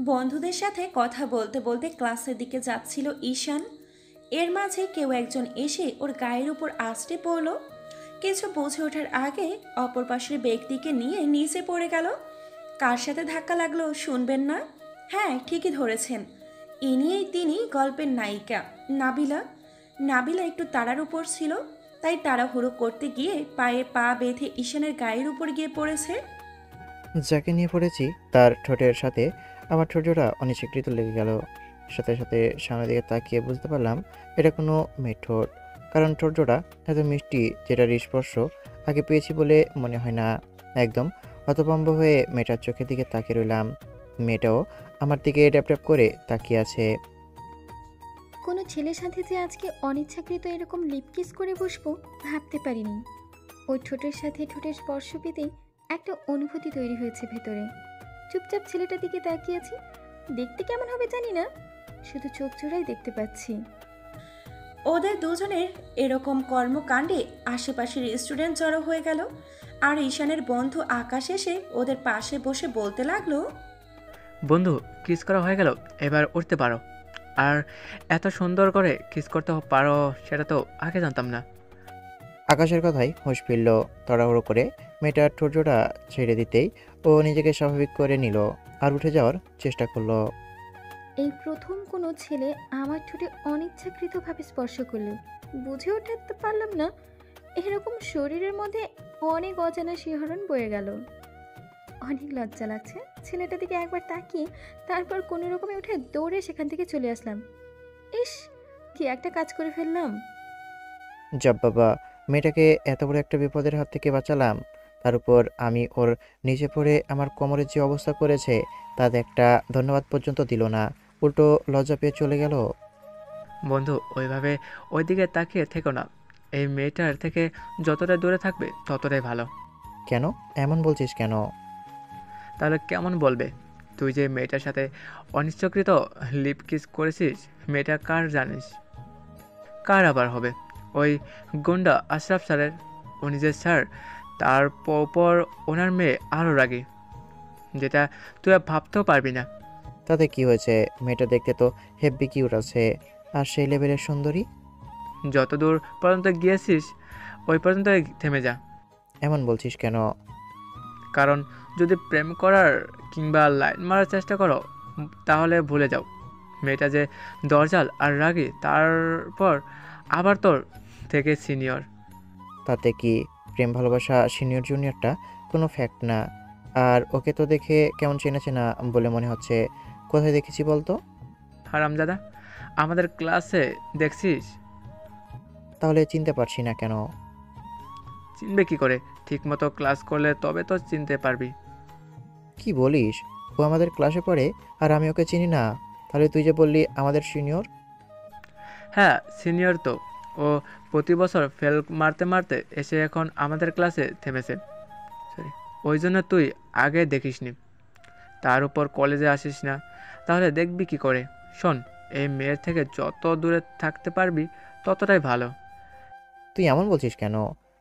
বন্ধুদের সাথে কথা বলতে বলতে ক্লাসের দিকে যাচ্ছিল ঈশান। এর মাঝে কেউ একজন এসে ওর গায়ের উপর আছড়ে পড়ল। কিছু বুঝে ওঠার আগে অপর পাশের ব্যক্তিকে নিয়ে নিচে পড়ে গেল। কার সাথে ধাক্কা লাগলো শুনবেন না? হ্যাঁ, ঠিকই ধরেছেন। ইনিই তিনি গল্পের নায়িকা নাবিলা। নাবিলা একটু তাড়ার উপর ছিল, তাই তাড়াহুড়ো করতে গিয়ে পায়ে পা বেঁধে ঈশানের গায়ের উপর গিয়ে পড়েছে। যাকে নিয়ে পড়েছি তার ঠোঁটের সাথে আমার ঠোঁটজোড়া অনিচ্ছাকৃত লেগে গেল। সাথে সাথে সামনের দিকে তাকিয়ে বুঝতে পারলাম এটা কোনো মেয়ের ঠোঁট। কারণ ঠোঁটজোড়া এত মিষ্টি যেটার স্পর্শ আগে পেয়েছি বলে মনে হয় না। একদম হতভম্ব হয়ে মেয়েটার চোখের দিকে তাকিয়ে রইলাম। মেয়েটাও আমার দিকে ড্যাপ ড্যাপ করে তাকিয়ে আছে। কোনো ছেলের সাথে যে আজকে অনিচ্ছাকৃত এরকম লিপ কিস করে বসবো ভাবতে পারিনি। ওই ঠোঁটের সাথে ঠোঁটের স্পর্শ পেতেই একটা অনুভূতি তৈরি হয়েছে ভেতরে। চুপচাপ ছেলেটার দিকে তাকিয়েছি। দেখতে কেমন হবে জানি না, শুধু চোখ জোড়াই দেখতে পাচ্ছি। ওদের দুজনের এরকম কর্মকাণ্ডে আশেপাশের স্টুডেন্ট জড়ো হয়ে গেল। আর ঈশানের বন্ধু আকাশ এসে ওদের পাশে বসে বলতে লাগলো, বন্ধু, কিস করা হয়ে গেল, এবার উঠতে পারো। আর এত সুন্দর করে কিস করতে পারো সেটা তো আগে জানতাম না। আকাশের কথায় হুঁশ ফিরল। তাড়াহুড়ো করে মেয়েটার ঠোঁটজোড়া ছেড়ে দিতেই ও নিজেকে স্বাভাবিক করে নিল আর উঠে যাওয়ার চেষ্টা করলো। এই প্রথম কোনো ছেলে আমার ঠোঁটে অনিচ্ছাকৃতভাবে স্পর্শ করলো। বুঝে উঠতে পারলাম না, এরকম শরীরের মধ্যে অনেক অজানা শিহরণ বয়ে গেল। অনেক লজ্জা লাগছে। ছেলেটার দিকে একবার তাকিয়ে তারপর কোনো রকমে উঠে দৌড়ে সেখান থেকে চলে আসলাম। ইস, কি একটা কাজ করে ফেললাম। যাব বাবা, মেয়েটাকে এত বড় একটা বিপদের হাত থেকে বাঁচালাম, তার উপর আমি ওর নিচে পড়ে আমার কোমরের যে অবস্থা করেছে তাতে একটা ধন্যবাদ পর্যন্ত দিল না, উল্টো লজ্জা পেয়ে চলে গেল। বন্ধু, ওইভাবে ওইদিকে তাকিয়ে থেকো না। এই মেয়েটার থেকে যতটা দূরে থাকবে ততটাই ভালো। কেন এমন বলছিস কেন? তাহলে কেমন বলবে? তুই যে মেয়েটার সাথে অনিচ্ছাকৃত লিপ কিস করেছিস, মেয়েটা কার জানিস? কার আবার হবে? ওই গুন্ডা আশরাফ স্যারের। ও নিজের স্যার, তার পর ওনার মেয়ে আরও রাগী, যেটা তুই আর ভাবতেও পারবি না। তাতে কি হয়েছে? মেয়েটা দেখতে তো হেব্বি কিউট আছে, আর সেই লেভেলের সুন্দরী। যত দূর পর্যন্ত গিয়েছিস ওই পর্যন্তই থেমে যা। এমন বলছিস কেন? কারণ যদি প্রেম করার কিংবা লাইন মারার চেষ্টা করো তাহলে ভুলে যাও মেয়েটা যে দরজাল আর রাগী, তারপর আবার তোর থেকে সিনিয়র। তাতে কি? প্রেম ভালোবাসা সিনিয়র জুনিয়রটা কোনো ফ্যাক্ট না। আর ওকে তো দেখে কেমন চেনা চেনা বলে মনে হচ্ছে। কোথায় দেখেছি বলতো? হারামজাদা, আমাদের ক্লাসে দেখছিস? তাহলে চিনতে পারছি না কেন? চিনবে কি করে? ঠিকমতো ক্লাস করলে তবে তো চিনতে পারবি। কি বলিস? ও আমাদের ক্লাসে পড়ে আর আমি ওকে চিনি না? তাহলে তুই যে বললি আমাদের সিনিয়র। হ্যাঁ, সিনিয়র তো। ও প্রতি বছর ফেল মারতে মারতে এসে এখন আমাদের ক্লাসে থেমেছে। সরি, ওই জন্য তুই আগে দেখিসনি। তার উপর কলেজে আসিস না, তাহলে দেখবি কি করে? শোন, এই মেয়ের থেকে যত দূরে থাকতে পারবি ততটাই ভালো। তুই এমন বলছিস কেন?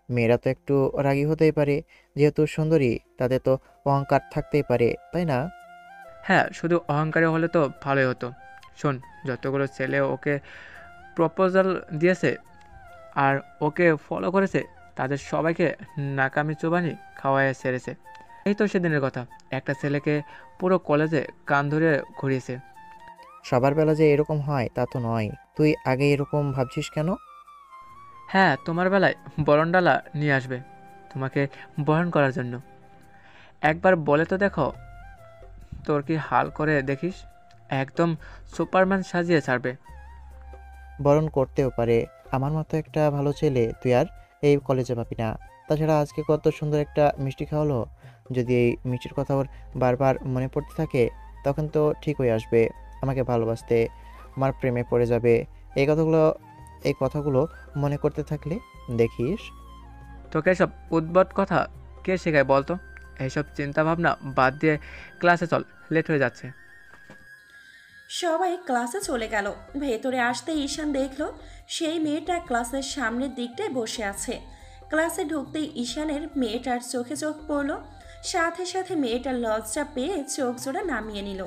মেয়েরা তো একটু রাগী হতেই পারে, যেহেতু সুন্দরী তাদের তো অহংকার থাকতেই পারে, তাই না? হ্যাঁ, শুধু অহংকারী হলে তো ভালোই হতো। শোন, যতগুলো ছেলে ওকে প্রপোজাল দিয়েছে আর ওকে ফলো করেছে তাদের সবাইকে নাকামি চোবানি খাওয়ায় সেরেছে। এই তো সেদিনের কথা, একটা ছেলেকে পুরো কলেজে কান ধরে ঘুরিয়েছে। সবার বেলা যে এরকম হয় তা তো নয়। তুই আগে এরকম ভাবছিস কেন? হ্যাঁ, তোমার বেলায় বরণডালা নিয়ে আসবে তোমাকে বরণ করার জন্য। একবার বলে তো দেখো, তোর কি হাল করে দেখিস। একদম সুপারম্যান সাজিয়ে ছাড়বে। বরণ করতেও পারে। আমার মতো একটা ভালো ছেলে তুই আর এই কলেজে পাবি না। তাছাড়া আজকে কত সুন্দর একটা মিষ্টি খাওয়ালো। যদি এই মিষ্টির কথা ওর বারবার মনে পড়তে থাকে তখন তো ঠিক হয়ে আসবে আমাকে ভালোবাসতে, আমার প্রেমে পড়ে যাবে। এই কথাগুলো এই কথাগুলো মনে করতে থাকলে দেখিস। তোকে এসব উদ্ভট কথা কে শেখায় বলতো? এইসব চিন্তাভাবনা বাদ দিয়ে ক্লাসে চল, লেট হয়ে যাচ্ছে। সবাই ক্লাসে চলে গেল। ভেতরে আসতে ঈশান দেখল সেই মেয়েটা ক্লাসের সামনের দিকটায় বসে আছে। ক্লাসে ঢুকতেই ঈশানের মেয়েটার চোখে চোখ পড়ল। সাথে সাথে মেয়েটার লজ্জা পেয়ে চোখ জোড়া নামিয়ে নিল।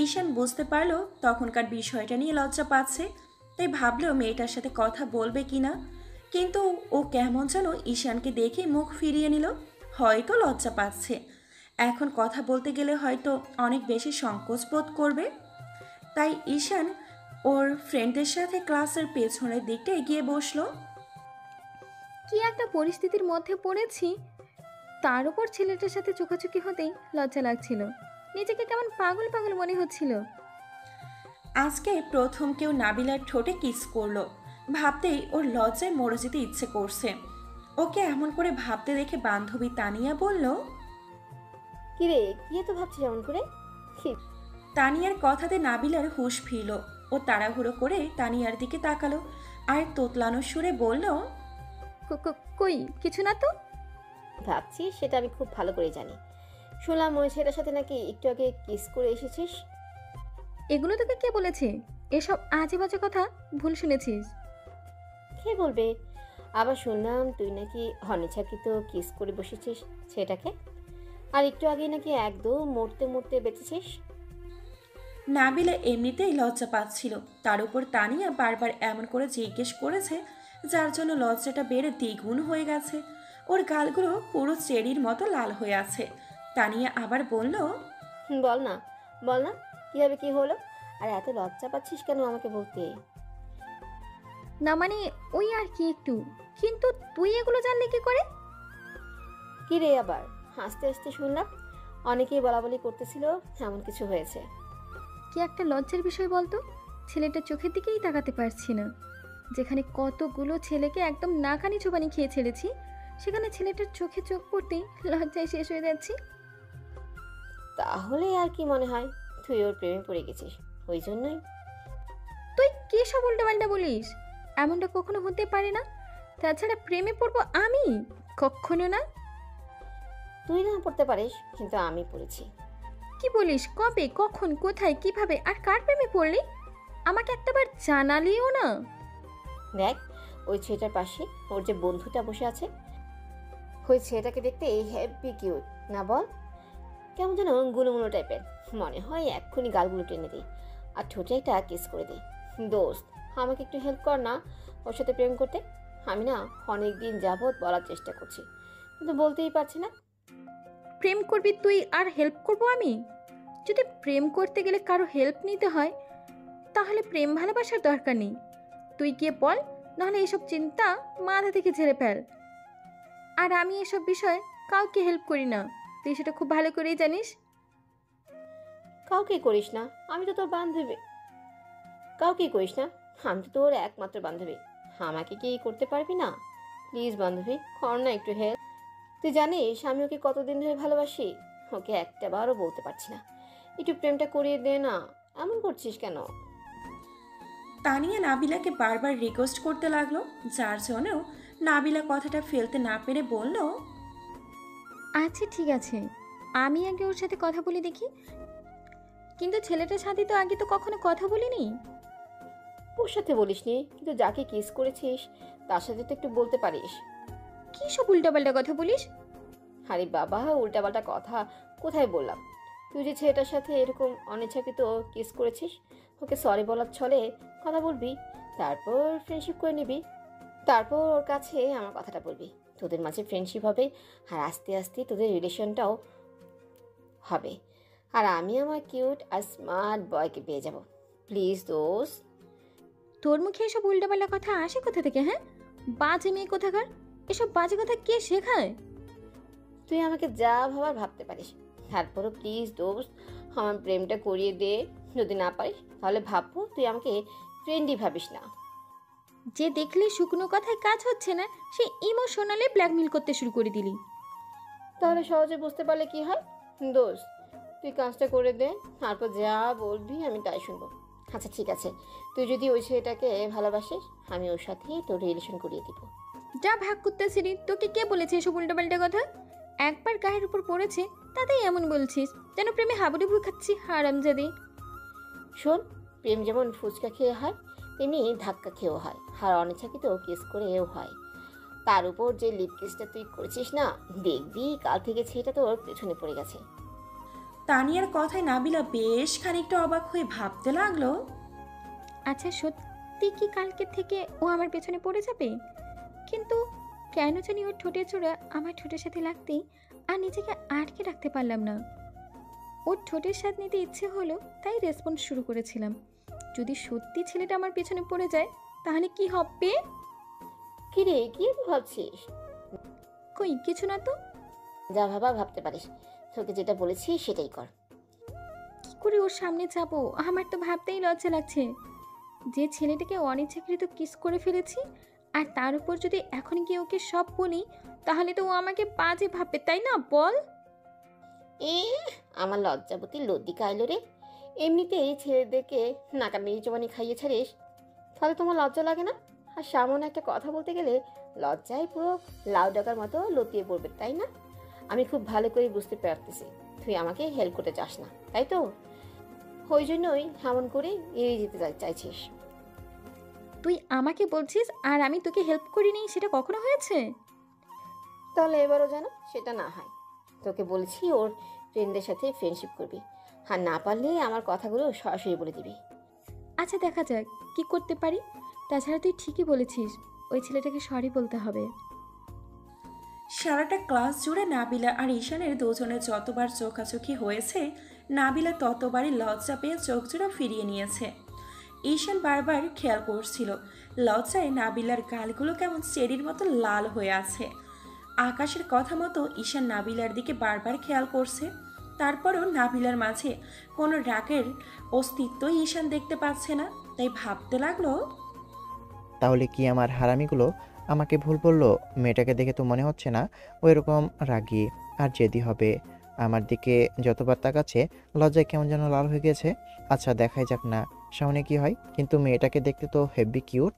ঈশান বুঝতে পারলো তখনকার বিষয়টা নিয়ে লজ্জা পাচ্ছে, তাই ভাবলো মেয়েটার সাথে কথা বলবে কিনা। কিন্তু ও কেমন যেন ঈশানকে দেখে মুখ ফিরিয়ে নিল, হয়তো লজ্জা পাচ্ছে। এখন কথা বলতে গেলে হয়তো অনেক বেশি সংকোচ বোধ করবে। তাই ঈশান ওর ফ্রেন্ডদের সাথে ক্লাসের পেছনের দিকটা এগিয়ে বসলো। কি একটা পরিস্থিতির মধ্যে পড়েছি, তার উপর ছেলেটার সাথে চোখাচোখি হতেই লজ্জা লাগছিল, নিজেকে কেমন পাগল পাগল মনে হচ্ছিল। আজকে প্রথম কেউ নাবিলার ঠোঁটে কিস করলো, ভাবতেই ওর লজ্জায় মরে যেতে ইচ্ছে করছে। ওকে এমন করে ভাবতে দেখে বান্ধবী তানিয়া বলল। কিরে, কি এত ভাবছিস এমন করে? কি? তানিয়ার কথাতে নাবিলার হুঁশ ফিরল। ও তাড়াহুড়ো করে তানিয়ার দিকে তাকালো আর তোতলানো সুরে বলল। কই কিছু না তো। ভাবছিস সেটা আমি খুব ভালো করে জানি। শুনলাম ওই ছেলেটার সাথে নাকি একটু আগে কিস করে এসেছিস। এগুলো তোকে কে বলেছে? এসব আজে বাজে কথা ভুল শুনেছিস। কে বলবে? আবার শুনলাম তুই নাকি অনিচ্ছাকৃত কিস করে বসেছিস ছেলেটাকে, আর একটু আগে নাকি একদম মরতে মরতে বেঁচেছিস। নাবিলা এমনিতেই লজ্জা পাচ্ছিল, তার উপর তানিয়া বারবার এমন করে জিজ্ঞেস করেছে, যার জন্য লজ্জাটা বেড়ে দ্বিগুণ হয়ে গেছে। ওর গালগুলো পুরো চেরির মতো লাল হয়ে আছে। তানিয়া আবার বলল। বল না, বল না, কীভাবে কি হলো? আর এত লজ্জা পাচ্ছিস কেন আমাকে বলতে? না মানে ওই আর কি একটু, কিন্তু তুই এগুলো জানলি কি করে? কি রে, আবার হাসতে হাসতে শুনলাম অনেকেই বলাবলি করতেছিল এমন কিছু হয়েছে। কি একটা লজ্জার বিষয় বলতো, ছেলেটা চোখের দিকেই তাকাতে পারছি না। যেখানে কতগুলো ছেলেকে একদম নাকানি চোবানি খেয়ে ছেড়েছি, সেখানে ছেলেটার চোখে চোখ পড়তেই লজ্জায় শেষ হয়ে যাচ্ছি। তাহলে আর কি মনে হয় তুই ওর প্রেমে পড়ে গেছিস? ওই জন্যই? তুই কি সব উল্টোপাল্টা বলিস? এমনটা কখনো হতে পারে না। তাছাড়া প্রেমে পড়বো আমি? কখনো না। তুই না পড়তে পারিস, কিন্তু আমি পড়েছি। কি বলিস? কবে, কখন, কোথায়, কিভাবে, আর কার প্রেমে পড়লি? আমাকে একটাবার জানালিও না। দেখ, ওই ছেলেটার পাশে ওর যে বন্ধুটা বসে আছে, ওই ছেলেটাকে দেখতে হ্যাপি কিউট না বল? কেমন যেন গুলোমুলো টাইপের, মনে হয় এক্ষুনি গালগুলো টেনে দিই আর ঠোঁটে একটা কিস করে দিই। দোস্ত, আমাকে একটু হেল্প কর না ওর সাথে প্রেম করতে। আমি না অনেক দিন যাবৎ বলার চেষ্টা করছি, কিন্তু বলতেই পারছি না। প্রেম করবি তুই আর হেল্প করব আমি? যদি প্রেম করতে গেলে কারো হেল্প নিতে হয়, তাহলে প্রেম ভালোবাসার দরকার নেই। তুই গিয়ে বল, নাহলে এসব চিন্তা মাথা থেকে ঝেড়ে ফেল। আর আমি এসব বিষয়ে কাউকে হেল্প করি না, তুই সেটা খুব ভালো করেই জানিস। কাউকে করিস না, আমি তো তোর বান্ধবী। কাউকে করিস না, আমি তো তোর একমাত্র বান্ধবী। আমাকে কি করতে পারবি না? প্লিজ বান্ধবী, কর না একটু হেল্প। তুই জানিস আমি ওকে কতদিন ধরে ভালোবাসি? ওকে একটা বারও বলতে পারছি না একটু প্রেমটা করিয়ে দে না। এমন করছিস কেন? তানিয়া নাবিলাকে বারবার রিকোয়েস্ট করতে লাগলো, যার জন্যও নাবিলা কথাটা ফেলতে না পেরে বলল। আচ্ছা ঠিক আছে, আমি আগে ওর সাথে কথা বলে দেখি। কিন্তু ছেলেটার সাথে তো আগে তো কখনো কথা বলিনি। ওর সাথে বলিসনি, কিন্তু যাকে কিস করেছিস তার সাথে তো একটু বলতে পারিস। কি সব উল্টাপাল্টা কথা বলিস? আরে বাবা, উল্টাপাল্টা কথা কোথায় বললাম? তুই যে ছেলেটার সাথে এরকম অনিচ্ছাকৃত কিস করেছিস, ওকে সরি বলার ছলে কথা বলবি, তারপর ফ্রেন্ডশিপ করে নিবি, তারপর ওর কাছে আমার কথাটা বলবি, তোদের মাঝে ফ্রেন্ডশিপ হবে, আর আস্তে আস্তে তোদের রিলেশনটাও হবে, আর আমি আমার কিউট আর স্মার্ট বয়কে পেয়ে যাব। প্লিজ দোস্ত। তোর মুখে এসব উল্টাপাল্টা কথা আসে কোথা থেকে? হ্যাঁ, বাজে মেয়ে কোথাকার, এসব বাজে কথা কে শেখায়? তুই আমাকে যা ভাবার ভাবতে পারিস, তারপরও প্লিজ দোস্ত আমার প্রেমটা করিয়ে দে। যদি না পারিস তাহলে ভাববো তুই আমাকে ফ্রেন্ডই ভাবিস না। যে দেখলে শুকনো কথায় কাজ হচ্ছে না, সে ইমোশনালি ব্ল্যাকমেল করতে শুরু করে দিলি। তাহলে সহজে বুঝতে পারলে কি হয়? দোস্ত, তুই কাজটা করে দে, তারপর যা বলবি আমি তাই শুনবো। আচ্ছা ঠিক আছে, তুই যদি ওই ছেলেটাকে ভালোবাসিস, আমি ওর সাথেই তোর রিলেশন করিয়ে দিব। যা ভাগ করতেছিলি, তোকে কে বলেছে এসব উল্টাপাল্টা কথা? একবার গায়ের উপর পড়েছে তাতেই এমন বলছিস, যেন প্রেমে হাবুডুবু খাচ্ছি হারামজাদি। শোন, প্রেম যেমন ফুচকা খেয়ে হয়, তেমনি ধাক্কা খেয়েও হয়, আর অনিচ্ছাকৃত কিস করেও হয়। তার উপর যে লিপ কিসটা তুই করেছিস না, দেখবি কাল থেকে ছেলেটা তোর পেছনে পড়ে গেছে। তানিয়ার কথায় নাবিলা বেশ খানিকটা অবাক হয়ে ভাবতে লাগলো, আচ্ছা সত্যি কি কালকে থেকে ও আমার পেছনে পড়ে যাবে? কিন্তু কেন জানি ওর ঠোঁটের চূড়া আমার ঠোঁটের সাথে লাগতেই আর নিজেকে আটকে রাখতে পারলাম না। ওর ঠোঁটের স্বাদ নিতে ইচ্ছে হলো, তাই রেসপন্স শুরু করেছিলাম। যদি সত্যি ছেলেটা আমার পেছনে পড়ে যায় তাহলে কি হবে? কিরে, কি ভাবছিস? কই কিছু না তো। যা ভাবা ভাবতে পারিস, তোকে যেটা বলেছি সেটাই কর। কি করে ওর সামনে যাবো? আমার তো ভাবতেই লজ্জা লাগছে। যে ছেলেটাকে অনিচ্ছাকৃত কিস করে ফেলেছি, আর তার উপর যদি এখন গিয়ে ওকে সব বলি তাহলে তো ও আমাকে বাজে ভাববে, তাই না বল? এ আমার লজ্জাবতী লদ্দিকা আইলো রে। এমনিতেই ছেলেদেরকে নাকামি জবানি খাইয়ে ছাড়িস, তাহলে তোমার লজ্জা লাগে না? আর সামনে একটা কথা বলতে গেলে লজ্জায় পুরো লাউ ডাকার মতো লতিয়ে পড়বে, তাই না? আমি খুব ভালো করে বুঝতে পারতেছি তুই আমাকে হেল্প করতে চাস না, তাই তো? ওই জন্যই এমন করে এড়িয়ে যেতে চাইছিস। তুই আমাকে বলছিস আর আমি তোকে হেল্প করিনি, সেটা কখনো হয়েছে? তাহলে এবারও যেন সেটা না হয়। তোকে বলেছি ওর ফ্রেন্ডদের সাথে ফ্রেন্ডশিপ করবি, আর না পারলে আমার কথাগুলো সরাসরি বলে দিবি। আচ্ছা দেখা যাক কি করতে পারি। তাছাড়া তুই ঠিকই বলেছিস, ওই ছেলেটাকে সরি বলতে হবে। সারাটা ক্লাস জুড়ে নাবিলা আর ঈশানের দুজনের যতবার চোখাচোখি হয়েছে, নাবিলা ততবারই লজ্জা পেয়ে চোখ জোড়া ফিরিয়ে নিয়েছে। ঈশান বারবার খেয়াল করছিল, লজ্জায় নাবিলার গালগুলো কেমন চেরির মতো লাল হয়ে আছে। আকাশের কথা মতো ঈশান নাবিলার দিকে বারবার খেয়াল করছে, তারপরও নাবিলার মাঝে কোনো রাগের অস্তিত্ব ঈশান দেখতে পাচ্ছে না। তাই ভাবতে লাগলো, তাহলে কি আমার হারামিগুলো আমাকে ভুল বললো? মেয়েটাকে দেখে তো মনে হচ্ছে না ওই রকম রাগী আর জেদি হবে। আমার দিকে যতবার তাকাচ্ছে লজ্জায় কেমন যেন লাল হয়ে গেছে। আচ্ছা দেখাই যাক না সামনে কি হয়, কিন্তু মেয়েটাকে দেখতে তো হেভি কিউট।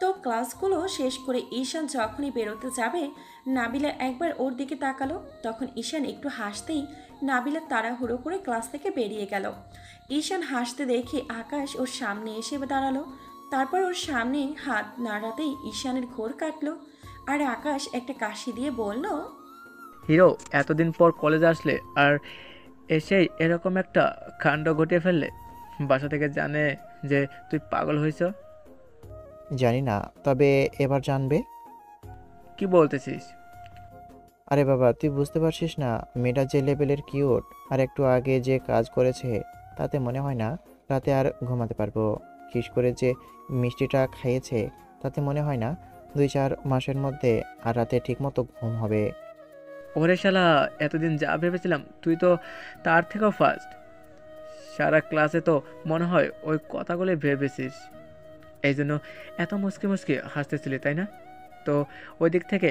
তো ক্লাসগুলো শেষ করে ঈশান যখনই বেরোতে যাবে, নাবিলা একবার ওর দিকে তাকালো। তখন ঈশান একটু হাসতেই নাবিলা তাড়াহুড়ো করে ক্লাস থেকে বেরিয়ে গেল। ঈশান হাসতে দেখে আকাশ ওর সামনে এসে দাঁড়ালো। তারপর ওর সামনে হাত নাড়াতেই ঈশানের ঘোর কাটলো, আর আকাশ একটা কাশি দিয়ে বলল, হিরো, এতদিন পর কলেজে আসলে আর এসেই এরকম একটা কাণ্ড ঘটিয়ে ফেললে। বাসা থেকে জানে যে তুই পাগল হয়েছ? জানি না, তবে এবার জানবে। কি বলতেছিস? আরে বাবা তুই বুঝতে পারছিস না, মেয়েটা যে লেভেলের কিউট, আর একটু আগে যে কাজ করেছে তাতে মনে হয় না রাতে আর ঘুমাতে পারবো। কিস করে যে মিষ্টিটা খাইয়েছে তাতে মনে হয় না 2-4 মাসের মধ্যে আর রাতে ঠিকমতো ঘুম হবে। ওরে শালা, এতদিন যা ভেবেছিলাম তুই তো তার থেকেও ফার্স্ট। সারা ক্লাসে তো মনে হয় ওই কথাগুলোই ভেবেছিস, এই জন্য এত মুচকি মুচকি হাসতেছিলি, তাই না? তো ওই দিক থেকে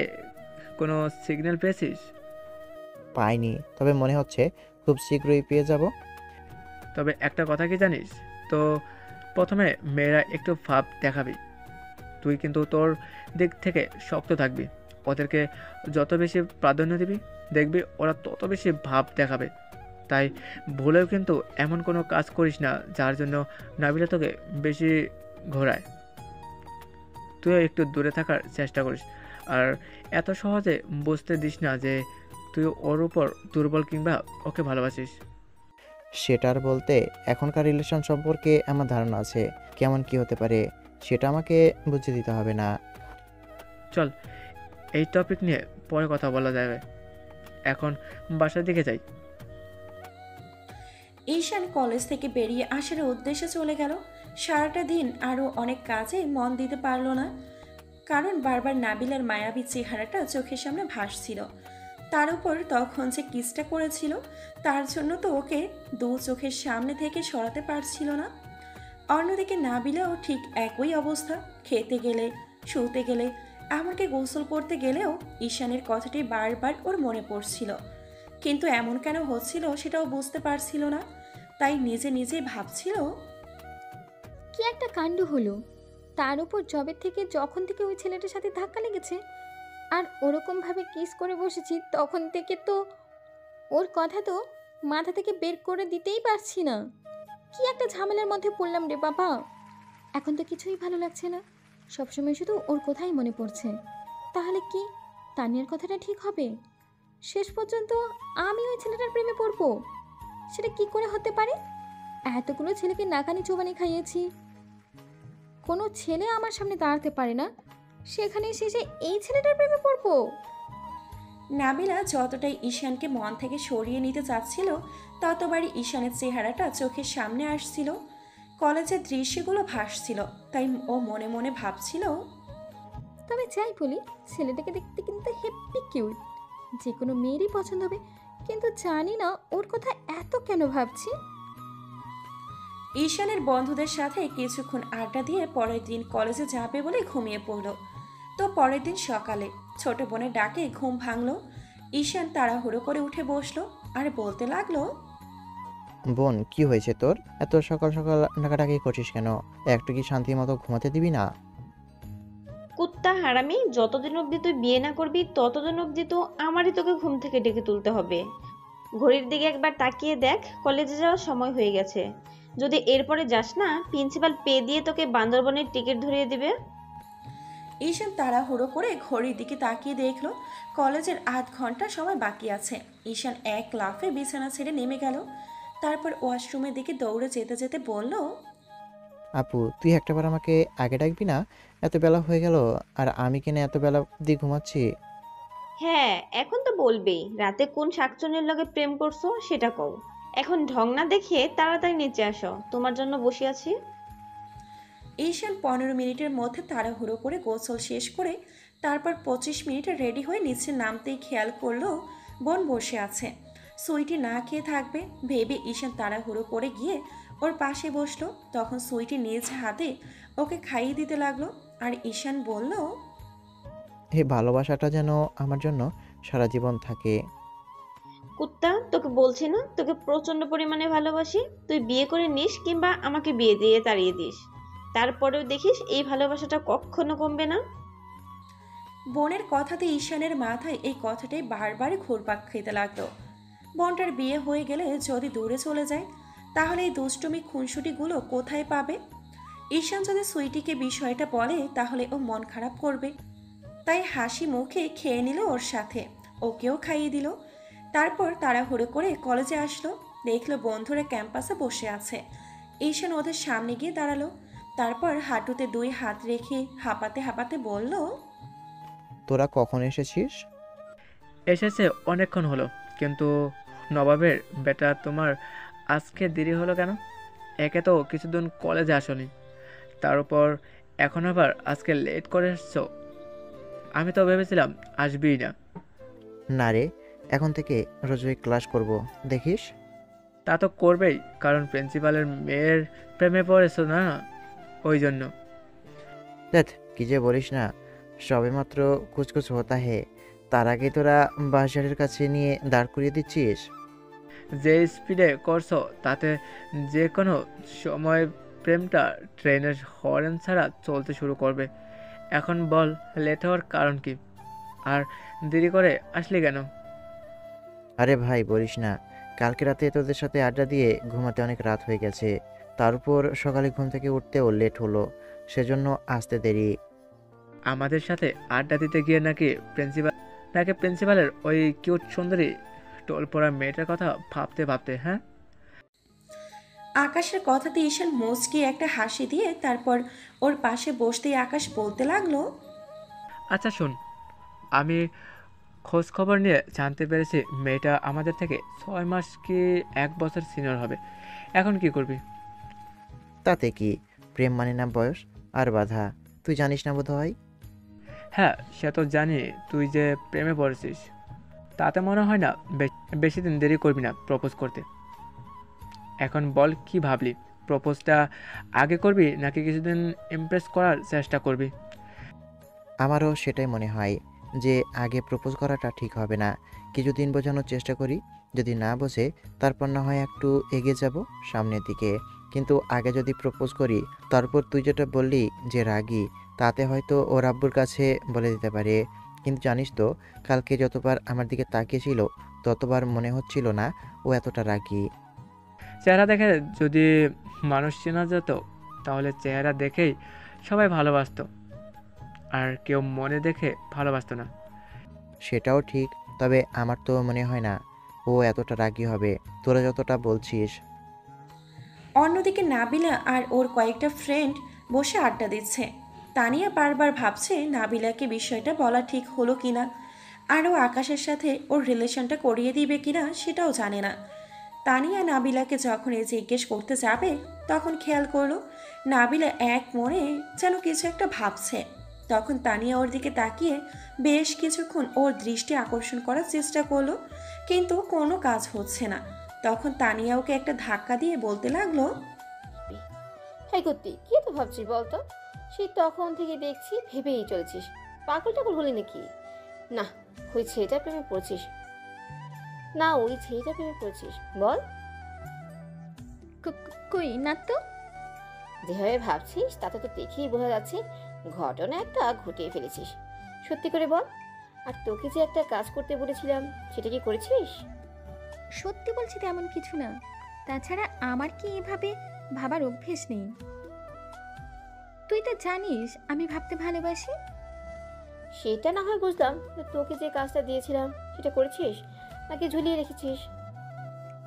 কোনো সিগন্যাল পেয়েছিস? পাইনি, তবে মনে হচ্ছে খুব শীঘ্রই পেয়ে যাব। তবে একটা কথা কি জানিস তো, প্রথমে মেয়েরা একটু ভাব দেখাবি। তুই কিন্তু তোর দিক থেকে শক্ত থাকবি। ওদেরকে যত বেশি প্রাধান্য দিবি দেখবি ওরা তত বেশি ভাব দেখাবে। তাই ভুলেও কিন্তু এমন কোনো কাজ করিস না যার জন্য নাবিলা তোকে বেশি ঘোরায়। তুইও একটু দূরে থাকার চেষ্টা করিস, আর এত সহজে বুঝতে দিস না যে তুই ওর উপর দুর্বল কিংবা ওকে ভালোবাসিস। সেটার বলতে এখনকার রিলেশন সম্পর্কে আমার ধারণা আছে, কেমন কি হতে পারে সেটা আমাকে বুঝিয়ে দিতে হবে না। চল, এই টপিক নিয়ে পরে কথা বলা যাবে, এখন বাসার দিকে যাই। ঈশান কলেজ থেকে বেরিয়ে আসার উদ্দেশ্যে চলে গেল। সারাটা দিন আরও অনেক কাজে মন দিতে পারলো না, কারণ বারবার নাবিলার মায়াবী চেহারাটা চোখের সামনে ভাসছিল। তার উপর তখন যে কিসটা করেছিল তার জন্য তো ওকে দু চোখের সামনে থেকে সরাতে পারছিল না। অন্যদিকে নাবিলাও ঠিক একই অবস্থা। খেতে গেলে, শুতে গেলে, এমনকি গোসল করতে গেলেও ঈশানের কথাটি বারবার ওর মনে পড়ছিল। কিন্তু এমন কেন হচ্ছিল সেটাও বুঝতে পারছিল না। তাই নিজে নিজেই ভাবছিল, কি একটা কাণ্ড হলো। তার উপর জবের থেকে যখন থেকে ওই ছেলেটার সাথে ধাক্কা লেগেছে আর ওরকমভাবে কিস করে বসেছি তখন থেকে তো ওর কথা তো মাথা থেকে বের করে দিতেই পারছি না। কি একটা ঝামেলার মধ্যে পড়লাম রে বাবা। এখন তো কিছুই ভালো লাগছে না, সবসময় শুধু ওর কথাই মনে পড়ছে। তাহলে কি তানিয়ার কথাটা ঠিক হবে? শেষ পর্যন্ত আমি ওই ছেলেটার প্রেমে পড়বো? সেটা কি করে হতে পারে? এতগুলো ছেলেকে নাকানি চোবানি খাইয়েছি, কোনো ছেলে আমার সামনে দাঁড়াতে পারে না, সেখানে শেষে এই ছেলেটার প্রেমে পড়বো? নাবিলা যতটাই ঈশানকে মন থেকে সরিয়ে নিতে চাচ্ছিল ততবারই ঈশানের চেহারাটা চোখের সামনে আসছিল। কলেজের দৃশ্যগুলো ভাসছিল, তাই ও মনে মনে ভাবছিল, তবে যাই বলি, ছেলেটাকে দেখতে কিন্তু হেব্বি কিউট, যে কোনো মেয়েরই পছন্দ হবে। কিন্তু জানি না ওর কথা এত কেন ভাবছি। ঈশানের বন্ধুদের সাথে কিছুক্ষণ আড্ডা দিয়ে পরের দিন কলেজে যাবে বলে ঘুমিয়ে পড়ল। তো পরের দিন সকালে ছোট বোনের ডাকে ঘুম ভাঙল। ঈশান তাড়াহুড়ো করে উঠে বসলো আর বলতে লাগলো, বোন, কি হয়েছে তোর? এত সকাল সকাল ডাকাডাকি করছিস কেন? একটু কি শান্তি মতো ঘুমাতে দিবি না? কুত্তা হারামি, যতদিন অবধি তুই বিয়ে না করবি ততদিন অবধি তো আমারই তোকে ঘুম থেকে ডেকে তুলতে হবে। ঘড়ির দিকে একবার তাকিয়ে দেখ, কলেজে যাওয়ার সময় হয়ে গেছে। যদি এরপরে যাস না, প্রিন্সিপাল পে দিয়ে তোকে বান্দরবনের টিকিট ধরিয়ে দিবে। ঈশান তাড়াহুড়ো করে ঘড়ির দিকে তাকিয়ে দেখলো কলেজের আধ ঘন্টা সময় বাকি আছে। ঈশান এক লাফে বিছানা ছেড়ে নেমে গেল। তারপর ওয়াশরুমের দিকে দৌড়ে যেতে যেতে বলল, আপু, তুই একটাবার আমাকে আগে ডাকবি না? এত বেলা হয়ে গেল, আর আমি কিনা এত বেলা অবধি ঘুমাচ্ছি। হ্যাঁ, এখন তো বলবেই, রাতে কোন শাকচুন্নির লগে প্রেম করছো সেটা কও। এখন ঢং না দেখিয়ে তাড়াতাড়ি নিচে আসো, তোমার জন্য বসে আছি। ঈশান 15 মিনিটের মধ্যে তাড়াহুড়ো করে গোসল শেষ করে তারপর 25 মিনিটে রেডি হয়ে নিচে নামতেই খেয়াল করলো বোন বসে আছে। সুইটি না খেয়ে থাকবে ভেবে ঈশান তাড়াহুড়ো করে গিয়ে ওর পাশে বসলো। তখন সুইটি নিজ হাতে ওকে খাইয়ে দিতে লাগলো। আর ঈশান বলল, এই ভালোবাসাটা যেন আমার জন্য সারা জীবন থাকে। কুত্তা, তোকে বলছি না তোকে প্রচন্ড পরিমাণে ভালোবাসি। তুই বিয়ে করে নিস কিংবা আমাকে বিয়ে দিয়ে তাড়িয়ে দিস, তারপরেও দেখিস এই ভালোবাসাটা কখনো কমবে না। বোনের কথাতে ঈশানের মাথায় এই কথাটাই বারবার ঘুরপাক খেতে লাগলো। বোনটার বিয়ে হয়ে গেলে যদি দূরে চলে যায় তাহলে এই দুষ্টুমি খুনসুটিগুলো কোথায় পাবে? ঈশান যদি সুইটিকে বিষয়টা বলে তাহলে ও মন খারাপ করবে। তাই হাসি মুখে খেয়ে নিল ওর সাথে, ওকেও খাইয়ে দিল। তারপর তাড়াহুড়ো করে কলেজে আসলো। দেখলো বন্ধুরা ক্যাম্পাসে বসে আছে। ঈশান ওদের সামনে গিয়ে দাঁড়ালো। তারপর হাঁটুতে 2 হাত রেখে হাঁপাতে হাঁপাতে বলল, তোরা কখন এসেছিস? এসেছে অনেকক্ষণ হলো, কিন্তু নবাবের বেটা তোমার আজকে দেরি হলো কেন? একে তো কিছুদিন কলেজে আসনি, তার উপর এখন আবার আজকে লেট করে এসছো। আমি তো ভেবেছিলাম আসবেই না। না রে, এখন থেকে রোজই ক্লাস করব, দেখিস। তা তো করবেই, কারণ প্রিন্সিপালের মেয়ের প্রেমে পড়েছো না, ওই জন্য। দেখ, কি যে বলিস না, সবেমাত্র কুচকুচ হতা হে, তার আগে তোরা বাঁশঝাড়ের কাছে নিয়ে দাঁড় করিয়ে দিচ্ছিস। যে স্পিডে করছো তাতে যে কোনো সময় প্রেমটা ট্রেনের হর্ন ছাড়া চলতে শুরু করবে। এখন বল, লেট হওয়ার কারণ কি? আর দেরি করে আসলি কেন? আরে ভাই, বলিস না, কালকে রাতে তোদের সাথে আড্ডা দিয়ে ঘুমাতে অনেক রাত হয়ে গেছে। তার উপর সকালে ঘুম থেকে উঠতেও লেট হলো, সেজন্য আসতে দেরি। আমাদের সাথে আড্ডা দিতে গিয়ে নাকি প্রিন্সিপালের ওই কিউট সুন্দরী টোল পড়া মেয়েটার কথা ভাবতে ভাবতে, হ্যাঁ? আকাশের কথাতে ঈশান মুচকি একটা হাসি দিয়ে তারপর ওর পাশে বসতেই আকাশ বলতে লাগলো, আচ্ছা শোন, আমি খোঁজ খবর নিয়ে জানতে পেরেছি মেয়েটা আমাদের থেকে 6 মাস কি 1 বছর সিনিয়র হবে। এখন কি করবি? তাতে কি, প্রেম মানে না বয়স আর বাধা, তুই জানিস না বোধ হয়। হ্যাঁ, সে তো জানি তুই যে প্রেমে পড়েছিস। তাতে মনে হয় না বেশি দিন দেরি করবি না প্রপোজ করতে। এখন বল, কি ভাবলি? প্রপোজটা আগে করবি নাকি কিছুদিন ইমপ্রেস করার চেষ্টা করবি? আমারও সেটাই মনে হয় যে আগে প্রপোজ করাটা ঠিক হবে না, কিছুদিন বোঝানোর চেষ্টা করি, যদি না বোঝে তারপর না হয় একটু এগিয়ে যাব সামনের দিকে। কিন্তু আগে যদি প্রপোজ করি, তারপর তুই যেটা বললি যে রাগী, তাতে হয়তো ওর আব্বুর কাছে বলে দিতে পারে। কিন্তু জানিস তো, কালকে যতবার আমার দিকে তাকিয়েছিল ততবার মনে হচ্ছিল না ও এতটা রাগী। চেহারা দেখে যদি মানুষ চেনা যেত তাহলে চেহারা দেখেই সবাই ভালোবাসতো, আর কেউ মনে দেখে ভালোবাসতো না। সেটাও ঠিক, তবে আমার তো মনে হয় না ও এতটা রাগী হবে তোরা যতটা বলছিস। অন্যদিকে নাবিলা আর ওর কয়েকটা ফ্রেন্ড বসে আড্ডা দিচ্ছে। তানিয়া বারবার ভাবছে নাবিলাকে বিষয়টা বলা ঠিক হলো কিনা, আরও আকাশের সাথে ওর রিলেশনটা করিয়ে দিবে কিনা সেটাও জানে না। তানিয়া নাবিলাকে যখন জিজ্ঞেস করতে যাবে তখন খেয়াল করলো নাবিলা এক মনে যেন কিছু একটা ভাবছে। তখন তানিয়া ওর দিকে তাকিয়ে বেশ কিছুক্ষণ ওর দৃষ্টি আকর্ষণ করার চেষ্টা করলো, কিন্তু কোনো কাজ হচ্ছে না। তখন তানিয়া ওকে একটা ধাক্কা দিয়ে বলতে লাগলো, হাই করতি কি তো ভাবছিস বলতো? সেই তখন থেকে দেখছি ভেবেই চলছিস, পাগল টাগল হলি নাকি? না ওই ছেলেটা প্রেমে পড়ছিস, না ওই ছেলেটা প্রেমে পড়ছিস বল। কই না তো। যেভাবে ভাবছিস তাতে তো দেখেই বোঝা যাচ্ছে ঘটনা একটা ঘটিয়ে ফেলেছিস। সত্যি করে বল, আর তোকে যে একটা কাজ করতে বলেছিলাম সেটা কি করেছিস? সত্যি বলছি তেমন কিছু না। তাছাড়া আমার কি এভাবে ভাবার অভ্যেস নেই। তুই তো জানিস আমি ভাবতে ভালোবাসি। সেটা না হয় বুঝলাম, তোকে যে কাজটা দিয়েছিলাম সেটা করেছিস নাকি ঝুলিয়ে রেখেছিস?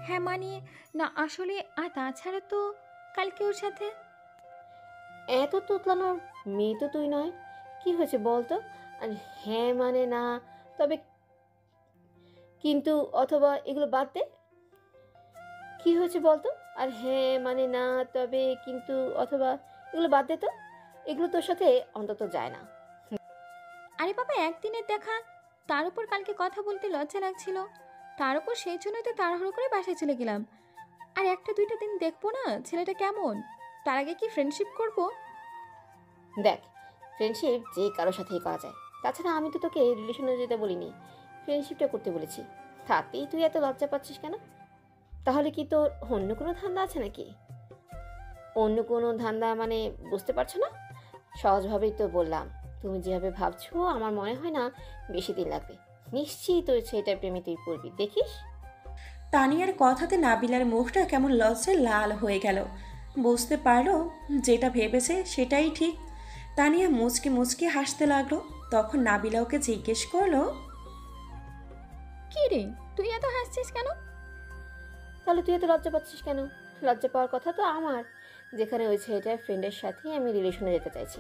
হ্যাঁ মানে না আসলে, আর তাছাড়া তো কালকে ওর সাথে। এত তোতলানোর মেয়ে তো তুই নয়, কি হয়েছে বলতো? আর হ্যাঁ মানে না তবে কিন্তু অথবা এগুলো বাদ দে। কি হয়েছে বলতো? আর হ্যাঁ মানে না তবে কিন্তু অথবা এগুলো বাদ দে তো, এগুলো তোর সাথে অন্তত যায় না। আরে বাবা, একদিনের দেখা, তার উপর কালকে কথা বলতে লজ্জা লাগছিল, তার উপর সেই জন্য তো তাড়াহুড়ো করে বাসায় চলে গেলাম। আর একটা দুইটা দিন দেখবো না ছেলেটা কেমন, তার আগে কি ফ্রেন্ডশিপ করব? দেখ, ফ্রেন্ডশিপ যে কারোর সাথেই করা যায়। তাছাড়া আমি তো তোকে রিলেশনে যেতে বলিনি, ফ্রেন্ডশিপটা করতে বলেছি। তাতেই তুই এত লজ্জা পাচ্ছিস কেন? তাহলে কি তোর অন্য কোনো ধান্দা আছে নাকি? অন্য কোনো ধান্দা মানে বুঝতে পারছো না? সহজভাবেই তো বললাম, তুমি যেভাবে ভাবছো আমার মনে হয় না বেশি দিন লাগবে। নিশ্চয়ই তোর ছেলেটার প্রেমে তুই পড়বি, দেখিস। তানিয়ার কথাতে নাবিলার মুখটা কেমন লজ্জায় লাল হয়ে গেল। বুঝতে পারলো যেটা ভেবেছে সেটাই ঠিক। তানিয়া মুচকি মুচকি হাসতে লাগলো। তখন নাবিলা ওকে জিজ্ঞেস করলো, কি রে, তুই এত হাসছিস কেন? তাহলে তুই এত লজ্জা পাচ্ছিস কেন? লজ্জা পাওয়ার কথা তো আমার, যেখানে ওই ছেলেটার ফ্রেন্ডের সাথে আমি রিলেশনে যেতে চাইছি,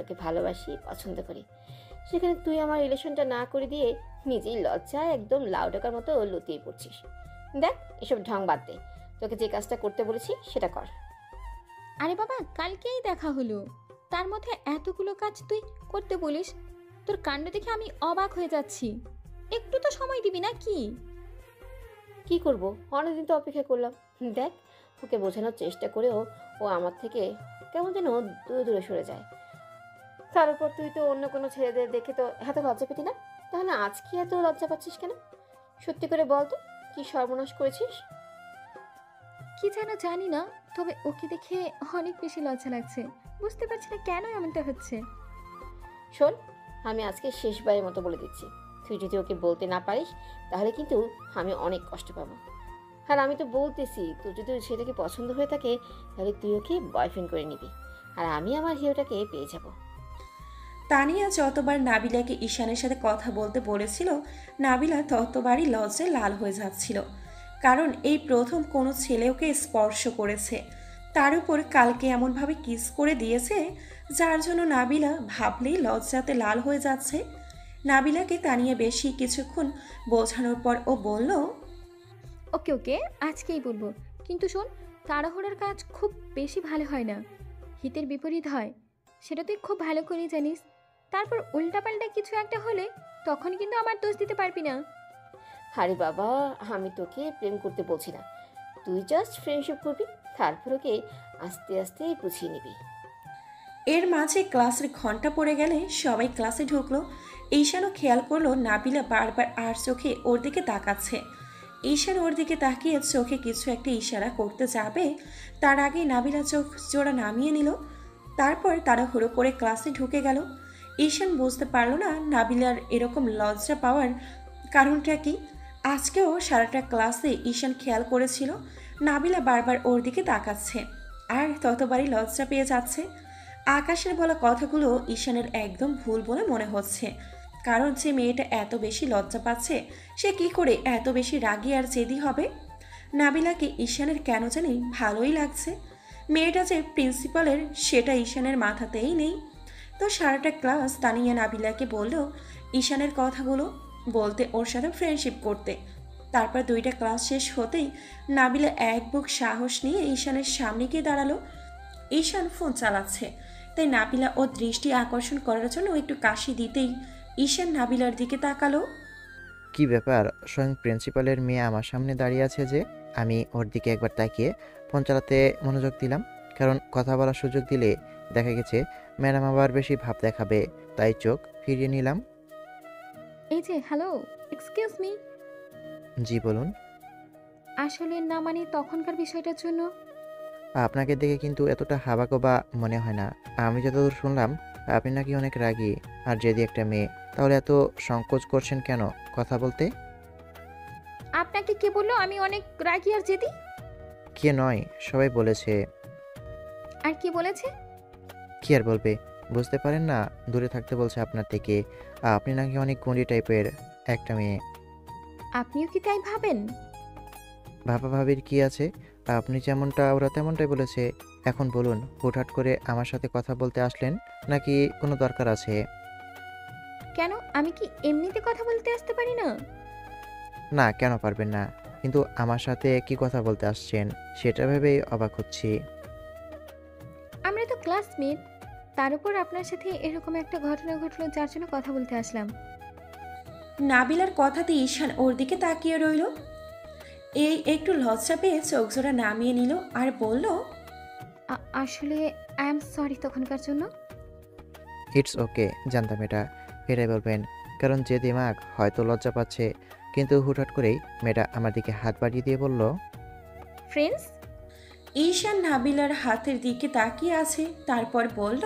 ওকে ভালোবাসি, পছন্দ করি, সেখানে তুই আমার রিলেশনটা না করে দিয়ে নিজেই লজ্জায় একদম লাউ ডাকার মতো লুতিয়ে পড়ছিস। দেখ, এসব ঢং বাদ দে, তোকে যে কাজটা করতে বলেছি সেটা কর। আরে বাবা, কালকেই দেখা হলো, তার মধ্যে এতগুলো কাজ তুই করতে বলিস? তোর কাণ্ড দেখে আমি অবাক হয়ে যাচ্ছি। একটু তো সময় দিবি না কি? কি করব, অনেকদিন তো অপেক্ষা করলাম। দেখ, ওকে বোঝানোর চেষ্টা করেও ও আমার থেকে কেমন যেন দূরে দূরে সরে যায়। তার উপর তুই তো অন্য কোনো ছেলেদের দেখে তো এত লজ্জা পেতি না, তাহলে আজকে এত লজ্জা পাচ্ছিস কেন? সত্যি করে বল তো, কি সর্বনাশ করেছিস? কি যেন জানি না, তবে ওকে দেখে অনেক বেশি লজ্জা লাগছে। বুঝতে পারছি না কেন এমনটা হচ্ছে। শোন, আমি আজকে শেষবারের মতো বলে দিচ্ছি, তুই যদি ওকে বলতে না পারিস তাহলে কিন্তু আমি অনেক কষ্ট পাবো। আর আমি তো বলতেছি, তোর যদি সেটাকে পছন্দ হয়ে থাকে তাহলে তুই ওকে বয়ফ্রেন্ড করে নিবি, আর আমি আমার হিরোটাকে পেয়ে যাব। তানিয়া যতবার নাবিলাকে ঈশানের সাথে কথা বলতে বলেছিল, নাবিলা ততবারই লজ্জায় লাল হয়ে যাচ্ছিল। কারণ এই প্রথম কোনো ছেলে ওকে স্পর্শ করেছে, তার উপর কালকে এমনভাবে কিস করে দিয়েছে যার জন্য নাবিলা ভাবলেই লজ্জাতে লাল হয়ে যাচ্ছে। নাবিলাকে তানিয়া বেশি কিছুক্ষণ বোঝানোর পর ও বলল, ওকে ওকে, আজকেই বলবো, কিন্তু শোন, তাড়াহুড়োর কাজ খুব বেশি ভালো হয় না, হিতের বিপরীত হয়, সেটা তুই খুব ভালো করেই জানিস। তারপর উল্টাপাল্টা কিছু একটা হলে তখন কিন্তু আমার দোষ দিতে পারবি না। আরে বাবা, আমি তোকে প্রেম করতে বলছি না, তুই জাস্ট ফ্রেন্ডশিপ করবি, তারপর ওকে আস্তে আস্তে বুঝিয়ে নিবি। এর মাঝে ক্লাসের ঘন্টা পড়ে গেলে সবাই ক্লাসে ঢুকলো। ঈশানও খেয়াল করলো নাবিলা বারবার আর চোখে ওর দিকে তাকাচ্ছে। ঈশান ওর দিকে তাকিয়ে চোখে কিছু একটা ইশারা করতে যাবে, তার আগেই নাবিলা চোখ জোড়া নামিয়ে নিল। তারপর তারা হুড়ো করে ক্লাসে ঢুকে গেল। ঈশান বুঝতে পারলো না নাবিলার এরকম লজ্জা পাওয়ার কারণটা কি। আজকেও সারাটা ক্লাসে ঈশান খেয়াল করেছিল নাবিলা বারবার ওর দিকে তাকাচ্ছে, আর ততবারই লজ্জা পেয়ে যাচ্ছে। আকাশের বলা কথাগুলো ঈশানের একদম ভুল বলে মনে হচ্ছে, কারণ যে মেয়েটা এত বেশি লজ্জা পাচ্ছে সে কি করে এত বেশি রাগী আর জেদি হবে। নাবিলাকে ঈশানের কেন জানি ভালোই লাগছে। মেয়েটা যে প্রিন্সিপালের সেটা ঈশানের মাথাতেই নেই। তো সারাটা ক্লাস তানিয়া নাবিলাকে বললেও ঈশানের কথাগুলো বলতে, ওর সাথে ফ্রেন্ডশিপ করতে। তারপর দুইটা ক্লাস শেষ হতেই নাবিলা এক বুক সাহস নিয়ে ঈশানের সামনে গিয়ে দাঁড়ালো। ঈশান ফোন চালাচ্ছে, তাই নাবিলা ওর দৃষ্টি আকর্ষণ করার জন্য একটু কাশি দিতেই ঈশান নাবিলার দিকে তাকালো। কি ব্যাপার, স্বয়ং প্রিন্সিপালের মেয়ে আমার সামনে দাঁড়িয়ে আছে যে? আমি ওর দিকে একবার তাকিয়ে ফোন চালাতে মনোযোগ দিলাম, কারণ কথা বলার সুযোগ দিলে দেখা গেছে ম্যাডাম আবার বেশি ভাব দেখাবে, তাই চোখ ফিরিয়ে নিলাম। এই যে হ্যালো, এক্সকিউজ মি। জি বলুন। আসলে না মানে তখনকার বিষয়টার জন্য। আপনাকে দেখে কিন্তু এতটা হাবাগোবা মনে হয় না। আমি যতদূর শুনলাম আপনি নাকি অনেক রাগী আর জেদি একটা মেয়ে, তাহলে এত সংকোচ করছেন কেন কথা বলতে? আপনাকে কে বললো আমি অনেক রাগী আর জেদি? কে নয়, সবাই বলেছে। আর কি বলেছে? কি আর বলবে, বুঝতে পারেন না? দূরে থাকতে বলছে আপনার থেকে। আপনি নাকি অনেক গুঁড়ি টাইপের একটা মেয়ে। আপনিও কি তাই ভাবেন? ভাবা ভাবির কি আছে? আপনি যেমনটা ওরা তেমনটাই বলেছে। এখন বলুন, হুটহাট করে আমার সাথে কথা বলতে আসলেন নাকি কোনো দরকার আছে? কেন, আমি কি এমনিতে কথা বলতে আসতে পারি না? না, কেন পারবেন না? কিন্তু আমার সাথে কি কথা বলতে আসছেন সেটা ভেবেই অবাক হচ্ছি। আমরা তো ক্লাসমেট, তার উপর আপনার সাথে এরকম একটা ঘটনা ঘটলো যার জন্য কথা বলতে আসলাম। নাবিলার কথাতে ঈশান ওর দিকে তাকিয়ে রইল। এই একটু লজ্জা পেয়ে চোখ জোড়া নামিয়ে নিল আর বলল, আসলে আই এম সরি তখনকার জন্য। ইটস ওকে, জানতাম এটা এটাই বলবেন, কারণ যে দিমাগ হয়তো লজ্জা পাচ্ছে, কিন্তু হুটহাট করেই মেয়েটা আমার দিকে হাত বাড়িয়ে দিয়ে বলল, ফ্রেন্ডস? ঈশান নাবিলার হাতের দিকে তাকিয়ে আছে, তারপর বলল,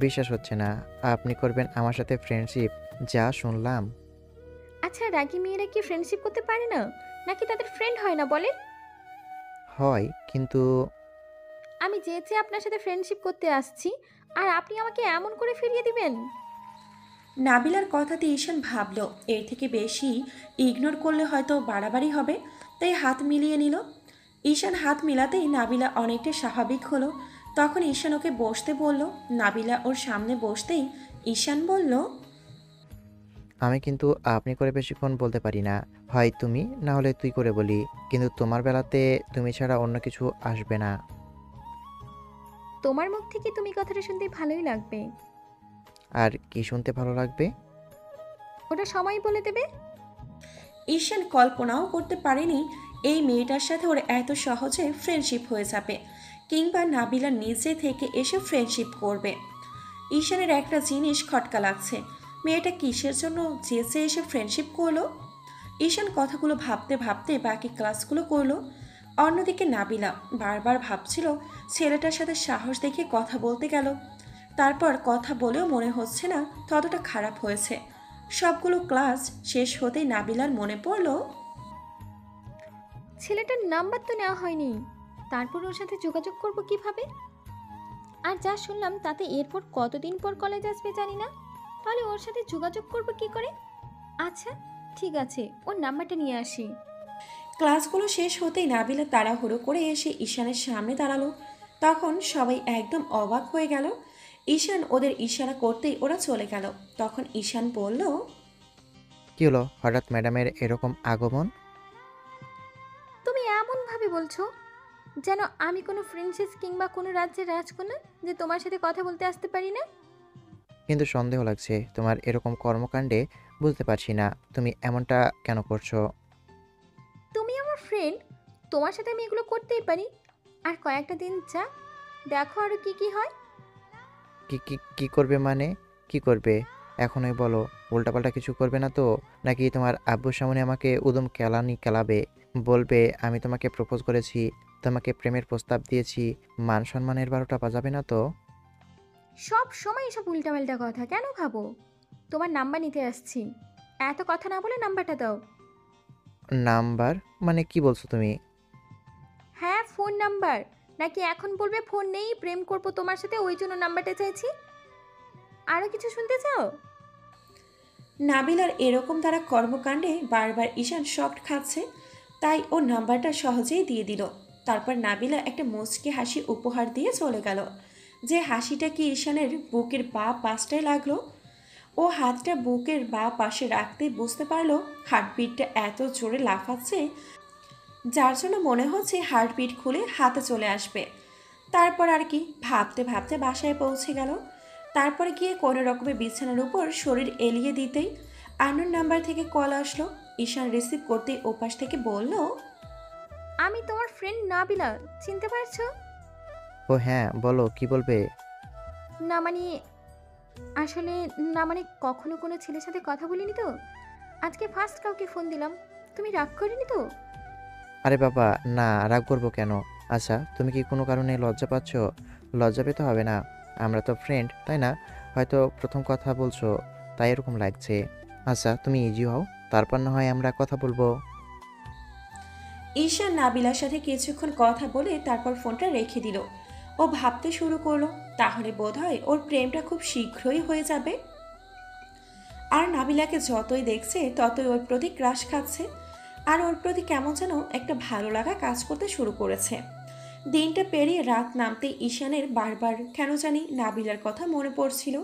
বিশ্বাস হচ্ছে না আপনি করবেন আমার সাথে ফ্রেন্ডশিপ? যা শুনলাম। আচ্ছা, রাগী মেয়েরা কি ফ্রেন্ডশিপ করতে পারে না, নাকি তাদের ফ্রেন্ড হয় না বলেন? হয়, কিন্তু আমি যেচে আপনার সাথে ফ্রেন্ডশিপ করতে আসছি, আর আপনি আমাকে এমন করে ফিরিয়ে দিবেন? নাবিলার কথাতে ঈশান ভাবল এর থেকে বেশি ইগনোর করলে হয়তো বাড়াবাড়ি হবে, তাই হাত মিলিয়ে নিল। ঈশান হাত মিলাতেই নাবিলা অনেকটা স্বাভাবিক হলো। তখন ঈশান ওকে বসতে বলল। নাবিলা ওর সামনে বসতেই ঈশান বলল, আমি কিন্তু আপনি করে বেশিক্ষণ বলতে পারি না। হয় তুমি, না হলে তুই করে বলি, কিন্তু তোমার বেলাতে তুমি ছাড়া অন্য কিছু আসবে না। তোমার মুখ থেকে তুমি কথাটা শুনতে ভালোই লাগবে। আর কি শুনতে ভালো লাগবে? ওটা সময় বলে দেবে। ঈশান কল্পনাও করতে পারেনি এই মেয়েটার সাথে ওর এত সহজে ফ্রেন্ডশিপ হয়ে যাবে, কিংবা নাবিলা নিজে থেকে এসে ফ্রেন্ডশিপ করবে। ঈশানের একটা জিনিস খটকা লাগছে, মেয়েটা কিসের জন্য যেচে এসে ফ্রেন্ডশিপ করলো। ঈশান কথাগুলো ভাবতে ভাবতে বাকি ক্লাসগুলো করলো। অন্যদিকে নাবিলা বারবার ভাবছিল ছেলেটার সাথে সাহস দেখিয়ে কথা বলতে গেল, তারপর কথা বলেও মনে হচ্ছে না ততটা খারাপ হয়েছে। সবগুলো ক্লাস শেষ হতেই নাবিলার মনে পড়ল, ছেলেটার নাম্বার তো নেওয়া হয়নি, তারপর ওর সাথে যোগাযোগ করব কিভাবে? আর যা শুনলাম তাতে এরপর কতদিন পর কলেজ আসবে জানি না, তাহলে ওর সাথে যোগাযোগ করব কি করে? আচ্ছা ঠিক আছে, ওর নাম্বারটা নিয়ে আসি। ক্লাসগুলো শেষ হতেই নাবিলা তাড়াহুড়ো করে এসে ঈশানের সামনে দাঁড়ালো। তখন সবাই একদম অবাক হয়ে গেল। ঈশান ওদের ইশারা করতেই ওরা চলে গেল। তখন ঈশান বলল, কি হলো হঠাৎ ম্যাডামের এরকম আগমন? তুমি এমন ভাবে বলছো যেন আমি কোনো প্রিন্সেস কিংবা কোনো রাজ্যের রাজকন্যা যে তোমার সাথে কথা বলতে আসতে পারি না। কিন্তু সন্দেহ লাগছে তোমার এরকম কর্মকাণ্ডে। বুঝতে পারছি না তুমি এমনটা কেন করছো। তুমি আমার ফ্রেন্ড, তোমার সাথে আমি এগুলো করতেই পারি। আর কয়েকটা দিন যা, দেখো আরো কি কি হয়। কি কি কি করবে মানে? কি করবে এখনই বলো। উল্টাপাল্টা কিছু করবে না তো? নাকি তোমার আব্বুর সামনে আমাকে উদম কেলানি কেলাবে? বলবে আমি তোমাকে প্রপোজ করেছি, তোমাকে প্রেমের প্রস্তাব দিয়েছি, মান সম্মানের 12টা বাজাবে না তো? সব সময় এসব উল্টাপাল্টা কথা কেন ভাবো? তোমার নাম্বার নিতে আসছি, এত কথা না বলে নাম্বারটা দাও। নাম্বার মানে কি বলছো তুমি? হ্যাঁ, ফোন নাম্বার। নাকি এখন বলবে ফোন নেই, প্রেম করবো তোমার সাথে, ওই জন্য নাম্বারটা চাইছি? আরো কিছু শুনতে চাও? নাবিলার এরকম তারা কর্মকাণ্ডে বারবার ঈশান শকড খাচ্ছে, তাই ওর নাম্বারটা সহজেই দিয়ে দিল। তারপর নাবিলা একটা মুচকি হাসি উপহার দিয়ে চলে গেল, যে হাসিটা কি ঈশানের বুকের বাঁ পাশটায় লাগলো। ও হাতটা বুকের বাঁ পাশে রাখতেই বুঝতে পারলো হার্টবিটটা এত জোরে লাফাচ্ছে, যার জন্য মনে হচ্ছে হার্টবিট খুলে হাতে চলে আসবে। তারপর আর কি ভাবতে ভাবতে বাসায় পৌঁছে গেল। তারপরে গিয়ে কোনো রকমের বিছানার উপর শরীর এলিয়ে দিতেই আননোন নাম্বার থেকে কল আসলো। ঈশান রিসিভ করতেই ওপাশ থেকে বলল, আমি তোমার ফ্রেন্ড নাবিলা, চিনতে পারছো? ও হ্যাঁ, বলো কি বলবে? না মানে, আসলে না মানে কখনো কোনো ছেলের সাথে কথা বলিনি তো, আজকে ফার্স্ট কাউকে ফোন দিলাম। তুমি রাগ করিনি তো? আরে বাবা না, রাগ করবো কেন? আচ্ছা, তুমি কি কোনো কারণে লজ্জা পাচ্ছ? লজ্জা পেতে হবে না, আমরা তো ফ্রেন্ড, তাই না? হয়তো প্রথম কথা বলছো তাই এরকম লাগছে। আচ্ছা তুমি ইজি হও, তারপর না হয় আমরা কথা বলবো। ঈশান নাবিলার সাথে কিছুক্ষণ কথা বলে তারপর ফোনটা রেখে দিল। ও ভাবতে শুরু করলো তাহলে বোধহয় ওর প্রেমটা খুব শীঘ্রই হয়ে যাবে। আর নাবিলাকে যতই দেখছে ততই ওর প্রতি ক্রাশ খাচ্ছে, আর ওর প্রতি কেমন যেন একটা ভালো লাগা কাজ করতে শুরু করেছে। দিনটা পেরিয়ে রাত নামতেই ঈশানের বারবার কেন জানি নাবিলার কথা মনে পড়ছিল,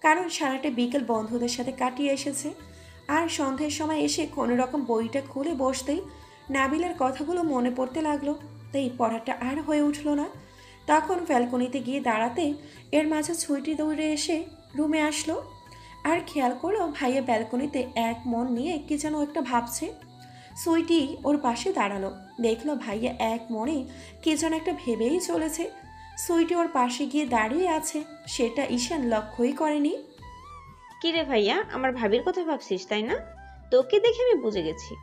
কারণ সারাটা বিকেল বন্ধুদের সাথে কাটিয়ে এসেছে। আর সন্ধ্যের সময় এসে কোনো রকম বইটা খুলে বসতেই নাবিলার কথাগুলো মনে পড়তে লাগলো, তাই পড়াটা আর হয়ে উঠল না। তখন ব্যালকনিতে গিয়ে দাঁড়াতে এর মাঝে ছুটি দৌড়ে এসে রুমে আসলো, আর খেয়াল করলো ভাইয়া ব্যালকনিতে এক মন নিয়ে কি যেন একটা ভাবছে। সুইটি ওর পাশে দাঁড়ালো, দেখলো ভাইয়া এক মনে কি যেন একটা ভেবেই চলেছে। সুইটি ওর পাশে গিয়ে দাঁড়িয়ে আছে, সেটা ঈশান লক্ষ্যই করেনি। কি রে ভাইয়া, আমার ভাবির কথা ভাবছিস তাই না? তোকে দেখে আমি বুঝে গেছি।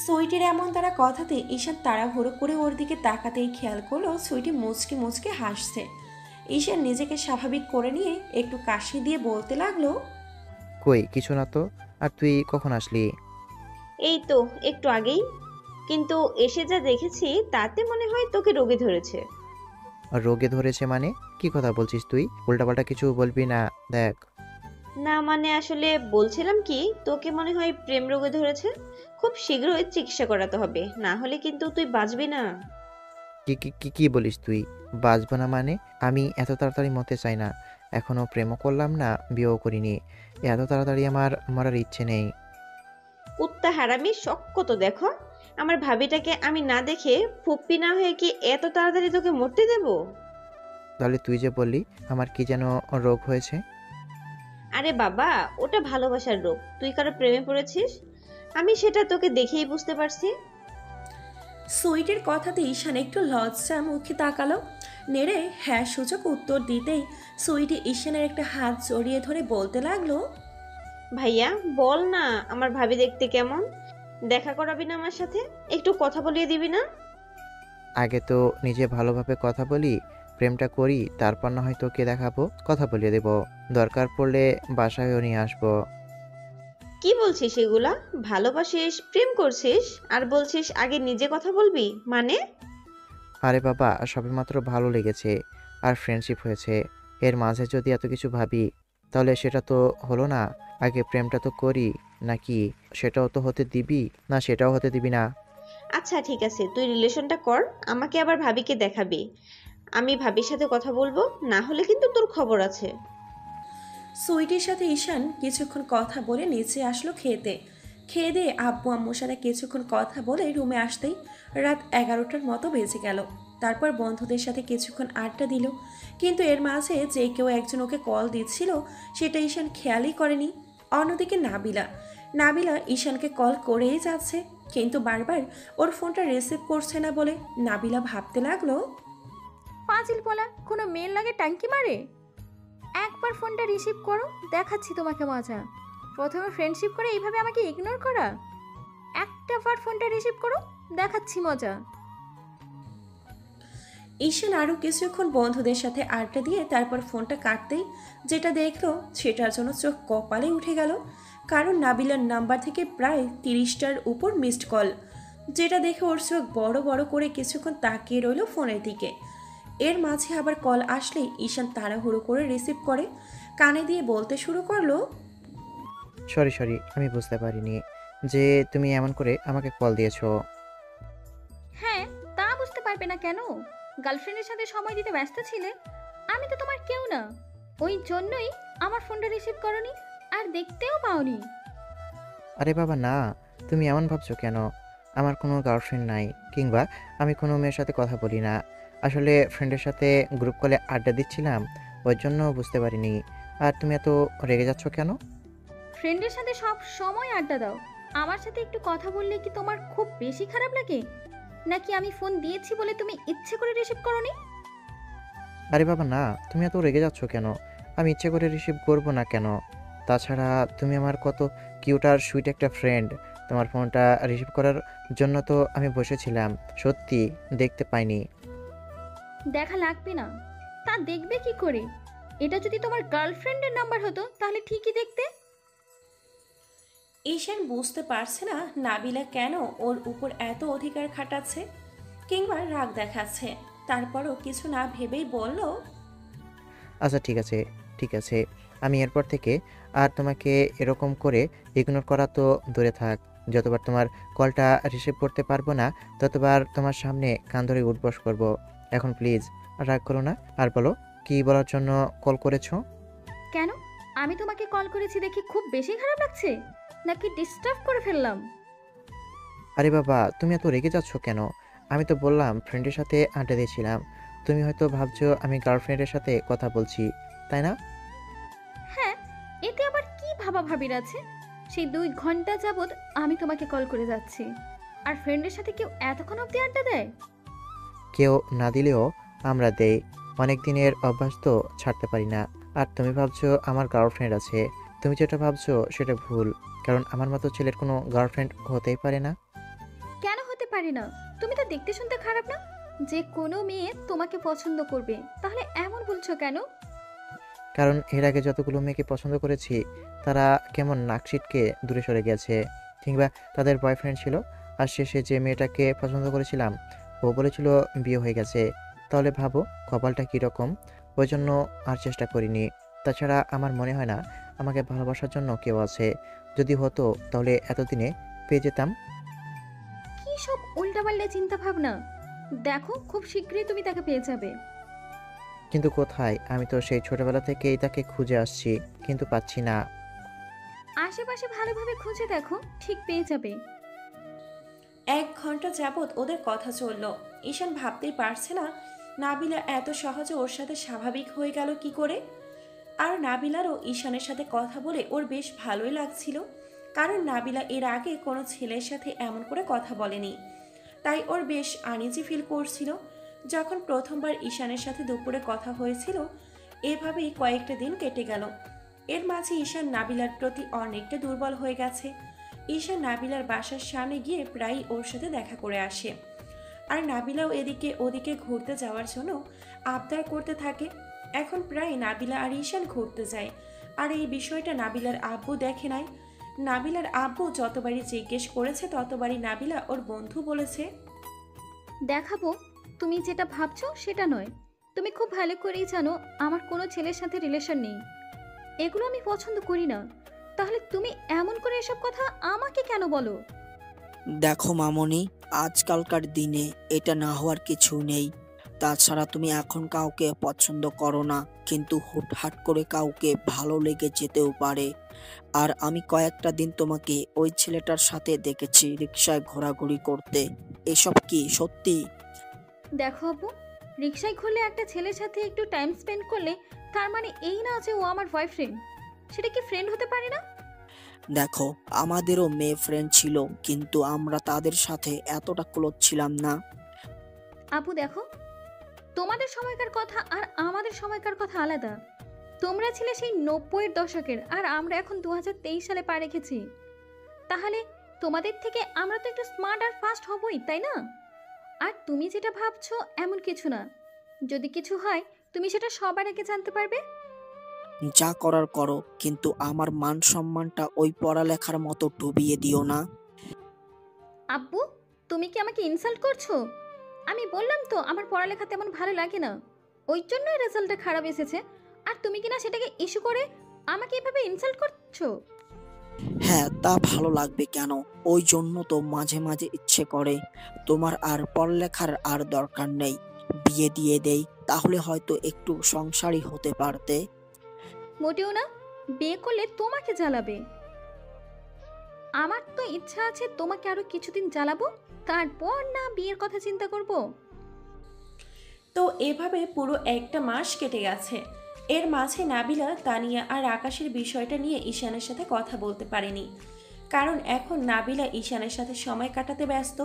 সুইটির এমন তারা কথাতে ঈশান তাড়াহুড়ো করে ওর দিকে তাকাতেই খেয়াল করলো সুইটি মুচকে মুচকে হাসছে। ঈশান নিজেকে স্বাভাবিক করে নিয়ে একটু কাশি দিয়ে বলতে লাগলো, কই কিছু না তো। আর তুই কখন আসলি? এই তো একটু আগেই, কিন্তু এসে যা দেখেছি তাতে মনে হয় তোকে রোগে ধরেছে। আর রোগে ধরেছে মানে? কি কথা বলছিস তুই? উল্টাপাল্টা কিছু বলবি না, দেখ। না মানে আসলে বলছিলাম কি, তোকে মনে হয় প্রেম রোগে ধরেছে। খুব শীঘ্রই চিকিৎসা করাতে হবে, না হলে কিন্তু তুই বাঁচবি না। কি কি কি কি বলিস তুই? বাঁচবো না মানে? আমি এত তাড়াতাড়ি মরতে চাই না। এখনো প্রেমও করলাম না, বিয়েও করিনি। এত তাড়াতাড়ি আমার মরার ইচ্ছে নেই। কুত্তা হারামি শখ কত দেখো। আমার ভাবিটাকে আমি না দেখে ফুপ্পি না হয়ে কি এত তাড়াতাড়ি তোকে মরতে দেব? তাহলে তুই যে বললি আমার কি যেন রোগ হয়েছে? আরে বাবা, ওটা ভালোবাসার রোগ। তুই কারো প্রেমে পড়েছিস, আমি সেটা তোকে দেখেই বুঝতে পারছি। সুইটির কথাতে ঈশান একটু লজ্জা মুখে তাকালো, নেড়ে হ্যাঁ সূচক উত্তর দিতেই সুইটি ঈশানের একটা হাত জড়িয়ে ধরে বলতে লাগলো, ভাইয়া বল না, আমার ভাবি দেখতে কেমন? দেখা করাবি না আমার সাথে? একটু কথা বলিয়ে দিবি না? আগে তো নিজে ভালোভাবে কথা বলি, প্রেমটা করি, তারপর না হয় তোকে দেখাবো, কথা বলিয়ে দেবো। দরকার পড়লে বাসায়ও নিয়ে আসবো। কি বলছিস এগুলা? ভালোবাসিস, প্রেম করছিস, আর বলছিস আগে নিজে কথা বলবি মানে? আরে বাবা, সবেমাত্র ভালো লেগেছে আর ফ্রেন্ডশিপ হয়েছে, এর মাঝে যদি এত কিছু ভাবি তাহলে সেটা তো হলো না। আগে প্রেমটা তো করি, নাকি সেটাও তো হতে দিবি না, সেটাও হতে দিবি না। আচ্ছা ঠিক আছে, তুই রিলেশনটা কর, আমাকে আবার ভাবিকে দেখাবি। আমি ভাবির সাথে কথা বলবো, না হলে কিন্তু তোর খবর আছে। সুইটির সাথে ঈশান কিছুক্ষণ কথা বলে নিচে আসলো খেতে। খেয়ে দিয়ে আব্বু আম্মুর সাথে কিছুক্ষণ কথা বলে রুমে আসতেই রাত 11টার মতো বেজে গেল। তারপর বন্ধুদের সাথে কিছুক্ষণ আড্ডা দিল, কিন্তু এর মাঝে যে কেউ একজন ওকে কল দিচ্ছিল সেটা ঈশান খেয়ালই করেনি। অন্যদিকে নাবিলা নাবিলা ঈশানকে কল করেই যাচ্ছে, কিন্তু বারবার ওর ফোনটা রিসিভ করছে না বলে নাবিলা ভাবতে লাগলো, পাঁচিল পলা কোনো মেল লাগে টাঙ্কি মারে। একবার ফোনটা রিসিভ করো, দেখাচ্ছি তোমাকে মজা। প্রথমে ফ্রেন্ডশিপ করে এইভাবে আমাকে ইগনোর করা। একটা বার ফোনটা রিসিভ করো, দেখাচ্ছি মজা। ঈশান আরও কিছুক্ষণ বন্ধুদের সাথে আড্ডা দিয়ে তারপর ফোনটা কাটতেই যেটা দেখলো সেটার জন্য চোখ কপালে উঠে গেল, কারণ নাবিলার নাম্বার থেকে প্রায় 30টার উপর মিসড কল। যেটা দেখে ওর চোখ বড় বড় করে কিছুক্ষণ তাকিয়ে রইল ফোনের দিকে। এর মাঝে আবার কল আসলেই ঈশান তাড়াহুড়ো করে রিসিভ করে কানে দিয়ে বলতে শুরু করলো, সরি, আমি বুঝতে পারিনি যে তুমি এমন করে আমাকে কল দিয়েছো। হ্যাঁ, তা বুঝতে পারবে না কেন? গার্লফ্রেন্ডের সাথে সময় দিতে ব্যস্ত ছিলে। আমি তো তোমার কেউ না, ওই জন্যই আমার ফোনটা রিসিভ করনি আর দেখতেও পাওনি। আরে বাবা না, তুমি এমন ভাবছো কেন? আমার কোনো গার্লফ্রেন্ড নাই, কিংবা আমি কোনো মেয়ের সাথে কথা বলি না। আসলে ফ্রেন্ডের সাথে গ্রুপ কলে আড্ডা দিচ্ছিলাম, ওই জন্য বুঝতে পারিনি। আর তুমি এত রেগে যাচ্ছ কেন? ফ্রেন্ডের সাথে সব সময় আড্ডা দাও, আমার সাথে একটু কথা বললে কি তোমার খুব বেশি খারাপ লাগে? নাকি আমি ফোন দিয়েছি বলে তুমি ইচ্ছে করে রিসিভ করনি? আরে বাবা না, তুমি এত রেগে যাচ্ছ কেন? আমি ইচ্ছে করে রিসিভ করব না কেন? তাছাড়া তুমি আমার কত কিউট আর সুইট একটা ফ্রেন্ড। তোমার ফোনটা রিসিভ করার জন্য তো আমি বসেছিলাম, সত্যি দেখতে পাইনি। দেখা লাগবে না। তা দেখবে কি করে? এটা যদি তোমার গার্লফ্রেন্ডের নাম্বার হতো তাহলে ঠিকই দেখতে। ঈশান বুঝতে পারছে না নাবিলা কেন ওর উপর এত অধিকার খাটাচ্ছে কিংবা রাগ দেখাচ্ছে। তারপরও কিছু না ভেবেই বলল, আচ্ছা ঠিক আছে, আমি এরপর থেকে আর তোমাকে এরকম করে ইগনোর করা তো দূরে থাক। যতবার তোমার কলটা রিসিভ করতে পারবো না, ততবার তোমার সামনে কান ধরে উঠবস করব। এখন প্লিজ রাগ করো না, আর বলো কি বলার জন্য কল করেছো? কেন? আমি তোমাকে কল করেছি দেখি খুব বেশি খারাপ লাগছে, নাকি ডিস্টার্ব করে ফেললাম? আরে বাবা, তুমি এত রেগে যাচ্ছ কেন? আমি তো বললাম ফ্রেন্ডের সাথে আড্ডা দিয়েছিলাম। তুমি হয়তো ভাবছো আমি গার্লফ্রেন্ডের সাথে কথা বলছি, তাই না? হ্যাঁ, এতে আবার কি ভাবাভাবির আছে? সেই 2 ঘন্টা যাবত আমি তোমাকে কল করে যাচ্ছি, আর ফ্রেন্ডের সাথে কেউ এতক্ষণ অবধি আড্ডা দেয়? কেউ না দিলেও আমরা দেই। অনেক দিনের অভ্যাস তো ছাড়তে পারি না। আর তুমি ভাবছো আমার গার্লফ্রেন্ড আছে। তুমি যেটা ভাবছো সেটা ভুল, কারণ আমার মতো ছেলের কোনো গার্লফ্রেন্ড হতেই পারে না। কেন হতে পারে না? তুমি তো দেখতে শুনতে খারাপ না, যে কোনো মেয়ে তোমাকে পছন্দ করবে। তাহলে এমন বলছো কেন? কারণ এর আগে যতগুলো মেয়েকে পছন্দ করেছি, তারা কেমন নাক ছিটকে দূরে সরে গেছে, কিংবা তাদের বয়ফ্রেন্ড ছিল। আর শেষে যে মেয়েটাকে পছন্দ করেছিলাম, ও বলেছিল বিয়ে হয়ে গেছে। তাহলে ভাবো কপালটা কীরকম। ওই জন্য আর চেষ্টা করিনি। তাছাড়া আমার মনে হয় না আমাকে ভালোবাসার জন্য কেউ আছে। যদি হতো তাহলে এতদিনে পেয়ে যেতাম। কি সব উল্টাপাল্টা চিন্তা ভাবনা? দেখো, খুব শীঘ্রই তুমি তাকে পেয়ে যাবে। কিন্তু কোথায়? আমি তো সেই ছোটবেলা থেকেই তাকে খুঁজে আসছি, কিন্তু পাচ্ছি না। আশেপাশে ভালোভাবে খুঁজে দেখো, ঠিক পেয়ে যাবে। 1 ঘন্টা যাবৎ ওদের কথা চলল। ঈশান ভাবতেই পারছে না নাবিলা এত সহজে ওর সাথে স্বাভাবিক হয়ে গেল কি করে। আর নাবিলারও ঈশানের সাথে কথা বলে ওর বেশ ভালোই লাগছিল, কারণ নাবিলা এর আগে কোনো ছেলের সাথে এমন করে কথা বলেনি। তাই ওর বেশ আনইজি ফিল করছিল। যখন প্রথমবার ঈশানের সাথে দুপুরে কথা হয়েছিল, এভাবেই কয়েকটা দিন কেটে গেল। এর মাঝে ঈশান নাবিলার প্রতি অনেকটা দুর্বল হয়ে গেছে। ঈশান নাবিলার বাসার সামনে গিয়ে প্রায়ই ওর সাথে দেখা করে আসে, আর নাবিলাও এদিকে ওদিকে ঘুরতে যাওয়ার জন্য আবদার করতে থাকে। এখন প্রায় নাবিলা আর ঈশান ঘুরতে যায়, আর এই বিষয়টা নাবিলার আব্বু দেখে নাই। নাবিলার আব্বু যতবারই জিজ্ঞেস করেছে ততবারই নাবিলা ওর বন্ধু বলেছে। দেখাবো, তুমি যেটা ভাবছো সেটা নয়। তুমি খুব ভালো করেই জানো আমার কোনো ছেলের সাথে রিলেশন নেই। এগুলো আমি পছন্দ করি না। তাহলে তুমি এমন করে এসব কথা আমাকে কেন বলো? দেখো মামনি, আজকালকার দিনে এটা না হওয়ার কিছু নেই। তাছাড়া তুমি এখন কাউকে পছন্দ করো না, কিন্তু হুটহাট করে কাউকে ভালো লেগে যেতেও পারে। আর আমি কয়েকটা দিন তোমাকে ওই ছেলেটার সাথে দেখেছি রিকশায় ঘোরাঘুরি করতে। এসব কি সত্যি? দেখো আপু, রিক্সায় ঘুরলে একটা ছেলের সাথে একটু টাইম স্পেন্ড করলে তার মানে এই না যে ও আমার বয়ফ্রেন্ড। সেটা কি ফ্রেন্ড হতে পারে না? দেখো, আমাদেরও মেয়ে ফ্রেন্ড ছিল, কিন্তু আমরা তাদের সাথে এতটা ক্লোজ ছিলাম না। আপু দেখো, তোমাদের সময়কার কথা আর আমাদের সময়কার কথা আলাদা। তোমরা ছিলে সেই 90-এর দশকের, আর আমরা এখন 2023 সালে পা রেখেছি। তাহলে তোমাদের থেকে আমরা তো একটু স্মার্ট আর ফাস্ট হবই, তাই না? আর তুমি যেটা ভাবছো এমন কিছু না। যদি কিছু হয় তুমি সেটা সবার আগে জানতে পারবে। যা করার করো, কিন্তু আমার মান সম্মানটা ওই পড়ালেখার মতো ডুবিয়ে দিও না। আব্বু, তুমি কি আমাকে ইনসাল্ট করছো? আমি বললাম তো আমার পড়ালেখা তেমন ভালো লাগে না, ওই জন্যই রেজাল্টটা খারাপ এসেছে। আর তুমি কিনা সেটাকে ইস্যু করে আমাকে এভাবে ইনসাল্ট করছো। হ্যাঁ, তা ভালো লাগবে কেন? ওই জন্য তো মাঝে মাঝে ইচ্ছে করে তোমার আর পড়ালেখার আর দরকার নেই, বিয়ে দিয়ে দেই, তাহলে হয়তো একটু সংসারী হতে পারতে। মোটেও না, বিয়ে করলে তোমাকে জ্বালাবে। আমার তো ইচ্ছা আছে তোমাকে আরো কিছুদিন জ্বালাবো, তারপর না বিয়ের কথা চিন্তা করব। তো এভাবে পুরো একটা মাস কেটে গেছে। এর মাঝে নাবিলা, তানিয়া আর আকাশের বিষয়টা নিয়ে ঈশানের সাথে কথা বলতে পারেনি, কারণ এখন নাবিলা ঈশানের সাথে সময় কাটাতে ব্যস্ত।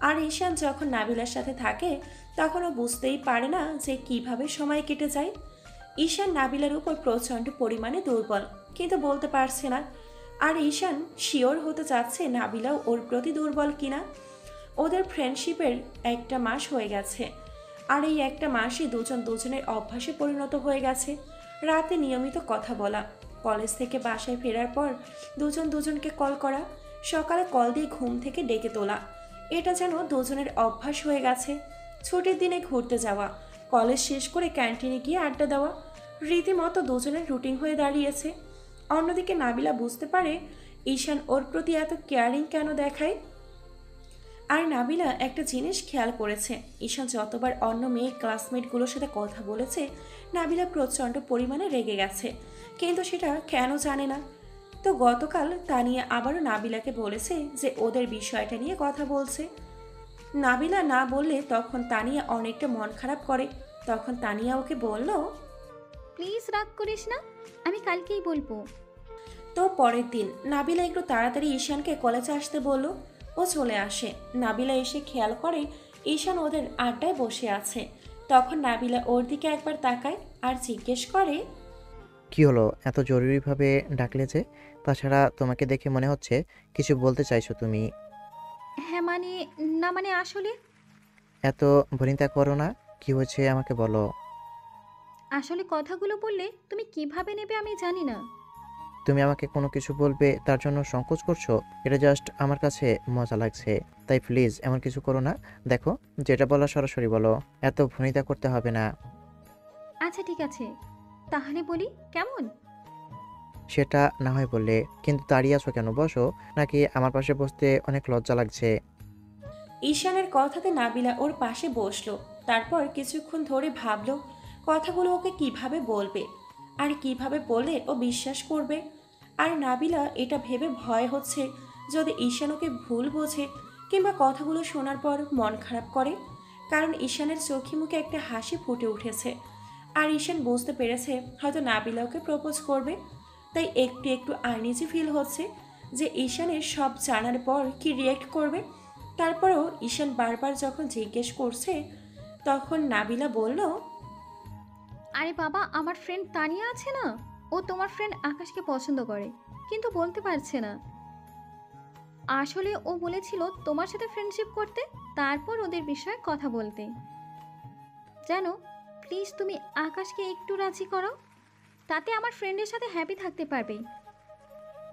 আর ঈশান যখন নাবিলার সাথে থাকে তখন ও বুঝতেই পারে না যে কিভাবে সময় কেটে যায়। ঈশান নাবিলার উপর প্রচণ্ড পরিমাণে দুর্বল, কিন্তু বলতে পারছে না। আর ঈশান শিওর হতে চাচ্ছে নাবিলাও ওর প্রতি দুর্বল কিনা। ওদের ফ্রেন্ডশিপের একটা মাস হয়ে গেছে, আর এই একটা মাসে দুজন দুজনের অভ্যাসে পরিণত হয়ে গেছে। রাতে নিয়মিত কথা বলা, কলেজ থেকে বাসায় ফেরার পর দুজন দুজনকে কল করা, সকালে কল দিয়ে ঘুম থেকে ডেকে তোলা, এটা যেন দুজনের অভ্যাস হয়ে গেছে। ছুটির দিনে ঘুরতে যাওয়া, কলেজ শেষ করে ক্যান্টিনে গিয়ে আড্ডা দেওয়া, রীতিমতো দুজনের রুটিন হয়ে দাঁড়িয়েছে। অন্যদিকে নাবিলা বুঝতে পারে ঈশান ওর প্রতি এত কেয়ারিং কেন দেখায়। আর নাবিলা একটা জিনিস খেয়াল করেছে, ঈশান যতবার অন্য মেয়ে ক্লাসমেটগুলোর সাথে কথা বলেছে নাবিলা প্রচণ্ড পরিমাণে রেগে গেছে, কিন্তু সেটা কেন জানে না। তো গতকাল তানিয়া আবারও নাবিলাকে বলেছে যে ওদের বিষয়টা নিয়ে কথা বলছে। নাবিলা না বললে তখন তানিয়া অনেকটা মন খারাপ করে। তখন তানিয়া ওকে বলল, প্লিজ রাগ করিস না, আমি কালকেই বলবো। তো পরের দিন নাবিলা একটু তাড়াতাড়ি ঈশানকে কলেজে আসতে বলল। ও চলে আসে। নাবিলা এসে খেয়াল করে ঈশান ওদের আড্ডায় বসে আছে। তখন নাবিলা ওর দিকে একবার তাকায় আর জিজ্ঞেস করে, কি হলো, এত জরুরিভাবে ডাকলে যে? তাছাড়া তোমাকে দেখে মনে হচ্ছে কিছু বলতে চাইছো তুমি। হ্যাঁ মানে, না মানে আসলে, এত ভনিতা করো না, কি হয়েছে আমাকে বলো। আসলে কথাগুলো বললে তুমি কিভাবে নেবে আমি জানি না। তুমি আমাকে কোনো কিছু বলবে তার জন্য সংকোচ করছো, এটা জাস্ট আমার কাছে মজা লাগছে। তাই প্লিজ এমন কিছু করো না। দেখো, যেটা বলা সরাসরি বলো, এত ভনিতা করতে হবে না। আচ্ছা ঠিক আছে, তাহলে বলি কেমন? সেটা না হয় বললে, কিন্তু দাঁড়িয়ে আছো কেন? বসো। নাকি আমার পাশে বসতে অনেক লজ্জা লাগছে? ঈশানের কথাতে নাবিলা ওর পাশে বসলো। তারপর কিছুক্ষণ ধরে ভাবলো কথাগুলো ওকে কিভাবে বলবে আর কিভাবে বললে ও বিশ্বাস করবে। আর নাবিলা এটা ভেবে ভয় হচ্ছে যদি ঈশান ওকে ভুল বোঝে কিংবা কথাগুলো শোনার পর মন খারাপ করে, কারণ ঈশানের চোখে মুখে একটা হাসি ফুটে উঠেছে। আর ঈশান বুঝতে পেরেছে হয়তো নাবিলা ওকে প্রপোজ করবে। তাই একটু একটু আনইজি ফিল হচ্ছে যে ঈশানের সব জানার পর কি রিয়েক্ট করবে। তারপরেও ঈশান বারবার যখন জিজ্ঞেস করছে তখন নাবিলা বলল, আরে বাবা, আমার ফ্রেন্ড তানিয়া আছে না, ও তোমার ফ্রেন্ড আকাশকে পছন্দ করে কিন্তু বলতে পারছে না। আসলে ও বলেছিল তোমার সাথে ফ্রেন্ডশিপ করতে, তারপর ওদের বিষয়ে কথা বলতে। জানো, প্লিজ তুমি আকাশকে একটু রাজি করো, তাতে আমার ফ্রেন্ডের সাথে হ্যাপি থাকতে পারবে।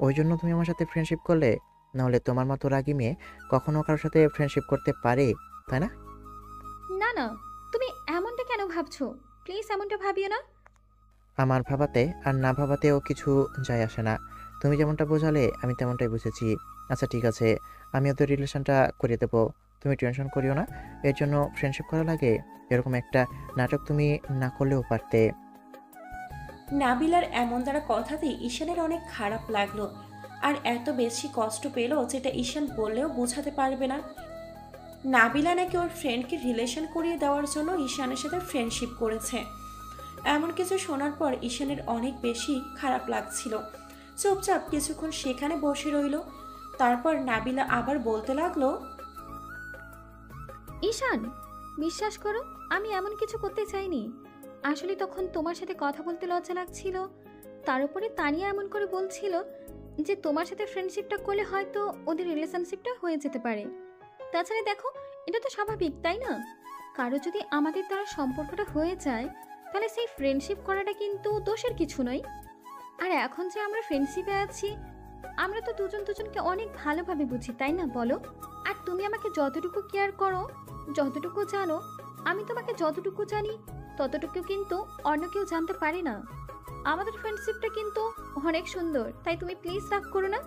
ওই জন্য তুমি আমার সাথে ফ্রেন্ডশিপ করলে? নাহলে তোমার মতো রাগী মেয়ে কখনো কারোর সাথে ফ্রেন্ডশিপ করতে পারে, তাই না? না না, তুমি এমনটা কেন ভাবছো? প্লিজ এমনটা ভাবিও না। আমার ভাবাতে আর না ভাবাতেও কিছু যায় আসে না। তুমি যেমনটা বোঝালে আমি তেমনটাই বুঝেছি। আচ্ছা ঠিক আছে, আমি ওদের রিলেশনটা করিয়ে দেবো, তুমি টেনশন করিও না। এর জন্য ফ্রেন্ডশিপ করা লাগে? এরকম একটা নাটক তুমি না করলেও পারতে। নাবিলার এমন দ্বারা কথাতেই ঈশানের অনেক খারাপ লাগলো। আর এত বেশি কষ্ট পেল যেটা ঈশান বললেও বোঝাতে পারবে না। নাবিলা নাকি ওর ফ্রেন্ডকে রিলেশন করিয়ে দেওয়ার জন্য ঈশানের সাথে ফ্রেন্ডশিপ করেছে। এমন কিছু শোনার পর ঈশানের অনেক বেশি খারাপ লাগছিল। চুপচাপ কিছুক্ষণ সেখানে বসে রইল। তারপর নাবিলা আবার বলতে লাগলো, ঈশান, বিশ্বাস করো, আমি এমন কিছু করতে চাইনি। আসলে তখন তোমার সাথে কথা বলতে লজ্জা লাগছিল। তার উপরে তানিয়া এমন করে বলছিল যে তোমার সাথে ফ্রেন্ডশিপটা করলে হয়তো ওদের রিলেশনশিপটা হয়ে যেতে পারে। তাছাড়া দেখো, এটা তো স্বাভাবিক তাই না? কারো যদি আমাদের দ্বারা সম্পর্কটা হয়ে যায় তাহলে সেই ফ্রেন্ডশিপ করাটা কিন্তু দোষের কিছু নয়। আর এখন যে আমরা ফ্রেন্ডশিপে আছি, আমরা তো দুজন দুজনকে অনেক ভালোভাবে বুঝি তাই না বলো? আর তুমি আমাকে যতটুকু কেয়ার করো, যতটুকু জানো, আমি তোমাকে যতটুকু জানি ততটুকু কিন্তু অন্য কেউ জানতে পারে না। আমাদের ফ্রেন্ডশিপটা কিন্তু অনেক সুন্দর, তাই তুমি প্লিজ রাগ করো না।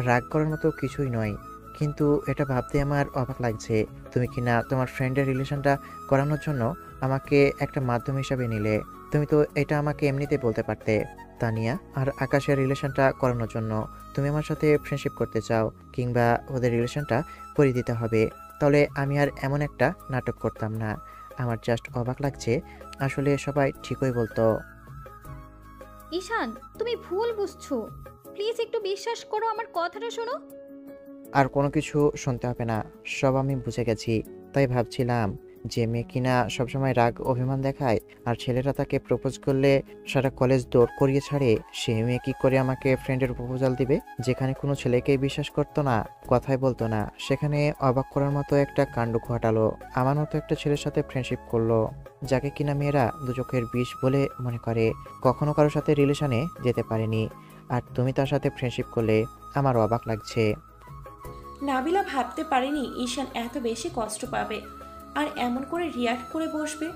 রাগ করার মতো কিছুই নয়, কিন্তু এটা ভাবতে আমার অবাক লাগছে তুমি কিনা তোমার ফ্রেন্ডের রিলেশনটা করানোর জন্য আমাকে একটা মাধ্যম হিসাবে নিলে। তুমি তো এটা আমাকে এমনিতে বলতে পারতে তানিয়া আর আকাশের রিলেশনটা করানোর জন্য তুমি আমার সাথে ফ্রেন্ডশিপ করতে চাও, কিংবা ওদের রিলেশনটা করে দিতে হবে। তাহলে আমি আর এমন একটা নাটক করতাম না। আমার জাস্ট অবাক লাগছে, আসলে সবাই ঠিকই বলতো। ঈশান, তুমি ভুল বুঝছো। প্লিজ একটু বিশ্বাস করো, আমার কথাটা শোনো। আর কোনো কিছু শুনতে হবে না, সব আমি বুঝে গেছি। তাই ভাবছিলাম যে মেয়ে কিনা সবসময় রাগ অভিমান দেখায় আর ছেলেরা তাকে প্রপোজ করলে সারা কলেজ দৌড় করিয়ে ছাড়ে, সে মেয়ে কি করে আমাকে ফ্রেন্ডের প্রপোজাল দিবে? যেখানে কোনো ছেলেকেই বিশ্বাস করতো না, কথাই বলতো না, সেখানে অবাক করার মতো একটা কাণ্ড ঘটালো। আমার মতো একটা ছেলের সাথে ফ্রেন্ডশিপ করলো, যাকে কিনা মেয়েরা দু চোখের বিষ বলে মনে করে, কখনো কারোর সাথে রিলেশনে যেতে পারেনি। আর তুমি তার সাথে ফ্রেন্ডশিপ করলে, আমার অবাক লাগছে। নাবিলা ভাবতে পারেনি ঈশান এত বেশি কষ্ট পাবে আর এমন করে রিয়াক্ট করে বসবে।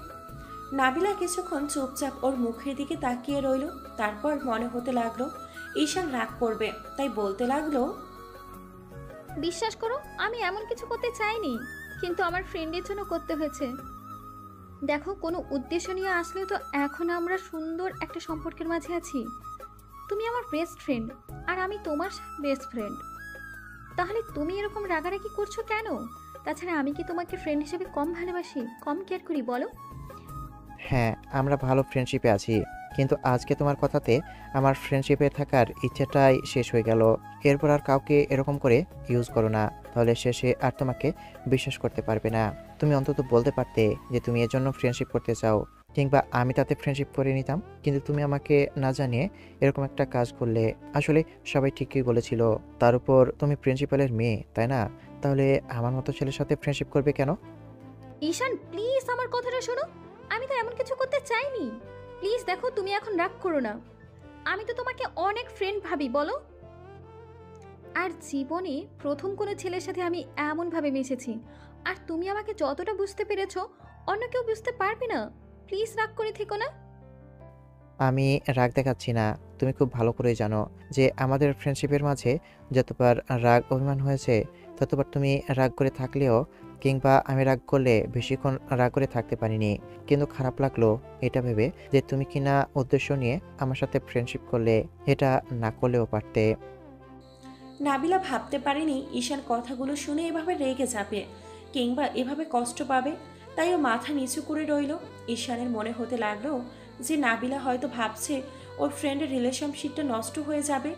নাবিলা কিছুক্ষণ চুপচাপ ওর মুখের দিকে তাকিয়ে রইল। তারপর মনে হতে লাগলো ঈশান রাগ করবে, তাই বলতে লাগলো, বিশ্বাস করো, আমি এমন কিছু করতে চাইনি, কিন্তু আমার ফ্রেন্ডের জন্য করতে হয়েছে। দেখো, কোনো উদ্দেশ্য নিয়ে আসলে তো এখন আমরা সুন্দর একটা সম্পর্কের মাঝে আছি। তুমি আমার বেস্ট ফ্রেন্ড আর আমি তোমার বেস্ট ফ্রেন্ড। তাহলে তুমি এরকম রাগারাগি করছো কেন? তাছাড়া আমি কি তোমাকে ফ্রেন্ড হিসেবে কম ভালোবাসি, কম কেয়ার করি বলো? হ্যাঁ, আমরা ভালো ফ্রেন্ডশিপে আছি, কিন্তু আজকে তোমার কথাতে আমার ফ্রেন্ডশিপে থাকার ইচ্ছেটাই শেষ হয়ে গেল। এরপর আর কাউকে এরকম করে ইউজ করো না, তাহলে শেষে আর তোমাকে বিশ্বাস করতে পারবে না। তুমি অন্তত বলতে পারতে যে তুমি এর জন্য ফ্রেন্ডশিপ করতে চাও, কিংবা আমি তাতে ফ্রেন্ডশিপ করে নিতাম। কিন্তু তুমি আমাকে না জানিয়ে এরকম একটা কাজ করলে। আসলে সবাই ঠিকই বলেছিল, তার উপর তুমি প্রিন্সিপালের মেয়ে, তাই না? তাহলে আমার মতো ছেলের সাথে ফ্রেন্ডশিপ করবে কেন? ঈশান, প্লিজ আমার কথাটা শোনো। আমি তো এমন কিছু করতে চাইনি। প্লিজ দেখো, তুমি এখন রাগ করো না। আমি তো তোমাকে অনেক ফ্রেন্ড ভাবি বলো। আর জীবনে প্রথম কোনো ছেলের সাথে আমি এমনভাবে মিশেছি, আর তুমি আমাকে যতটা বুঝতে পেরেছো অন্য কেউ বুঝতে পারবে না। প্লিজ রাগ করে থেকো না। আমি রাগ দেখাচ্ছি না, তুমি খুব ভালো করেই জানো যে আমাদের ফ্রেন্ডশিপের মাঝে যতবার রাগ অভিমান হয়েছে, ততবার তুমি রাগ করে থাকলেও, কিংবা আমি রাগ করলে বেশিক্ষণ রাগ করে থাকতে পারিনি। কিন্তু খারাপ লাগলো এটা ভেবে যে তুমি কিনা উদ্দেশ্য নিয়ে আমার সাথে ফ্রেন্ডশিপ করলে, এটা না করলেও পারতে। নাবিলা ভাবতে পারেনি ঈশান কথাগুলো শুনে এভাবে রেগে যাবে কিংবা এভাবে কষ্ট পাবে, তাই ও মাথা নিচু করে রইল। ঈশানের মনে হতে লাগলো যে নাবিলা হয়তো ভাবছে ওর ফ্রেন্ডের রিলেশনশিপটা নষ্ট হয়ে যাবে।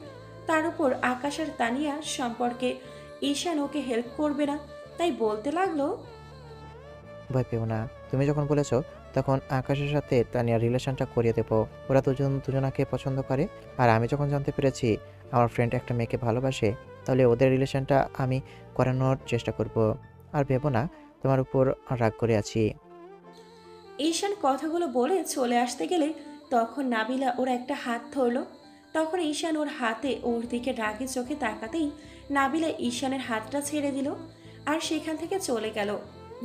তার উপর আকাশ আর তানিয়ার সম্পর্কে ঈশান ওকে হেল্প করবে না, তাই বলতে লাগলো, ভয় পেও না, তুমি যখন বলেছো তখন আকাশের সাথে তানিয়ার রিলেশনটা করিয়ে দেবো। ওরা দুজন দুজনাকে পছন্দ করে, আর আমি যখন জানতে পেরেছি আমার ফ্রেন্ড একটা মেয়েকে ভালোবাসে, তাহলে ওদের রিলেশনটা আমি করানোর চেষ্টা করব। আর ভেবো না তোমার উপর রাগ করে আছি। ঈশান কথাগুলো বলে চলে আসতে গেলে তখন নাবিলা ওর একটা হাত ধরলো। তখন ঈশান ওর হাতে ওর দিকে রাগে চোখে তাকাতেই নাবিলা ঈশানের হাতটা ছেড়ে দিল আর সেখান থেকে চলে গেল।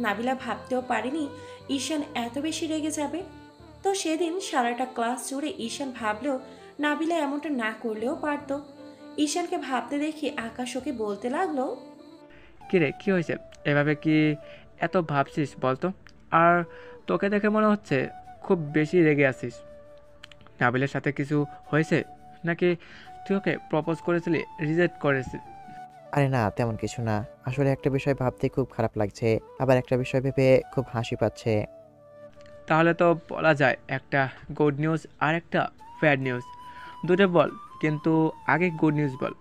নাবিলা ভাবতেও পারেনি ঈশান এত বেশি রেগে যাবে। তো সেদিন সারাটা ক্লাস জুড়ে ঈশান ভাবলেও নাবিলা এমনটা না করলেও পারত। ঈশানকে ভাবতে দেখে আকাশ ওকে বলতে লাগলো, কিরে, কি হয়েছে? এভাবে কি এত ভাবছিস বলতো? আর তোকে দেখে মনে হচ্ছে খুব বেশি রেগে আছিস। নাবিলের সাথে কিছু হয়েছে নাকি তুই ওকে প্রপোজ করেছিলি, রিজেক্ট করেছিস? আরে না, তেমন কিছু না। আসলে একটা বিষয় ভাবতে খুব খারাপ লাগছে, আবার একটা বিষয় ভেবে খুব হাসি পাচ্ছে। তাহলে তো বলা যায় একটা গুড নিউজ আর একটা ব্যাড নিউজ, দুটো বল, কিন্তু আগে গুড নিউজ বল।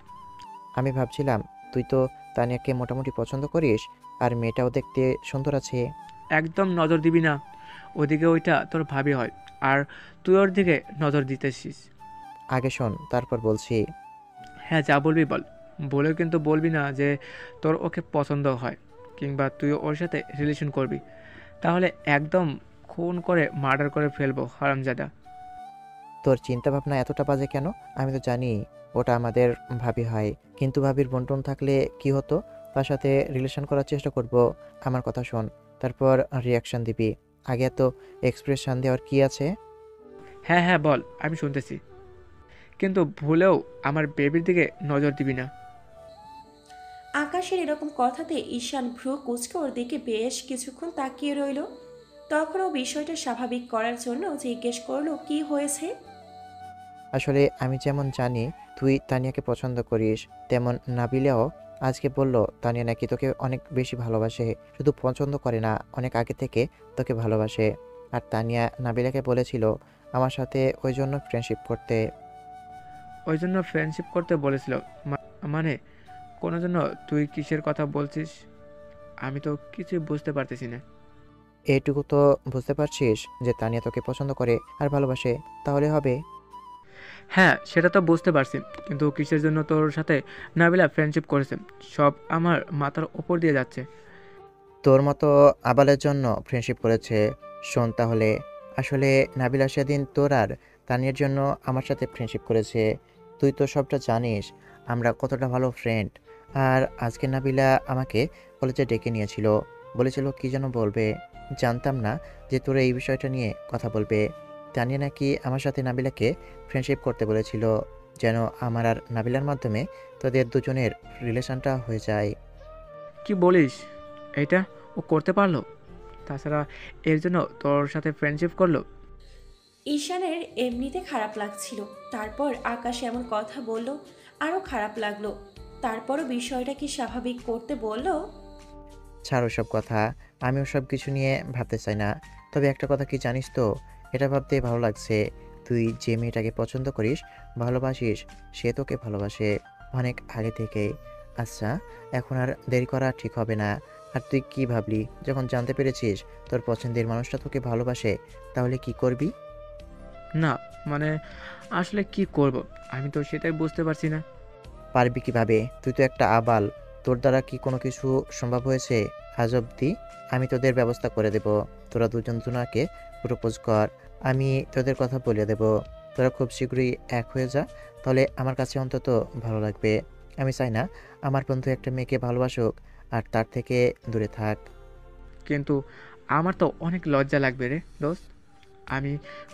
আমি ভাবছিলাম তুই তো তানিয়াকে মোটামুটি পছন্দ করিস, আর মেয়েটাও দেখতে সুন্দর আছে। একদম নজর দিবি না ওদিকে, ওইটা তোর ভাবি হয় আর তুই ওর দিকে নজর দিতেছিস। আগে শোন, তারপর বলছি। হ্যাঁ, যা বলবি বল, বলেও কিন্তু বলবি না যে তোর ওকে পছন্দ হয় কিংবা তুই ওর সাথে রিলেশন করবি, তাহলে একদম খুন করে মার্ডার করে ফেলবো হারামজাদা। তোর চিন্তা ভাবনা এতটা বাজে কেন? আমি তো জানি ওটা আমাদের ভাবি হয়, কিন্তু ভাবির বন্টন থাকলে কি হতো? তার সাথে রিলেশন করার চেষ্টা করব। আমার কথা শোন, তারপর রিয়াকশন দিবি। আগে এত এক্সপ্রেশন দেওয়ার কি আছে? হ্যাঁ হ্যাঁ বল, আমি শুনতেছি। কিন্তু ভুলেও আমার বেবির দিকে নজর দিবি না। আকাশের এরকম কথাতে ঈশান ভ্রু কুঁচকে ওর দিকে বেশ কিছুক্ষণ তাকিয়ে রইল। তখন ও বিষয়টা স্বাভাবিক করার জন্য জিজ্ঞেস করলো কি হয়েছে। আসলে আমি যেমন জানি তুই তানিয়াকে পছন্দ করিস, তেমন নাবিলাও আজকে বলল তানিয়া নাকি তোকে অনেক বেশি ভালোবাসে, শুধু পছন্দ করে না, অনেক আগে থেকে তোকে ভালোবাসে। আর তানিয়া নাবিলাকে বলেছিল আমার সাথে ওই জন্য ফ্রেন্ডশিপ করতে। ওই জন্য ফ্রেন্ডশিপ করতে বলেছিল? মানে কোনো জন্য তুই কিসের কথা বলছিস? আমি তো কিছুই বুঝতে পারতেছি না। এইটুকু তো বুঝতে পারছিস যে তানিয়া তোকে পছন্দ করে আর ভালোবাসে, তাহলে হবে। হ্যাঁ সেটা তো বুঝতে পারছি, কিন্তু কিসের জন্য তোর সাথে নাবিলা ফ্রেন্ডশিপ করেছে সব আমার মাথার ওপর দিয়ে যাচ্ছে। তোর মতো আবালের জন্য ফ্রেন্ডশিপ করেছে। শোন তাহলে, আসলে নাবিলা সেদিন তোর আর তানিয়ার জন্য আমার সাথে ফ্রেন্ডশিপ করেছে। তুই তো সবটা জানিস আমরা কতটা ভালো ফ্রেন্ড। আর আজকে নাবিলা আমাকে কলেজে ডেকে নিয়েছিল, বলেছিল কি যেন বলবে। জানতাম না যে তোরা এই বিষয়টা নিয়ে কথা বলবে। তানিয়া নাকি আমার সাথে নাবিলাকে ফ্রেন্ডশিপ করতে বলেছিল, যেন আমার আর নাবিলার মাধ্যমে তোদের দুজনের রিলেশনটা হয়ে যায়। কি বলিস? এটা ও করতে পারলো? তাছাড়া এর জন্য তোর সাথে ফ্রেন্ডশিপ করলো? ঈশানের এমনিতে খারাপ লাগছিল, তারপর আকাশ এমন কথা বলল আরও খারাপ লাগলো। তারপরও বিষয়টাকে স্বাভাবিক করতে বলল, ছাড় ওসব কথা, আমি ওসব কিছু নিয়ে ভাবতে চাই না। তবে একটা কথা কি জানিস তো, এটা ভাবতে ভালো লাগছে, তুই যে মেয়েটাকে পছন্দ করিস, ভালোবাসিস, সে তোকে ভালোবাসে অনেক আগে থেকে। আচ্ছা, এখন আর দেরি করা ঠিক হবে না। আর তুই কি ভাবলি যখন জানতে পেরেছিস তোর পছন্দের মানুষটা তোকে ভালোবাসে, তাহলে কি করবি? না মানে আসলে কি করব, আমি তো সেটাই বুঝতে পারছি না। পারবি কিভাবে? তুই তো একটা আবাল, তোর দ্বারা কি কোনো কিছু সম্ভব হয়েছে আজ অবধি? আমি তোদের ব্যবস্থা করে দেব, তোরা দুজন দুজনাকে প্রপোজ কর, আমি তোদের কথা বলে দেব। তোরা খুব শীঘ্রই এক হয়ে যা, তাহলে আমার কাছে অন্তত ভালো লাগবে। আমি চাই না আমার বন্ধু একটা মেয়েকে ভালোবাসুক আর তার থেকে দূরে থাক। কিন্তু আমার তো অনেক লজ্জা লাগবে রে দোস্ত। আমি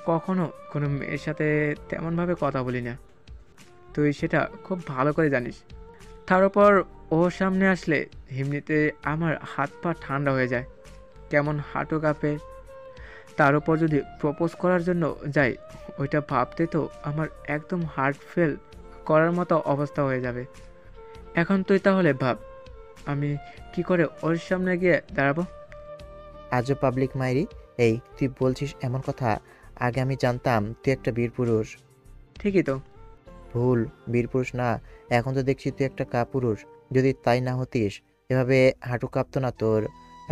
কখনো কোনো মেয়ের সাথে তেমনভাবে কথা বলি না, তুই সেটা খুব ভালো করে জানিস। তার উপর ওর সামনে আসলে এমনিতে আমার হাত পা ঠান্ডা হয়ে যায়, কেমন হাঁটু কাঁপে। তার উপর যদি প্রপোজ করার জন্য যাই, ওইটা ভাবতে তো আমার একদম হার্ট ফেল করার মতো অবস্থা হয়ে যাবে। এখন তুই তাহলে ভাব, আমি কি করে ওর সামনে গিয়ে দাঁড়াবো? আজও পাবলিক মাইরি, এই তুই বলছিস এমন কথা? আগে আমি জানতাম তুই একটা বীর পুরুষ। ঠিকই তো। ভুল, বীরপুরুষ না, এখন তো দেখছি তুই একটা কাপুরুষ। যদি তাই না হতিস, এভাবে হাঁটু কাঁপতো না তোর।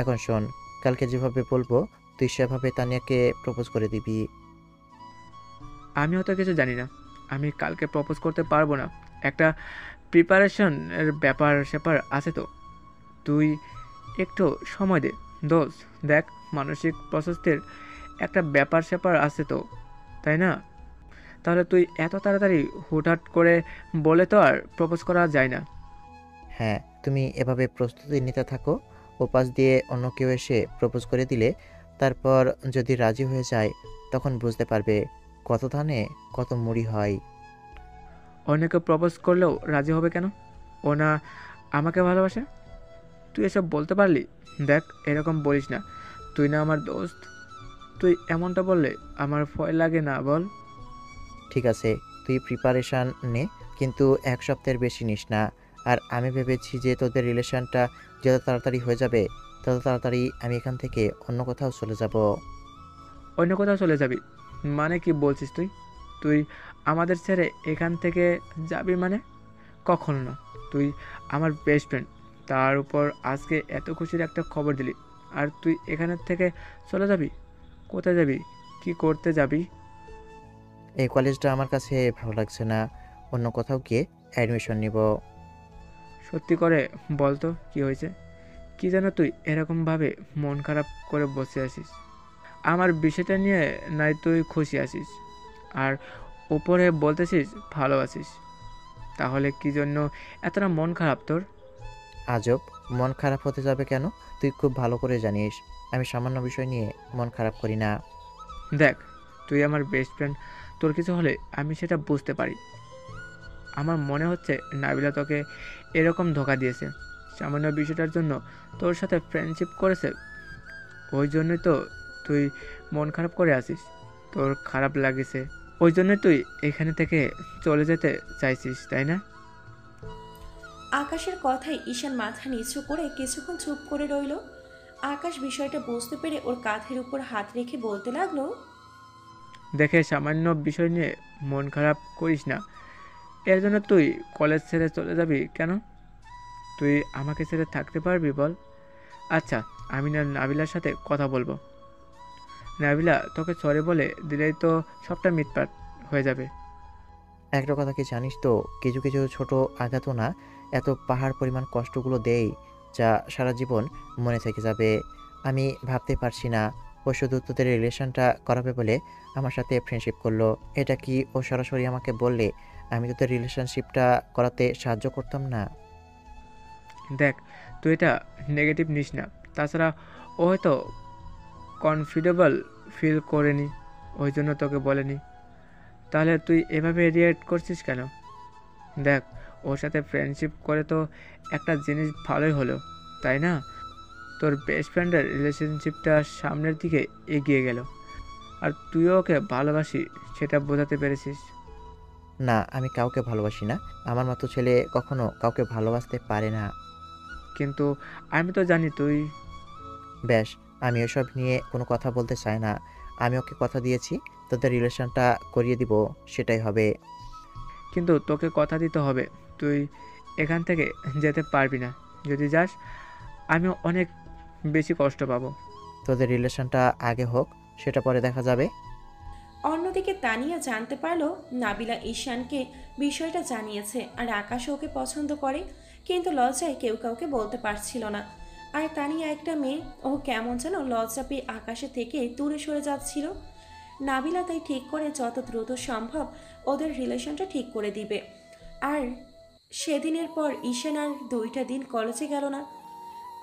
এখন শোন, কালকে যেভাবে বলবো তুই সেভাবে তানিয়াকে প্রপোজ করে দিবি। আমিও তো কিছু জানি না, আমি কালকে প্রপোজ করতে পারবো না। একটা প্রিপারেশনের ব্যাপার স্যাপার আছে তো। তুই একটু সময় দে দোস্ত। দেখ, মানসিক প্রশস্তির একটা ব্যাপার স্যাপার আছে তো, তাই না? তাহলে তুই এত তাড়াতাড়ি হুটহাট করে বলে তো আর প্রপোজ করা যায় না। হ্যাঁ, তুমি এভাবে প্রস্তুতি নিতে থাকো, ওপাশ দিয়ে অন্য কেউ এসে প্রপোজ করে দিলে, তারপর যদি রাজি হয়ে যায়, তখন বুঝতে পারবে কত ধানে কত মুড়ি হয়। অন্যকে প্রপোজ করলেও রাজি হবে কেন? ও না আমাকে ভালোবাসে? তুই এসব বলতে পারলি? দেখ, এরকম বলিস না, তুই না আমার দোস্ত। তুই এমনটা বললে আমার ভয় লাগে না বল? ঠিক আছে, তুই প্রিপারেশান নে, কিন্তু এক সপ্তাহের বেশি নিস না। আর আমি ভেবেছি যে তোদের রিলেশনটা যত তাড়াতাড়ি হয়ে যাবে, তত তাড়াতাড়ি আমি এখান থেকে অন্য কোথাও চলে যাব। অন্য কোথাও চলে যাবি? মানে কি বলছিস তুই? তুই আমাদের ছেড়ে এখান থেকে যাবি মানে? কখনো না। তুই আমার বেস্ট ফ্রেন্ড, তার উপর আজকে এত খুশির একটা খবর দিলি, আর তুই এখানের থেকে চলে যাবি? কোথায় যাবি? কি করতে যাবি? এই কলেজটা আমার কাছে ভালো লাগছে না, অন্য কোথাও গিয়ে অ্যাডমিশন নিব। সত্যি করে বল তো কী হয়েছে? কি যেন তুই এরকমভাবে মন খারাপ করে বসে আছিস? আমার বিষয়টা নিয়ে নাই তুই খুশি আছিস, আর উপরে বলতেছিস ভালো আছিস। তাহলে কি জন্য এতটা মন খারাপ তোর? আজব, মন খারাপ হতে যাবে কেন? তুই খুব ভালো করে জানিস আমি সামান্য বিষয় নিয়ে মন খারাপ করি না। দেখ, তুই আমার বেস্ট ফ্রেন্ড, তোর কিছু হলে আমি সেটা বুঝতে পারি। আমার মনে হচ্ছে নাবিলা তোকে এরকম ধোঁকা দিয়েছে, সামান্য বিষয়টার জন্য তোর সাথে ফ্রেন্ডশিপ করেছে। ওই জন্যই তো তুই মন খারাপ করে আছিস, তোর খারাপ লাগেছে, ওই জন্যই তুই এখানে থেকে চলে যেতে চাইছিস, তাই না? আকাশের কথায় ঈশান মাথা নিচু করে কিছুক্ষণ চুপ করে রইল। আকাশ বিষয়টা বুঝতে পেরে ওর কাঁধের উপর হাত রেখে বলতে লাগলো, দেখে সামান্য বিষয় নিয়ে মন খারাপ করিস না। এর জন্য তুই কলেজ ছেড়ে চলে যাবি কেন? তুই আমাকে ছেড়ে থাকতে পারবি বল? আচ্ছা, আমি না নাবিলার সাথে কথা বলবো। নাবিলা তোকে সরি বলে দিলেই তো সবটা মিটপাট হয়ে যাবে। একটা কথা কি জানিস তো, কিছু কিছু ছোট আঘাতও না এত পাহাড় পরিমাণ কষ্টগুলো দেয়, যা সারা জীবন মনে থেকে যাবে। আমি ভাবতে পারছি না ও শুধু তোদের রিলেশনটা করাবে বলে আমার সাথে ফ্রেন্ডশিপ করলো। এটা কি ও সরাসরি আমাকে বললে আমি তোদের রিলেশনশিপটা করাতে সাহায্য করতাম না? দেখ, তুই এটা নেগেটিভ নিস না। তাছাড়া ও হয়তো কমফর্টেবল ফিল করেনি, ওই জন্য তোকে বলেনি। তাহলে তুই এভাবে রিয়েক্ট করছিস কেন? দেখ, ওর সাথে ফ্রেন্ডশিপ করে তো একটা জিনিস ভালোই হলো, তাই না? তোর বেস্ট ফ্রেন্ডের রিলেশনশিপটা সামনের দিকে এগিয়ে গেল, আর তুইও ওকে ভালোবাসি সেটা বোঝাতে পেরেছিস। না, আমি কাউকে ভালোবাসি না। আমার মতো ছেলে কখনো কাউকে ভালোবাসতে পারে না। কিন্তু আমি তো জানি তুই। ব্যাস, আমি এসব নিয়ে কোনো কথা বলতে চাই না। আমি ওকে কথা দিয়েছি তোদের রিলেশনটা করিয়ে দিব, সেটাই হবে। কিন্তু তোকে কথা দিতে হবে, তুই এখান থেকে যেতে পারবি না। যদি যাস আমি অনেক বেশি কষ্ট পাবো। তোদের রিলেশনটা আগে হোক, সেটা পরে দেখা যাবে। অন্যদিকে তানিয়া জানতে পারলো নাবিলা ঈশানকে বিষয়টা জানিয়েছে আর আকাশ ওকে পছন্দ করে, কিন্তু লজ্জায় কেউ কাউকে বলতে পারছিল না। আর তানিয়া একটা মেয়ে, ও কেমন যেন লজ্জা পেয়ে আকাশের থেকে দূরে সরে যাচ্ছিল। নাবিলা তাই ঠিক করে যত দ্রুত সম্ভব ওদের রিলেশনটা ঠিক করে দিবে। আর সেদিনের পর ঈশান আর 2টা দিন কলেজে গেল না।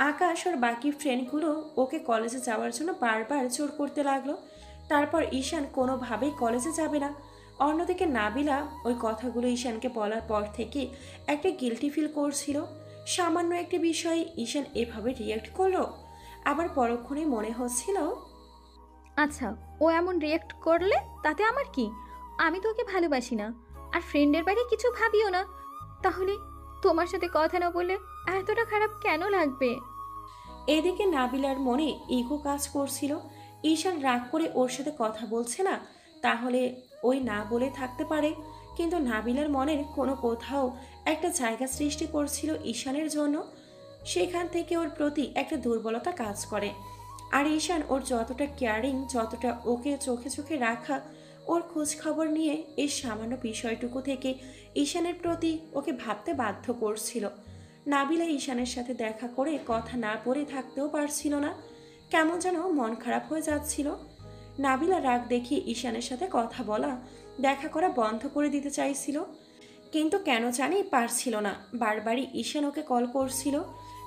আকাশ ওর বাকি ফ্রেন্ডগুলো ওকে কলেজে যাওয়ার জন্য বারবার জোর করতে লাগলো। তারপর ঈশান কোনোভাবেই কলেজে যাবে না। অন্যদিকে নাবিলা ওই কথাগুলো ঈশানকে বলার পর থেকে একটা গিল্টি ফিল করছিল। সামান্য একটা বিষয়ে ঈশান এভাবে রিয়াক্ট করলো। আবার পরক্ষণে মনে হচ্ছিল, আচ্ছা, ও এমন রিয়েক্ট করলে তাতে আমার কি? আমি তো ওকে ভালোবাসি না, আর ফ্রেন্ডের বাইরে কিছু ভাবিও না। তাহলে তোমার সাথে কথা না বললে এতটা খারাপ কেন লাগবে? এদিকে নাবিলার মনে ইগো কাজ করছিল। ঈশান রাগ করে ওর সাথে কথা বলছে না, তাহলে ওই না বলে থাকতে পারে। কিন্তু নাবিলার মনের কোনো কোথাও একটা জায়গা সৃষ্টি করছিল ঈশানের জন্য। সেখান থেকে ওর প্রতি একটা দুর্বলতা কাজ করে। আর ঈশান ওর যতটা কেয়ারিং, যতটা ওকে চোখে চোখে রাখা, ওর খোঁজ খবর নিয়ে এই সামান্য বিষয়টুকু থেকে ঈশানের প্রতি ওকে ভাবতে বাধ্য করছিল। নাবিলা ঈশানের সাথে দেখা করে কথা না বলে থাকতেও পারছিল না। কেমন যেন মন খারাপ হয়ে যাচ্ছিল। নাবিলা রাগ দেখিয়ে ঈশানের সাথে কথা বলা, দেখা করা বন্ধ করে দিতে চাইছিল, কিন্তু কেন জানি পারছিল না। বারবারই ঈশান ওকে কল করছিল,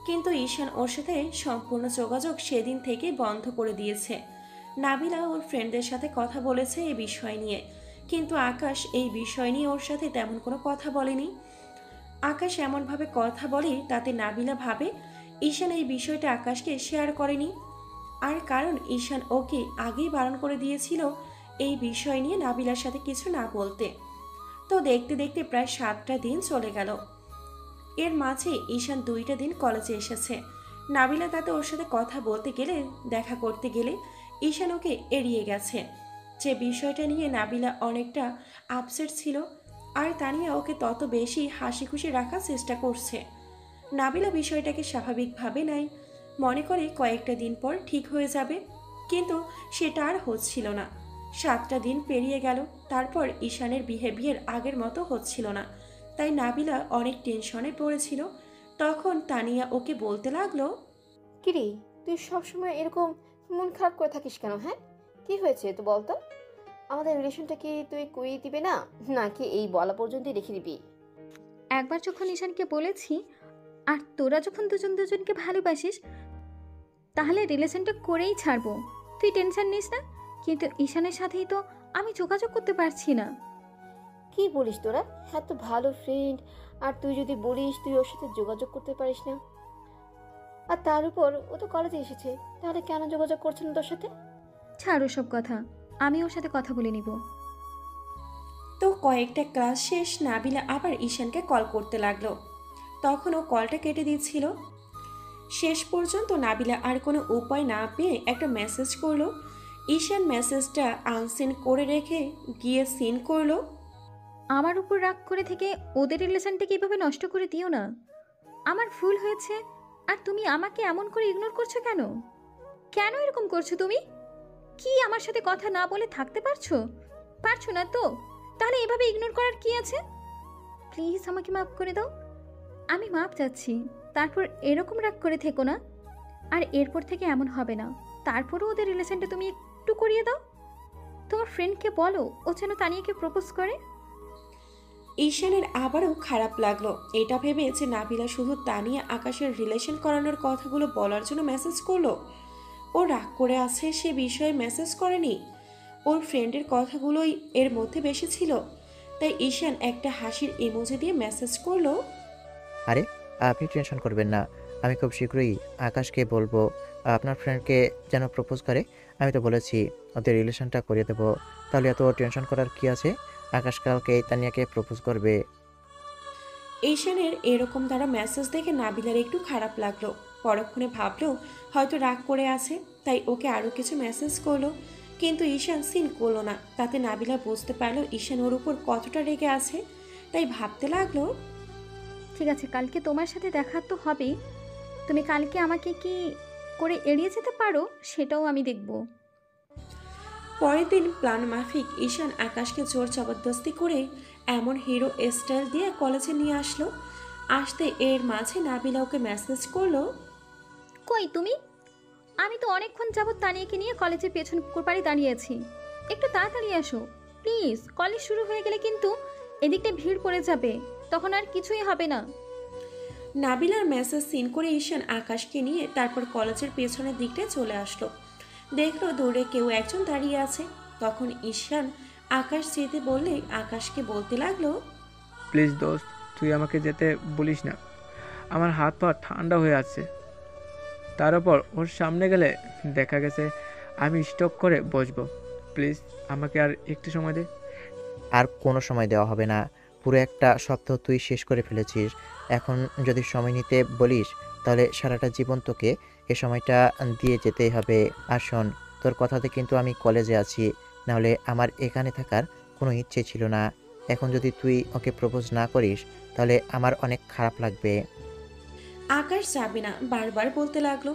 কিন্তু ঈশান ওর সাথে সম্পূর্ণ যোগাযোগ সেদিন থেকেই বন্ধ করে দিয়েছে। নাবিলা ওর ফ্রেন্ডদের সাথে কথা বলেছে এই বিষয় নিয়ে, কিন্তু আকাশ এই বিষয় নিয়ে ওর সাথে তেমন কোনো কথা বলেনি। আকাশ এমনভাবে কথা বলে তাতে নাবিলা ভাবে ঈশান এই বিষয়টা আকাশকে শেয়ার করেনি। আর কারণ ঈশান ওকে আগেই বারণ করে দিয়েছিল এই বিষয় নিয়ে নাবিলার সাথে কিছু না বলতে। তো দেখতে দেখতে প্রায় 7টা দিন চলে গেল। এর মাঝে ঈশান 2টা দিন কলেজে এসেছে। নাবিলা তাতে ওর সাথে কথা বলতে গেলে, দেখা করতে গেলে ঈশান ওকে এড়িয়ে গেছে। যে বিষয়টা নিয়ে নাবিলা অনেকটা আপসেট ছিল, আর তানিয়া ওকে তত বেশি হাসি খুশি রাখার চেষ্টা করছে। নাবিলা বিষয়টাকে স্বাভাবিকভাবে নেয়, মনে করে কয়েকটা দিন পর ঠিক হয়ে যাবে, কিন্তু সেটা আর হচ্ছিল না। 7টা দিন পেরিয়ে গেল, তারপর ঈশানের বিহেভিয়ার আগের মতো হচ্ছিল না। তাই নাবিলা অনেক টেনশনে পড়েছিল। তখন তানিয়া ওকে বলতে লাগলো, কিরে, তুই সবসময় এরকম মন খারাপ করে থাকিস কেন? হ্যাঁ, কি হয়েছে তো বলতো? আমাদের রিলেশনটা কি তুই করিয়ে দিবে না, নাকি এই বলা পর্যন্তই রেখে দিবি? একবার যখন ঈশানকে বলেছি, আর তোরা যখন দুজন দুজনকে ভালোবাসিস, তাহলে রিলেশনটা করেই ছাড়বো। তুই টেনশন নিস না। কিন্তু ঈশানের সাথেই তো আমি যোগাযোগ করতে পারছি না। কি বলিস তোরা? এত ভালো ফ্রেন্ড, আর তুই যদি বলিস তুই ওর সাথে যোগাযোগ করতে পারিস না, আর তার উপর ও তো কলেজে এসেছে, তাহলে কেন যোগাযোগ করছে না তোর সাথে? ছাড়ো সব কথা, আমি ওর সাথে কথা বলে নিব। তো কয়েকটা ক্লাস শেষ নাবিলা আবার ঈশানকে কল করতে লাগলো। তখন ও কলটা কেটে দিচ্ছিল। শেষ পর্যন্ত নাবিলা আর কোনো উপায় না পেয়ে একটা মেসেজ করলো। ঈশান মেসেজটা আনসিন করে রেখে গিয়ে সিন করলো। আমার উপর রাগ করে থেকে ওদের রিলেশনটাকে এভাবে নষ্ট করে দিও না। আমার ভুল হয়েছে, আর তুমি আমাকে এমন করে ইগনোর করছো কেন? কেন এরকম করছো তুমি? কি আমার সাথে কথা না বলে থাকতে পারছো? পারছো না তো? তাহলে এভাবে ইগনোর করার কি আছে? প্লিজ আমাকে মাফ করে দাও। আমি মাফ চাচ্ছি, তারপর এরকম রাগ করে থেকো না। আর এরপর থেকে এমন হবে না। তারপরও ওদের রিলেশনটা তুমি একটু করিয়ে দাও। তোমার ফ্রেন্ডকে বলো ও যেন তানিয়াকে প্রপোজ করে। ঈশানের আবারও খারাপ লাগলো এটা ভেবে যে নাবিলা শুধু তানিয়া আকাশের রিলেশন করানোর কথাগুলো বলার জন্য মেসেজ করলো। ও রাগ করে আছে সে বিষয়ে মেসেজ করেনি, ওর ফ্রেন্ডের কথাগুলোই এর মধ্যে বেশি ছিল। তাই ঈশান একটা হাসির ইমোজি দিয়ে মেসেজ করলো। আরে আপনি টেনশন করবেন না, আমি খুব শীঘ্রই আকাশকে বলবো আপনার ফ্রেন্ডকে যেন প্রপোজ করে। আমি তো বলেছি ওদের রিলেশনটা করিয়ে দেবো, তাহলে এত টেনশন করার কি আছে? আকাশ কালকে তানিয়াকে প্রপোজ করবে। ঈশানের এরকম দ্বারা মেসেজ দেখে নাবিলার একটু খারাপ লাগলো। পরক্ষণে ভাবলো হয়তো রাগ করে আছে, তাই ওকে আরও কিছু মেসেজ করলো। কিন্তু ঈশান সিন করলো না। তাতে নাবিলা বুঝতে পারলো ঈশান ওর উপর কতটা রেগে আছে। তাই ভাবতে লাগলো, ঠিক আছে, কালকে তোমার সাথে দেখা তো হবেই। তুমি কালকে আমাকে কি করে এড়িয়ে যেতে পারো সেটাও আমি দেখব। পরের দিন প্ল্যান মাফিক ঈশান আকাশকে জোর জবরদস্তি করে এমন হিরো স্টাইল দিয়ে কলেজে নিয়ে আসলো। আসতে এর মাঝে নাবিলা ওকে মেসেজ করলো। কই তুমি? আমি তো অনেকক্ষণ যাবত তানিয়াকে নিয়ে কলেজের পেছন পুকুর পাড়ে দাঁড়িয়ে আছি। একটু তাড়াতাড়ি আসো প্লিজ। কলেজ শুরু হয়ে গেলে কিন্তু এদিকটা ভিড় পড়ে যাবে, তখন আর কিছুই হবে না। নাবিলার মেসেজ সিন করে ঈশান আকাশকে নিয়ে তারপর কলেজের পেছনের দিকটায় চলে আসলো। দেখলো দূরে কেউ একজন দাঁড়িয়ে আছে। তখন ঈশান আকাশ যেতে বললে আকাশকে বলতে লাগলো, প্লিজ দোস্ত, তুই আমাকে যেতে বলিস না, আমার হাত পা ঠান্ডা হয়ে আছে। তার উপর ওর সামনে গেলে দেখা গেছে আমি স্টক করে বসবো। প্লিজ আমাকে আর একটু সময় দে। আর কোনো সময় দেওয়া হবে না, পুরো একটা সপ্তাহ তুই শেষ করে ফেলেছিস। এখন যদি সময় নিতে বলিস তাহলে সারাটা জীবন তোকে এ সময়টা দিয়ে যেতেই হবে। আর শোন, তোর কথাতে কিন্তু আমি কলেজে আছি, নাহলে আমার এখানে থাকার কোনো ইচ্ছে ছিল না। এখন যদি তুই ওকে প্রপোজ না করিস তাহলে আমার অনেক খারাপ লাগবে। আকাশ যাবে না বারবার বলতে লাগলো।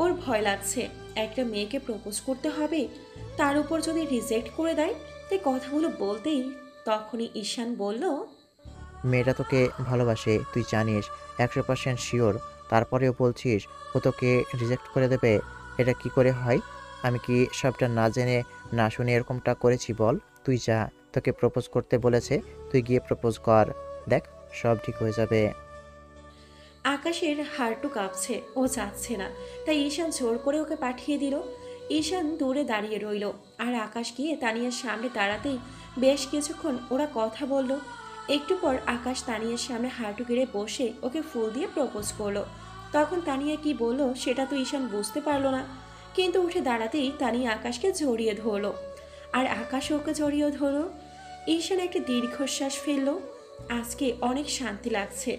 ওর ভয় লাগছে একটা মেয়েকে প্রপোজ করতে হবে, তার উপর যদি রিজেক্ট করে দেয়। তাই কথাগুলো বলতেই তখনই ঈশান বলল, মেয়েটা তোকে ভালোবাসে, তুই জানিস, 100% শিওর। তারপরেও বলছিস ও তোকে রিজেক্ট করে দেবে? এটা কি করে হয়? আমি কি সবটা না জেনে না শুনে এরকমটা করেছি বল? তুই যা, তোকে প্রপোজ করতে বলেছে, তুই গিয়ে প্রপোজ কর, দেখ সব ঠিক হয়ে যাবে। আকাশের হাড়টু কাঁপছে, ও যাচ্ছে না। তাই ঈশান জোর করে ওকে পাঠিয়ে দিল। ঈশান দূরে দাঁড়িয়ে রইল আর আকাশ গিয়ে তানিয়ার সামনে দাঁড়াতেই বেশ কিছুক্ষণ ওরা কথা বলল। একটু পর আকাশ তানিয়ার সামনে হাঁটু গেড়ে বসে ওকে ফুল দিয়ে প্রপোজ করলো। তখন তানিয়া কি বলল সেটা তো ঈশান বুঝতে পারলো না, কিন্তু উঠে দাঁড়াতেই তানিয়া আকাশকে জড়িয়ে ধরলো আর আকাশ ওকে জড়িয়ে ধরলো। ঈশান একটা দীর্ঘশ্বাস ফেললো। আজকে অনেক শান্তি লাগছে,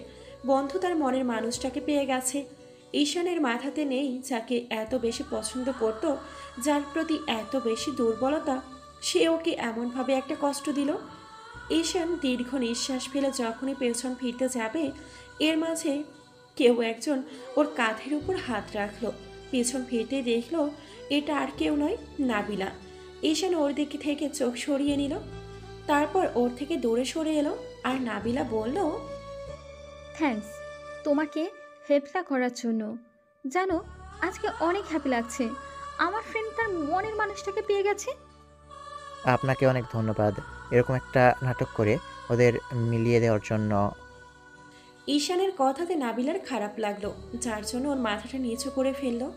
বন্ধু তার মনের মানুষটাকে পেয়ে গেছে। ঈশানের মাথাতে নেই যাকে এত বেশি পছন্দ করত, যার প্রতি এত বেশি দুর্বলতা, সে ওকে এমনভাবে একটা কষ্ট দিল। ঈশান দীর্ঘ নিঃশ্বাস ফেলে যখনই পেছন ফিরতে যাবে, এর মাঝে কেউ একজন ওর কাঁধের উপর হাত রাখলো। পেছন ফিরতে দেখলো এটা আর কেউ নয়, নাবিলা। ঈশান ওর দিকে থেকে চোখ সরিয়ে নিল, তারপর ওর থেকে দূরে সরে এলো। আর নাবিলা বলল, থ্যাঙ্কস তোমাকে হেল্পটা করার জন্য। জানো, আজকে অনেক হ্যাপি লাগছে। আমার ফ্রেন্ড তার মনের মানুষটাকে পেয়ে গেছে। আপনাকে অনেক ধন্যবাদ এরকম একটা নাটক করে ওদের মিলিয়ে দেওয়ার জন্য। ঈশানের কথাতে নাবিলার খারাপ লাগলো, যার জন্য ওর মাথাটা নিচু করে ফেললো।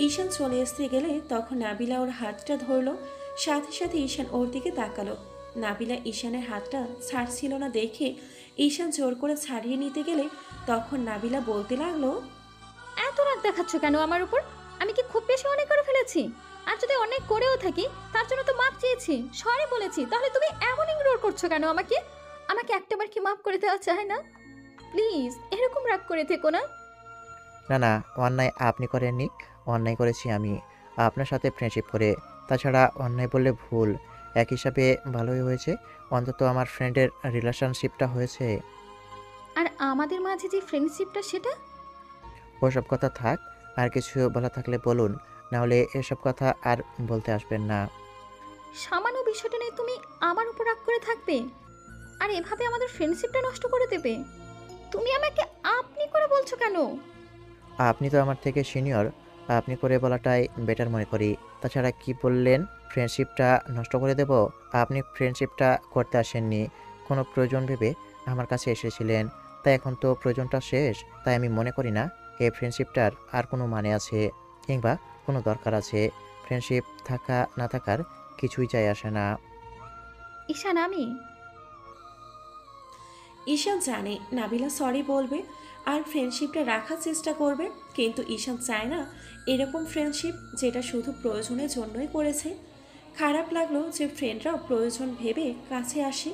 ঈশান চলে আসতে গেলে তখন নাবিলা ওর হাতটা ধরলো। সাথে সাথে ঈশান ওর দিকে তাকালো। নাবিলা ঈশানের হাতটা ছাড়ছিল না দেখে ঈশান জোর করে ছাড়িয়ে নিতে গেলে তখন নাবিলা বলতে লাগলো, এত রাগ দেখাচ্ছ কেন আমার উপর? আমি কি খুব বেশি অনেক করে ফেলেছি? আর যদি অনেক করেও থাকি তার জন্য তো মাপ চেয়েছি, সরি বলেছি, তাহলে তুমি এমন ইগনোর করছো কেন আমাকে? আমাকে একটাবার কি মাপ করে দেওয়া চায় না? প্লিজ এরকম রাগ করে থেকো না। না না, অন্যায় আপনি করেননি, অন্যায় করেছি আমি আপনার সাথে ফ্রেন্ডশিপ করে। তাছাড়া অন্যায় বললে ভুল, এক হিসাবে ভালোই হয়েছে, অন্তত আমার ফ্রেন্ডের রিলেশনশিপটা হয়েছে। আর আমাদের মাঝে যে ফ্রেন্ডশিপটা সেটা? ওসব কথা থাক, আর কিছু বলা থাকলে বলুন, নাহলে এসব কথা আর বলতে আসবেন না। সামান্য বিষয়টা নিয়ে তুমি আমার উপর রাগ করে থাকবে আর এভাবে আমাদের ফ্রেন্ডশিপটা নষ্ট করে দেবে? তুমি আমাকে আপনি করে বলছো কেন? আপনি তো আমার থেকে সিনিয়র, আপনি করে বলাটাই বেটার মনে করি। তাছাড়া কি বললেন, ফ্রেন্ডশিপটা নষ্ট করে দেব? আপনি ফ্রেন্ডশিপটা করতে আসেননি, কোনো প্রয়োজন ভেবে আমার কাছে এসেছিলেন। তাই এখন তো প্রয়োজনটা শেষ, তাই আমি মনে করি না এই ফ্রেন্ডশিপটার আর কোনো মানে আছে কিংবা কোনো দরকার আছে। ফ্রেন্ডশিপ থাকা না থাকার কিছুই যায় আসে না। ঈশান ঈশান জানে নাবিলা সরি বলবে আর ফ্রেন্ডশিপটা রাখার চেষ্টা করবে, কিন্তু ঈশান চায় না এরকম ফ্রেন্ডশিপ যেটা শুধু প্রয়োজনের জন্যই করেছে। খারাপ লাগলো যে ফ্রেন্ডরাও প্রয়োজন ভেবে কাছে আসে।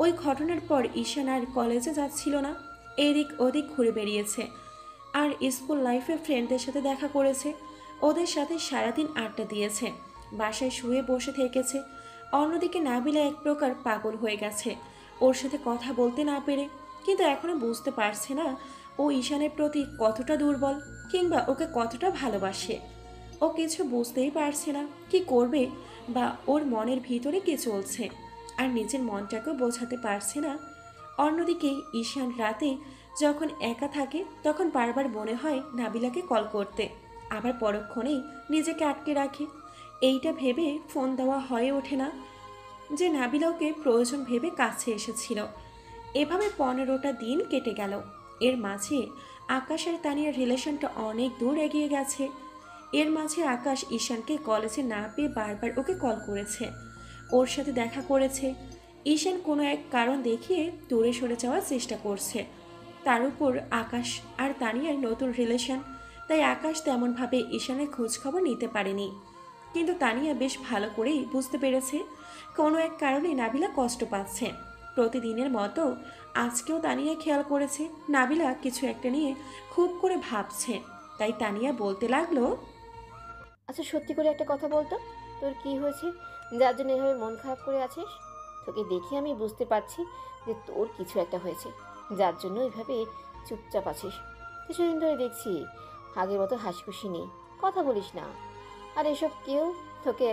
ওই ঘটনার পর ঈশান আর কলেজে যাচ্ছিল না, এদিক ওদিক ঘুরে বেরিয়েছে আর স্কুল লাইফে ফ্রেন্ডদের সাথে দেখা করেছে, ওদের সাথে সারাদিন আড্ডা দিয়েছে, বাসায় শুয়ে বসে থেকেছে। অন্যদিকে নাবিলা এক প্রকার পাগল হয়ে গেছে ওর সাথে কথা বলতে না পেরে, কিন্তু এখনো বুঝতে পারছে না ও ঈশানের প্রতি কতটা দুর্বল কিংবা ওকে কতটা ভালোবাসে। ও কিছু বুঝতেই পারছে না কি করবে বা ওর মনের ভিতরে কি চলছে, আর নিজের মনটাকেও বোঝাতে পারছে না। অন্যদিকে ঈশান রাতে যখন একা থাকে তখন বারবার মনে হয় নাবিলাকে কল করতে, আবার পরক্ষণেই নিজেকে আটকে রাখে। এইটা ভেবে ফোন দেওয়া হয়ে ওঠে না যে নাবিলা ওকে প্রয়োজন ভেবে কাছে এসেছিল। এভাবে 15টা দিন কেটে গেল। এর মাঝে আকাশ আর তানিয়ার রিলেশনটা অনেক দূর এগিয়ে গেছে। এর মাঝে আকাশ ঈশানকে কলেজে না পেয়ে বারবার ওকে কল করেছে, ওর সাথে দেখা করেছে। ঈশান কোনো এক কারণ দেখিয়ে দূরে সরে যাওয়ার চেষ্টা করছে। তার উপর আকাশ আর তানিয়ার নতুন রিলেশন, তাই আকাশ তেমনভাবে ঈশানের খোঁজখবর নিতে পারেনি। কিন্তু তানিয়া বেশ ভালো করেই বুঝতে পেরেছে কোনো এক কারণে নাবিলা কষ্ট পাচ্ছে। প্রতিদিনের মতো আজকেও তানিয়া খেয়াল করেছে নাবিলা কিছু একটা নিয়ে খুব করে ভাবছে, তাই তানিয়া বলতে লাগলো, আচ্ছা সত্যি করে একটা কথা বলতো, তোর কি হয়েছে যার জন্য এভাবে মন খারাপ করে আছিস? তোকে দেখে আমি বুঝতে পারছি যে তোর কিছু একটা হয়েছে যার জন্য এইভাবে চুপচাপ আছিস। কিছুদিন ধরে দেখছি আগের মতো হাসি খুশি নেই, কথা বলিস না। আর এসব কেউ তোকে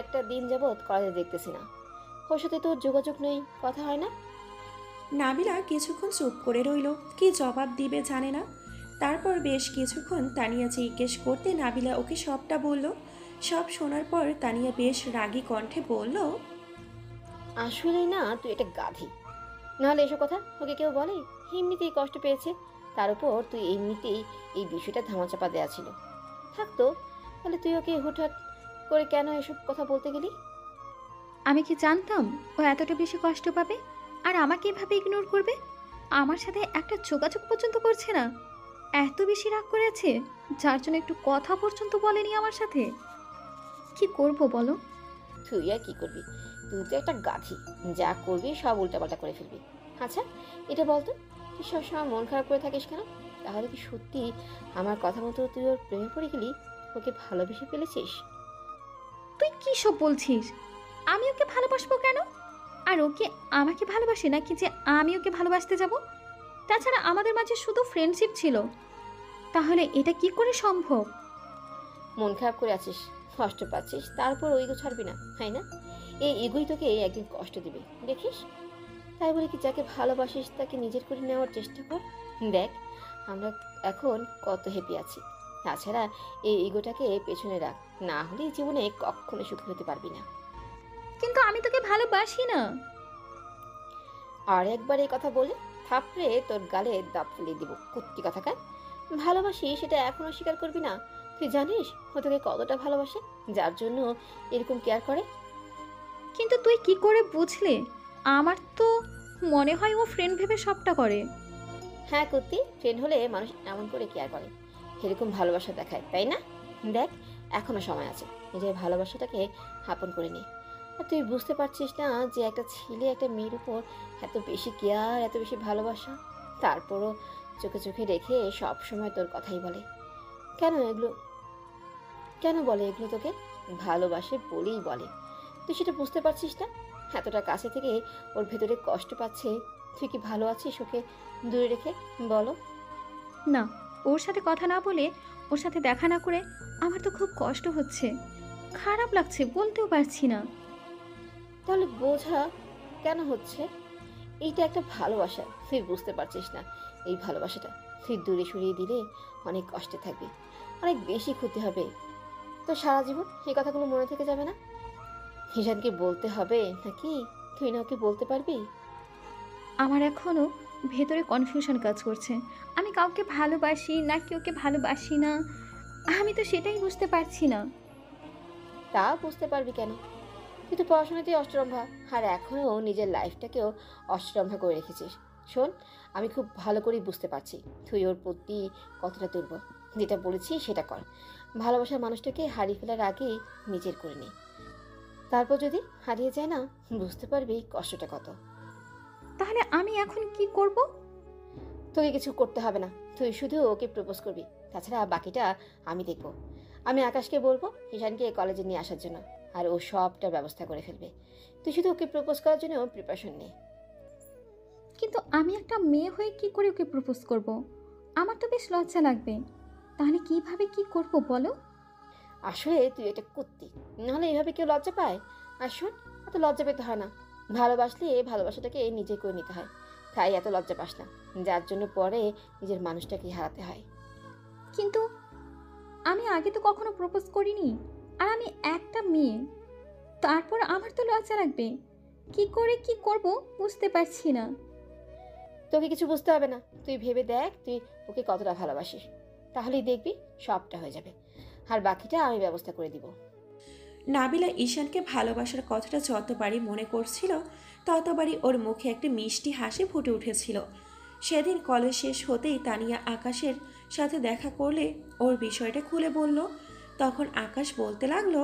একটা দিন যাবৎ কলেজে দেখতেছি না, ওর সাথে তোর যোগাযোগ নেই, কথা হয় না। নাবিলা কিছুক্ষণ চুপ করে রইল, কি জবাব দিবে জানে না। তারপর বেশ কিছুক্ষণ তানিয়া জিজ্ঞেস করতে নাবিলা ওকে সবটা বলল। সব শোনার পর তানিয়া বেশ রাগী কণ্ঠে বলল, আসলেই না তুই একটা গাধি, নাহলে এসব কথা ওকে কেউ বলে? এমনিতেই কষ্ট পেয়েছে, তার উপর তুই এমনিতেই এই বিষয়টা ধামাচাপা দেওয়া ছিল। থাকতো তাহলে তুই ওকে হুটহাট করে কেন এসব কথা বলতে গেলি? আমি কি জানতাম ও এতটা বেশি কষ্ট পাবে আর আমাকে এভাবে ইগনোর করবে? আমার সাথে একটা যোগাযোগ পর্যন্ত করছে না, এত বেশি রাগ করেছে যার জন্য একটু কথা পর্যন্ত বলেনি আমার সাথে। কি করব বলো? তুই আর কি করবি, তুই তো একটা গাধি, যা করবি সব উল্টাপাল্টা করে ফেলবি। আচ্ছা এটা বলতো, তুই সবসময় মন খারাপ করে থাকিস কেন? তাহলে কি সত্যি আমার কথা মতো তুই ওর প্রেমে পড়ে গেলি, ওকে ভালোবেসে ফেলেছিস? তুই কি সব বলছিস? আমি ওকে ভালোবাসবো কেন? আর ওকে আমাকে ভালোবাসে নাকি যে আমি ওকে ভালোবাসতে যাব? তাছাড়া আমাদের মাঝে শুধু ফ্রেন্ডশিপ ছিল, তাহলে এটা কি করে সম্ভব? মন খারাপ করে আছিস, কষ্ট পাচ্ছিস, তারপর ওই ইগো ছাড়বি না, তাই না? এই ইগোই তোকে একদিন কষ্ট দিবে, দেখিস। তাই বলে কি যাকে ভালোবাসিস তাকে নিজের করে নেওয়ার চেষ্টা কর। দেখ আমরা এখন কত হ্যাপি আছি। তাছাড়া এই ইগোটাকে পেছনে রাখ, না হলে জীবনে কখনো সুখী হতে পারবি না। কিন্তু আমি তোকে ভালোবাসি না। আর একবার এই কথা বলে থাপড়ে তোর গালে দাঁত ফেলে দিব, কুত্তি কথাকার। ভালোবাসি সেটা এখনো স্বীকার করবি না, তুই জানিস ও তোকে কতটা ভালোবাসে, যার জন্য এরকম কেয়ার করে? কিন্তু তুই কি করে বুঝলে? আমার তো মনে হয় ও ফ্রেন্ড ভেবে সবটা করে। হ্যাঁ কুত্তি, ফ্রেন্ড হলে মানুষ এমন করে কেয়ার করে, এরকম ভালোবাসা দেখায়, তাই না? দেখ, এখনো সময় আছে, নিজের ভালোবাসাটাকে আপন করে নে। আর তুই বুঝতে পারছিস না যে একটা ছেলে একটা মেয়ের উপর এত বেশি কেয়ার, এত বেশি ভালোবাসা, তারপরও চোখে চোখে রেখে সব সময় তোর কথাই বলে? কেন এগুলো, কেন বলে এগুলো তোকে? ভালোবাসে বলেই বলে। তুই সেটা বুঝতে পারছিস না? এতটা কাছে থেকে ওর ভেতরে কষ্ট পাচ্ছে, তুই কি ভালো আছিস ওকে দূরে রেখে? বলো। না, ওর সাথে কথা না বলে, ওর সাথে দেখা না করে আমার তো খুব কষ্ট হচ্ছে, খারাপ লাগছে, বলতেও পারছি না। তাহলে বোঝা কেন হচ্ছে? এইটা একটা ভালোবাসা, তুই বুঝতে পারছিস না? এই ভালোবাসাটা তুই দূরে সরিয়ে দিলে অনেক কষ্টে থাকবি, অনেক বেশি ক্ষতি হবে। তো সারা জীবন এই কথাগুলো মনে থেকে যাবে না? হিসানকে বলতে হবে নাকি তুই না ওকে বলতে পারবি? আমার এখনও ভেতরে কনফিউশন কাজ করছে। আমি কাউকে ভালোবাসি নাকি ওকে ভালোবাসি না, আমি তো সেটাই বুঝতে পারছি না। তা বুঝতে পারবি কেন? তুই তো পড়াশোনাতেই অষ্টরম্ভা, আর এখনও নিজের লাইফটাকেও অষ্টরম্ভা করে রেখেছিস। শোন, আমি খুব ভালো করেই বুঝতে পারছি তুই ওর প্রতি কতটা দুর্বল। যেটা বলেছি সেটা কর। ভালোবাসার মানুষটাকে হারিয়ে ফেলার আগেই নিজের করে নে, তারপর যদি হারিয়ে যায় না, বুঝতে পারবি কষ্টটা কত। তাহলে আমি এখন কি করব? তোকে কিছু করতে হবে না, তুই শুধু ওকে প্রপোজ করবি। তাছাড়া বাকিটা আমি দেখব। আমি আকাশকে বলবো ঈশানকে কলেজে নিয়ে আসার জন্য, আর ও সবটা ব্যবস্থা করে ফেলবে। তুই শুধু ওকে প্রপোজ করার জন্য প্রিপারেশন নে। কিন্তু আমি একটা মেয়ে হয়ে কি করে ওকে প্রপোজ করব? আমার তো বেশ লজ্জা লাগবে। তাহলে কিভাবে কি করব বলো? আসলে তুই এটা কুত্তি, নাহলে এভাবে কেউ লজ্জা পায়? আর শোন, এত লজ্জা পেতে হয় না। ভালোবাসলে ভালোবাসাটাকে নিজে করে নিতে হয়, তাই এত লজ্জা পাস না, যার জন্য পরে নিজের মানুষটাকে হারাতে হয়। কিন্তু আমি আগে তো কখনো প্রপোজ করিনি, আর আমি একটা মেয়ে। তারপর আমার তো লজ্জা লাগবে। কি করে কি করব বুঝতে পারছি না। তোকে কিছু বুঝতে হবে না, তুই ভেবে দেখ তুই ওকে কতটা ভালোবাসিস, তাহলেই দেখবি সবটা হয়ে যাবে, আর বাকিটা আমি ব্যবস্থা করে দিব। নাবিলা ঈশানকে ভালোবাসার কথাটা যতবারই মনে করছিল, ততবারই ওর মুখে একটা মিষ্টি হাসি ফুটে উঠেছিল। সেদিন কলেজ শেষ হতেই তানিয়া আকাশের সাথে দেখা করলে ওর বিষয়টা খুলে বলল। তখন আকাশ বলতে লাগলো,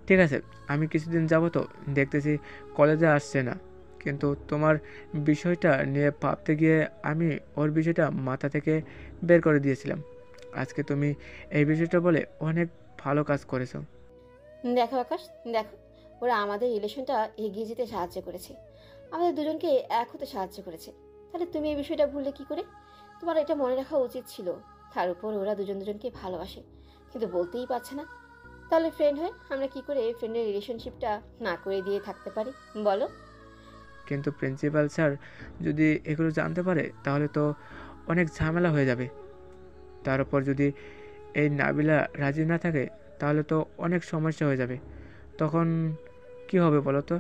ঠিক আছে, আমি কিছুদিন যাব তো দেখতেছি কলেজে আসছে না, কিন্তু তোমার বিষয়টা নিয়ে ভাবতে গিয়ে আমি ওর বিষয়টা মাথা থেকে বের করে দিয়েছিলাম। আজকে তুমি এই বিষয়টা বলে অনেক ভালো কাজ করেছো। দেখো আকাশ, দেখো, ওরা আমাদের রিলেশনটা এগিয়ে যেতে সাহায্য করেছে, আমাদের দুজনকে এক হতে সাহায্য করেছে। তাহলে তুমি এই বিষয়টা ভুললে কি করে? তোমার এটা মনে রাখা উচিত ছিল। তার উপর ওরা দুজন দুজনকে ভালোবাসে, কিন্তু বলতেই পারছে না। তাহলে ফ্রেন্ড হয়ে আমরা কি করে ফ্রেন্ডের রিলেশনশিপটা না করে দিয়ে থাকতে পারি বলো? কিন্তু প্রিন্সিপাল স্যার যদি এগুলো জানতে পারে তাহলে তো অনেক ঝামেলা হয়ে যাবে। তার উপর যদি এই নাবিলা রাজি না থাকে তাহলে তো অনেক সমস্যা হয়ে যাবে। তখন কি হবে বলো তো?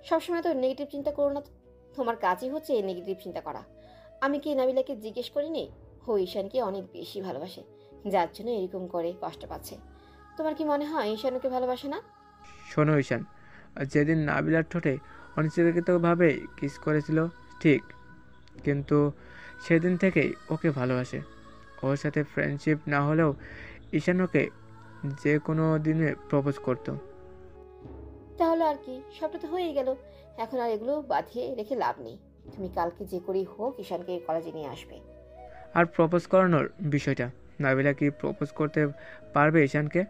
সবসময় তো নেগেটিভ চিন্তা করো না তো। তোমার কাজই হচ্ছে নেগেটিভ চিন্তা করা। আমি কি নাবিলাকে জিজ্ঞেস করিনি ও ঈশানকে অনেক বেশি ভালোবাসে, যার জন্য এরকম করে কষ্ট পাচ্ছে? তোমার কি মনে হয় ঈশান ওকে ভালোবাসে না? শোনো ঈশান, যেদিন নাবিলার ঠোঁটে অনিচ্ছাকৃতভাবে কিস করেছিল ঠিক, কিন্তু সেদিন থেকেই ওকে ভালোবাসে। ওর সাথে ফ্রেন্ডশিপ না হলেও ঈশান ওকে যে কোনো দিনে প্রপোজ করতো। তাহলে আর কি, সবটা তো হয়েই গেল। এখন আর এগুলো বাঁধিয়ে রেখে লাভ নেই। তুমি কালকে যে করেই হোক ঈশানকে কলেজে নিয়ে আসবে। আর প্রপোজ করানোর বিষয়টা, নাবিলা কি প্রপোজ করতে পারবে ঈশানকে,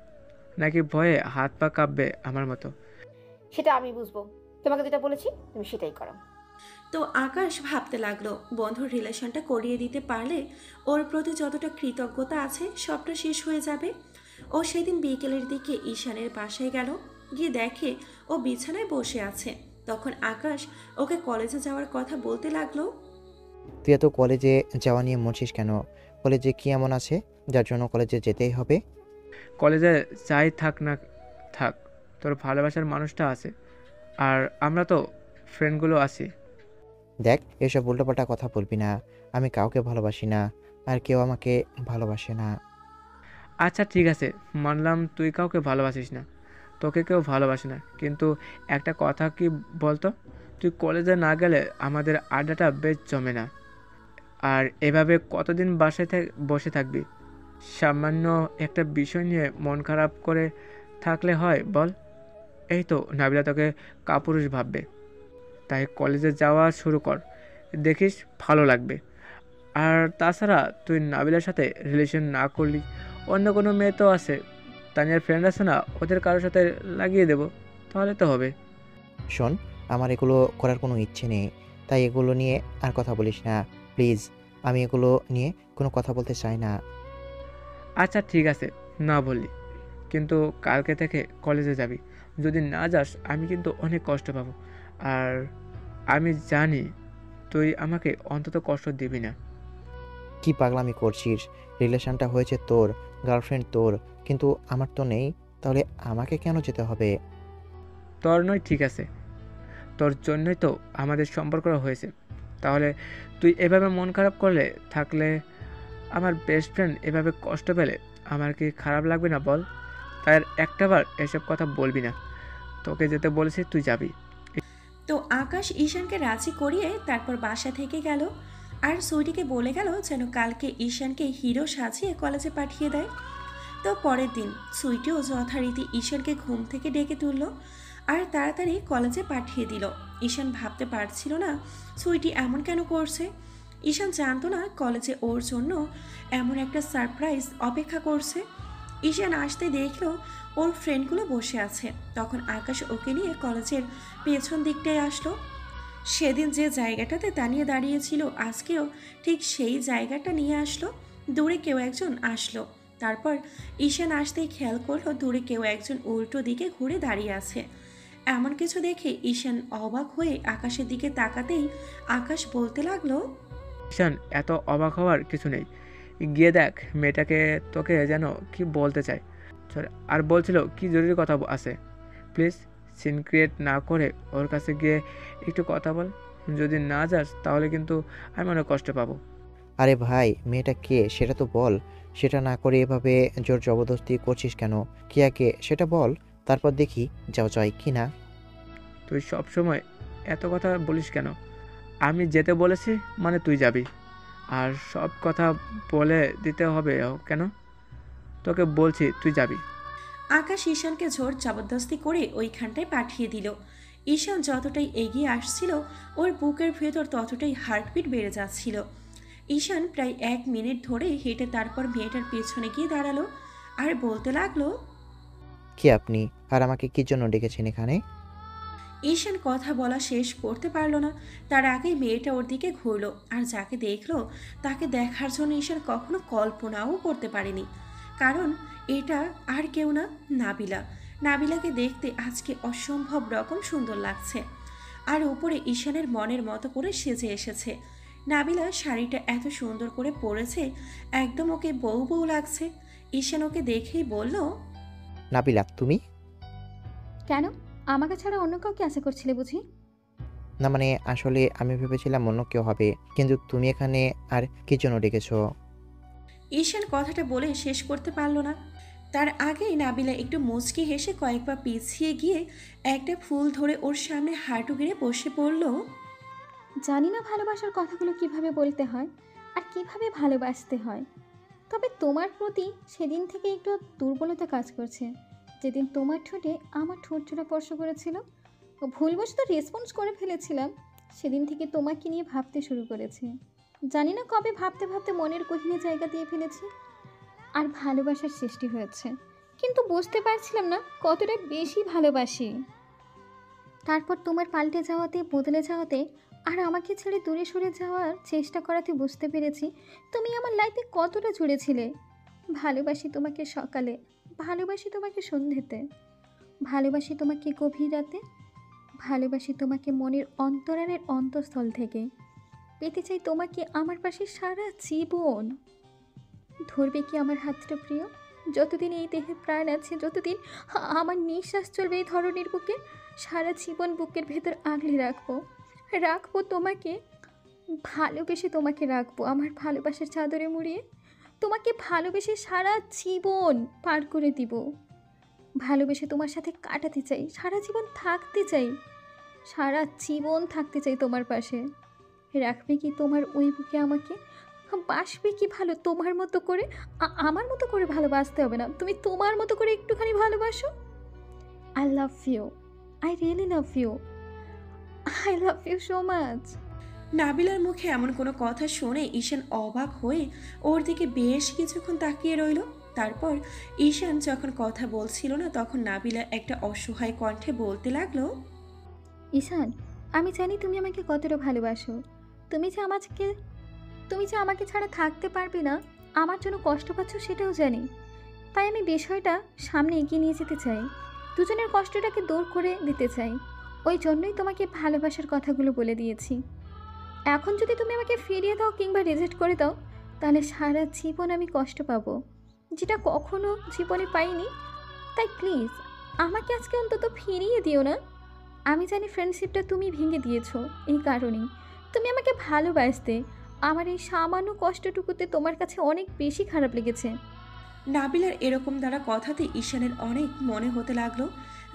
নাকি ভয়ে হাত পা কাঁপবে আমার মতো? সেটা আমি বুঝবো, তোমাকে যেটা বলেছি তুমি সেটাই করো। তো আকাশ ভাবতে লাগলো বন্ধুর রিলেশনটা করিয়ে দিতে পারলে ওর প্রতি যতটা কৃতজ্ঞতা আছে সবটা শেষ হয়ে যাবে। ও সেদিন বিকেলের দিকে ঈশানের বাসায় গেল, গিয়ে দেখে ও বিছানায় বসে আছে। তখন আকাশ ওকে কলেজে যাওয়ার কথা বলতে লাগলো। তুই এত কলেজে যাওয়া নিয়ে মরছিস কেন? কলেজে কি এমন আছে যার জন্য কলেজে যেতেই হবে? কলেজে যাই থাক না থাক, তোর ভালোবাসার মানুষটা আছে, আর আমরা তো ফ্রেন্ডগুলো আছি। দেখ, এসব উল্টোপাল্টা কথা বলবি না। আমি কাউকে ভালোবাসি না, আর কেউ আমাকে ভালোবাসে না। আচ্ছা ঠিক আছে, মানলাম তুই কাউকে ভালোবাসিস না, তোকে কেউ ভালোবাসে না, কিন্তু একটা কথা কি বলতো, তুই কলেজে না গেলে আমাদের আড্ডাটা বেশ জমে না। আর এভাবে কতদিন বাসায় বসে থাকবি? সামান্য একটা বিষয় নিয়ে মন খারাপ করে থাকলে হয় বল? এই তো নাবিলা তোকে কাপুরুষ ভাববে, তাই কলেজে যাওয়া শুরু কর, দেখিস ভালো লাগবে। আর তাছাড়া তুই নাবিলার সাথে রিলেশন না করলি, অন্য কোনো মেয়ে তো আছে, তানিয়ার ফ্রেন্ড আছে না, ওদের কারোর সাথে লাগিয়ে দেবো, তাহলে তো হবে। শোন, আমার এগুলো করার কোনো ইচ্ছে নেই, তাই এগুলো নিয়ে আর কথা বলিস না প্লিজ। আমি এগুলো নিয়ে কোনো কথা বলতে চাই না। আচ্ছা ঠিক আছে, না বললি, কিন্তু কালকে থেকে কলেজে যাবি। যদি না যাস আমি কিন্তু অনেক কষ্ট পাবো, আর আমি জানি তুই আমাকে অন্তত কষ্ট দিবি না। কি পাগলামি করছিস? রিলেশনটা হয়েছে তোর, গার্লফ্রেন্ড তোর, কিন্তু আমার তো নেই, তাহলে আমাকে কেন যেতে হবে? তোর নয় ঠিক আছে, তোর জন্যই তো আমাদের সম্পর্কটা হয়েছে, তাহলে তুই এভাবে মন খারাপ করলে থাকলে, আমার বেস্ট ফ্রেন্ড এভাবে কষ্ট পেলে আমার কি খারাপ লাগবে না বল? তাই আর একটাবার এসব কথা বলবি না, তোকে যেতে বলেছি তুই যাবি। তো আকাশ ঈশানকে রাজি করিয়ে তারপর বাসা থেকে গেল আর সুইটিকে বলে গেল যেন কালকে ঈশানকে হিরো সাজিয়ে কলেজে পাঠিয়ে দেয়। তো পরের দিন সুইটিও যথারীতি ঈশানকে ঘুম থেকে ডেকে তুলল আর তাড়াতাড়ি কলেজে পাঠিয়ে দিল। ঈশান ভাবতে পারছিল না সুইটি এমন কেন করছে। ঈশান জানতো না কলেজে ওর জন্য এমন একটা সারপ্রাইজ অপেক্ষা করছে। ঈশান আসতে দেখলো ওর ফ্রেন্ডগুলো বসে আছে। তখন আকাশ ওকে নিয়ে কলেজের পেছন দিকটায় আসলো। সেদিন যে জায়গাটাতে তানিয়ে দাঁড়িয়েছিল আজকেও ঠিক সেই জায়গাটা নিয়ে আসলো। দূরে কেউ একজন আসলো। তারপর ঈশান আসতেই খেয়াল করলো দূরে কেউ একজন উল্টো দিকে ঘুরে দাঁড়িয়ে আছে। এমন কিছু দেখে ঈশান অবাক হয়ে আকাশের দিকে তাকাতেই আকাশ বলতে লাগলো, ঈশান, এত অবাক হওয়ার কিছু নেই, গিয়ে দেখ মেয়েটাকে তোকে যেন কি বলতে চায়। সরি, আর বলছিল কি জরুরি কথা আছে, প্লিজ সিন ক্রিয়েট না করে ওর কাছে গিয়ে একটু কথা বল। যদি না যাস তাহলে কিন্তু আমি অনেক কষ্ট পাবো। আরে ভাই, মেয়েটা কে সেটা তো বল। সেটা না করে এভাবে জোর জবরদস্তি করছিস কেন? কে সেটা বল, তারপর দেখি যাও যায় কি না। তুই সব সময় এত কথা বলিস কেন? আমি যেতে বলেছি মানে তুই যাবি, আর সব কথা বলে দিতে হবে কেন? তোকে বলছি তুই যাবি। আকাশ ঈশানকে জোর জবরদস্তি করে ওইখানটায় পাঠিয়ে দিল। ঈশান যতটাই এগিয়ে আসছিল ওর বুকের ভেতর ততটাই হার্টবিট বেড়ে যাচ্ছিল। ঈশান প্রায় 1 মিনিট ধরে হেঁটে তারপর মেয়েটার পেছনে গিয়ে দাঁড়ালো আর বলতে লাগলো, কে আপনি, আর আমাকে কি জন্য ডেকেছেন এখানে? ঈশান কথা বলা শেষ করতে পারলো না, তার আগেই মেয়েটা ওর দিকে ঘুরলো আর যাকে দেখলো তাকে দেখার জন্য ঈশান কখনো কল্পনাও করতে পারেনি। কারণ এটা আর কেউ না, নাবিলা। নাবিলাকে দেখতে আজকে অসম্ভব রকম সুন্দর লাগছে, আর উপরে ঈশানের মনের মতো করে সেজে এসেছে। নাবিলা শাড়িটা এত সুন্দর করে পরেছে, একদম ওকে বউ বউ লাগছে। ঈশান ওকে দেখেই বলল, নাবিলা তুমি? কেন? আমাকে ছাড়া অন্য কাউকে আশা করছিলে বুঝি? না মানে আসলে আমি ভেবেছিলাম অন্য কেউ হবে, কিন্তু তুমি এখানে আর কি জন্য ডেকেছো? ঈশান কথাটা বলে শেষ করতে পারল না। তার আগেই নাবিলা একটু মুচকি হেসে কয়েক পা পিছিয়ে গিয়ে একটা ফুল ধরে ওর সামনে হাঁটু গেড়ে বসে পড়ল। জানি না ভালোবাসার কথাগুলো কিভাবে বলতে হয় আর কিভাবে ভালোবাসতে হয়, তবে তোমার প্রতি সেদিন থেকে একটু দুর্বলতা কাজ করছে। যেদিন তোমার ঠোঁটে আমার ঠোঁট জোড়া স্পর্শ করেছিল ও ভুলবশত রেসপন্স করে ফেলেছিলাম, সেদিন থেকে তোমাকে নিয়ে ভাবতে শুরু করেছে। জানি না কবে ভাবতে ভাবতে মনের গহীনে জায়গা দিয়ে ফেলেছি আর ভালোবাসার সৃষ্টি হয়েছে, কিন্তু বুঝতে পারছিলাম না কতটা বেশি ভালোবাসি। তারপর তোমার পাল্টে যাওয়াতে, বদলে যাওয়াতে আর আমাকে ছেড়ে দূরে সরে যাওয়ার চেষ্টা করাতে বুঝতে পেরেছি তুমি আমার লাইফে কতটা জুড়েছিলে। ভালোবাসি তোমাকে সকালে, ভালোবাসি তোমাকে সন্ধ্যেতে, ভালোবাসি তোমাকে গভীর রাতে, ভালোবাসি তোমাকে মনের অন্তরালের অন্তঃস্থল থেকে। পেতে চাই তোমাকে আমার পাশে সারা জীবন। ধরবে কি আমার হাতটা প্রিয়? যতদিন এই দেহে প্রাণ আছে, যতদিন আমার নিঃশ্বাস চলবে এই ধরনের বুকে, সারা জীবন বুকের ভেতর আগলে রাখবো। রাখবো তোমাকে, ভালোবেসে তোমাকে রাখবো আমার ভালোবাসার চাদরে মুড়িয়ে। তোমাকে ভালোবেসে সারা জীবন পার করে দিব। ভালোবেসে তোমার সাথে কাটাতে চাই, সারা জীবন থাকতে চাই, সারা জীবন থাকতে চাই তোমার পাশে। রাখবে কি তোমার ওই বুকে আমাকে? বাসবে কি ভালো তোমার মতো করে? আমার মতো করে ভালোবাসতে হবে না, তুমি তোমার মতো করে একটুখানি ভালোবাসো। I love you, I really love you, I love you so much. নাবিলার মুখে এমন কোনো কথা শুনে ঈশান অবাক হয়ে ওর দিকে বেশ কিছুক্ষণ তাকিয়ে রইল। তারপর ঈশান যখন কথা বলছিল না, তখন নাবিলা একটা অসহায় কণ্ঠে বলতে লাগলো, ঈশান, আমি জানি তুমি আমাকে কতটা ভালোবাসো। তুমি যে আমাকে ছাড়া থাকতে পারবে না, আমার জন্য কষ্ট পাচ্ছ সেটাও জানি। তাই আমি বিষয়টা সামনে এগিয়ে নিয়ে যেতে চাই, দুজনের কষ্টটাকে দূর করে দিতে চাই। ওই জন্যই তোমাকে ভালোবাসার কথাগুলো বলে দিয়েছি। এখন যদি তুমি আমাকে ফিরিয়ে দাও কিংবা রিজেক্ট করে দাও, তাহলে সারা জীবন আমি কষ্ট পাবো, যেটা কখনো জীবনে পাইনি। তাই প্লিজ আমাকে আজকে অন্তত ফিরিয়ে দিও না। আমি জানি ফ্রেন্ডশিপটা তুমি ভেঙে দিয়েছো, এই কারণেই। তুমি আমাকে ভালোবাসতে, আমার এই সামান্য কষ্টটুকুতে তোমার কাছে অনেক বেশি খারাপ লেগেছে। নাবিলার এরকম দ্বারা কথাতে ঈশানের অনেক মনে হতে লাগলো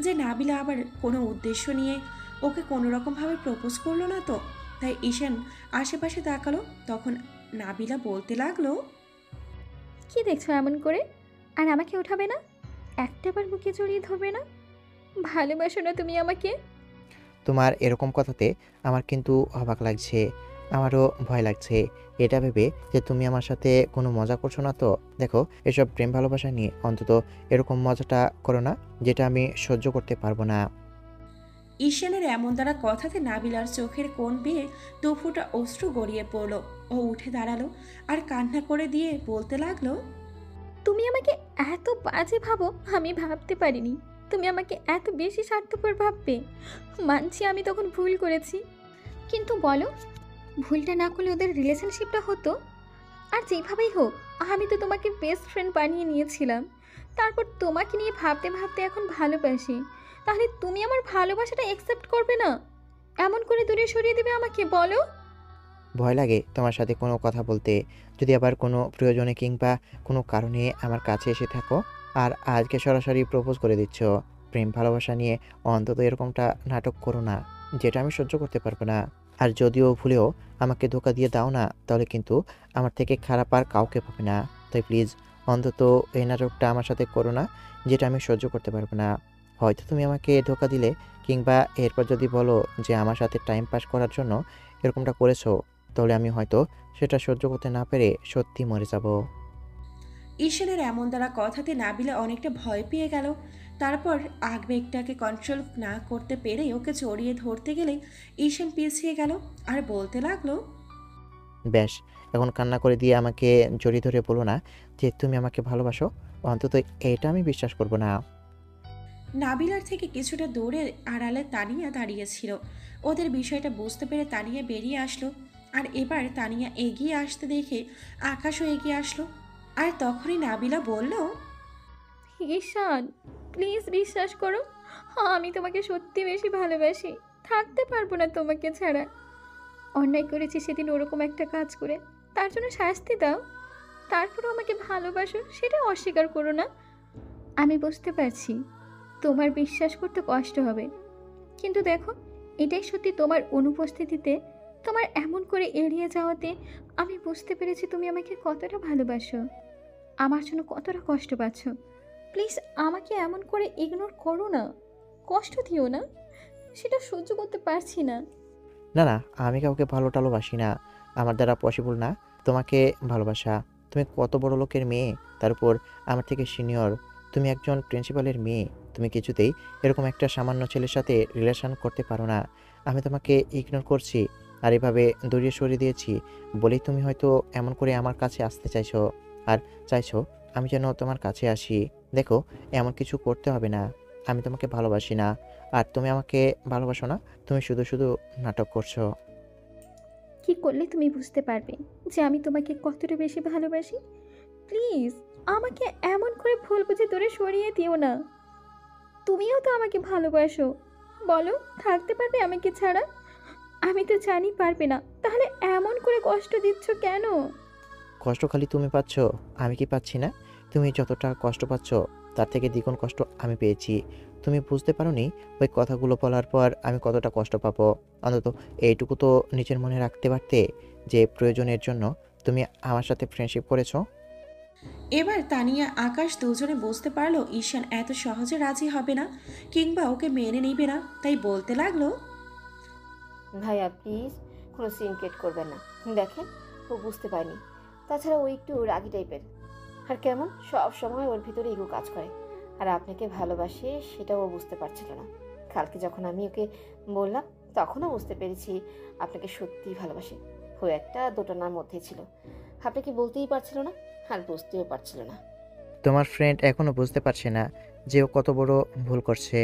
যে নাবিলা আবার কোনো উদ্দেশ্য নিয়ে ওকে কোনো রকমভাবে প্রপোজ করলো না তো। তাই ঈশান আশেপাশে তাকালো। তখন নাবিলা বলতে লাগলো, কি দেখছো এমন করে? আর আমাকে উঠাবে না? একটাবার বুকে জড়িয়ে ধরবে না? ভালোবাসো না তুমি আমাকে? তোমার এরকম কথাতে আমার কিন্তু অবাক লাগছে, আমারও ভয় লাগছে। এটা ভেবে যে তুমি আমার সাথে কোনো মজা করছো না তো। দেখো, এসব প্রেম ভালোবাসা নিয়ে অন্তত এরকম মজাটা করো না, যেটা আমি সহ্য করতে পারবো না। ঈশানের এমন দ্বারা কথাতে নাবিলার চোখের কোণ বেয়ে দুফোঁটা অশ্রু গড়িয়ে পড়ল। ও উঠে দাঁড়ালো আর কান্না করে দিয়ে বলতে লাগলো, তুমি আমাকে এত বাজে ভাবো আমি ভাবতে পারিনি। তুমি আমাকে এত বেশি স্বার্থপর ভাববে। মানছি আমি তখন ভুল করেছি, কিন্তু বলো, ভুলটা না করলে ওদের রিলেশনশিপটা হতো? আর যেভাবেই হোক, আমি তো তোমাকে বেস্ট ফ্রেন্ড বানিয়ে নিয়েছিলাম। তারপর তোমাকে নিয়ে ভাবতে ভাবতে এখন ভালোবাসি। তাহলে তুমি আমার ভালোবাসাটা অ্যাকসেপ্ট করবে না? এমন করে দূরে সরিয়ে দেবে আমাকে, বলো? ভয় লাগে তোমার সাথে কোনো কথা বলতে। যদি আবার কোনো প্রয়োজনে কিংবা কোনো কারণে আমার কাছে এসে থাকো আর আজকে সরাসরি প্রপোজ করে দিচ্ছ, প্রেম ভালোবাসা নিয়ে অন্তত এরকমটা নাটক করো না, যেটা আমি সহ্য করতে পারবো না। আর যদিও ভুলেও আমাকে ধোকা দিয়ে দাও না, তাহলে কিন্তু আমার থেকে খারাপ আর কাউকে পাবে না। তাই প্লিজ অন্তত এই নাটকটা আমার সাথে করো না, যেটা আমি সহ্য করতে পারবো না। হয়তো তুমি আমাকে ধোকা দিলে কিংবা এরপর যদি বলো যে আমার সাথে টাইম পাস করার জন্য এরকমটা করেছো, তাহলে আমি হয়তো সেটা সহ্য করতে না পেরে সত্যি মরে যাব। ঈশানের এমন দ্বারা কথাতে নাবিলা অনেকটা ভয় পেয়ে গেল। তারপর আবেগটাকে কন্ট্রোল না করতে পেরে ওকে জড়িয়ে ধরতে গেলে ঈশান পিছিয়ে গেল আর বলতে লাগলো, ব্যাস, এখন কান্না করে দিয়ে আমাকে জড়িয়ে ধরে বলো না যে তুমি আমাকে ভালোবাসো। অন্তত এটা আমি বিশ্বাস করব না। নাবিলার থেকে কিছুটা দূরে আড়ালে তানিয়া দাঁড়িয়েছিল। ওদের বিষয়টা বুঝতে পেরে তানিয়া বেরিয়ে আসলো। আর এবার তানিয়া এগিয়ে আসতে দেখে আকাশও এগিয়ে আসলো। আর তখনই নাবিলা বলল, ঈশান, প্লিজ বিশ্বাস করো, আমি তোমাকে সত্যি বেশি ভালোবাসি। থাকতে পারবো না তোমাকে ছাড়া। অন্যায় করেছি সেদিন ওরকম একটা কাজ করে, তার জন্য শাস্তি দাও। তারপরও আমাকে ভালোবাসো, সেটা অস্বীকার করো না। আমি বুঝতে পারছি তোমার বিশ্বাস করতে কষ্ট হবে, কিন্তু দেখো, এটাই সত্যি। তোমার অনুপস্থিতিতে, তোমার এমন করে এড়িয়ে যাওয়াতে আমি বুঝতে পেরেছি তুমি আমাকে কতটা ভালোবাসো, আমার জন্য কতটা কষ্ট পাচ্ছ। প্লিজ আমাকে এমন করে ইগনোর করো না, কষ্ট দিও না, সেটা সহ্য করতে পারছি না। না না, আমি কাউকে ভালো টালোবাসি না, আমার দ্বারা পসিবল না তোমাকে ভালোবাসা। তুমি কত বড় লোকের মেয়ে, তার উপর আমার থেকে সিনিয়র। তুমি একজন প্রিন্সিপালের মেয়ে, তুমি কিছুতেই এরকম একটা সামান্য ছেলের সাথে রিলেশন করতে পারো না। আমি তোমাকে ইগনোর করছি আর এভাবে দূরিয়ে সরিয়ে দিয়েছি বলেই তুমি হয়তো এমন করে আমার কাছে আসতে চাইছো আর চাইছো আমি যেন তোমার কাছে আসি। দেখো, এমন কিছু করতে হবে না। আমি তোমাকে ভালোবাসি না আর তুমি আমাকে ভালোবাসো না, তুমি শুধু শুধু নাটক করছো। কি করলে তুমি বুঝতে পারবে যে আমি তোমাকে কতটা বেশি ভালোবাসি? প্লিজ আমাকে এমন করে ভুল বুঝে দূরে সরিয়ে দিও না। তুমিও তো আমাকে ভালোবাসো, বলো থাকতে পারবে আমাকে ছাড়া? আমি তো জানি পারবে না, তাহলে এমন করে কষ্ট দিচ্ছ কেন? কষ্ট খালি তুমি পাচ্ছ, আমি কি পাচ্ছি না? তুমি যতটা কষ্ট পাচ্ছ তার থেকে দ্বিগুণ কষ্ট আমি পেয়েছি। তুমি বুঝতে পারোনি ওই কথাগুলো বলার পর আমি কতটা কষ্ট পাবো। অন্তত এইটুকু তো নিজের মনে রাখতে পারতে যে প্রয়োজনের জন্য তুমি আমার সাথে ফ্রেন্ডশিপ করেছো। এবার তানিয়া আকাশ দুজনে বুঝতে পারলো ঈশান এত সহজে রাজি হবে না, কিংবা ওকে মেনে নিবে না, তাই বলতে লাগলো, ভাইয়া প্লিজ কোনো সিন ক্রিয়েট করবেন না। দেখেন, ও বুঝতে পারেনি। তাছাড়া ও একটু রাগী টাইপের, আর কেমন সব সময় ওর ভিতরে ইগো কাজ করে। আর আপনাকে ভালোবাসে সেটাও ও বুঝতে পারছিল না। কালকে যখন আমি ওকে বললাম তখনও বুঝতে পেরেছি আপনাকে সত্যিই ভালোবাসে। ও একটা দোটানার মধ্যে ছিল, আপনাকে বলতেই পারছিল না আর বুঝতেও পারছিল না। তোমার ফ্রেন্ড এখনো বুঝতে পারছে না যে ও কত বড় ভুল করছে।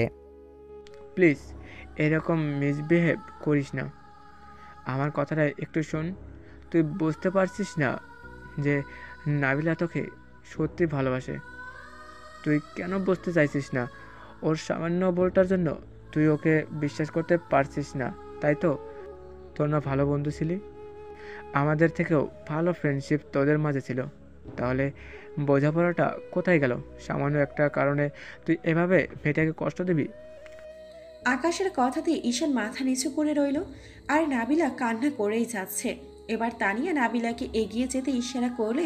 প্লিজ এরকম মিসবিহেভ করিস না। আমার কথাটা একটু শোন। তুই বুঝতে পারছিস না যে নাবিলা তোকে সত্যি ভালোবাসে? তুই কেন বুঝতে চাইছিস না? ওর সামান্য ভুলটার জন্য তুই ওকে বিশ্বাস করতে পারছিস না, তাই তো? তোর না ভালো বন্ধু ছিলি? আমাদের থেকেও ভালো ফ্রেন্ডশিপ তোদের মাঝে ছিল। তাহলে বোঝাপড়াটা কোথায় গেল? সামান্য একটা কারণে তুই এভাবে মেয়েটাকে কষ্ট দিবি? আকাশের কথাতে ঈশান মাথা নিচু করে রইল, আর নাবিলা কান্না করেই যাচ্ছে। এবার তানিয়া নাবিলাকে এগিয়ে যেতে ইশারা করলে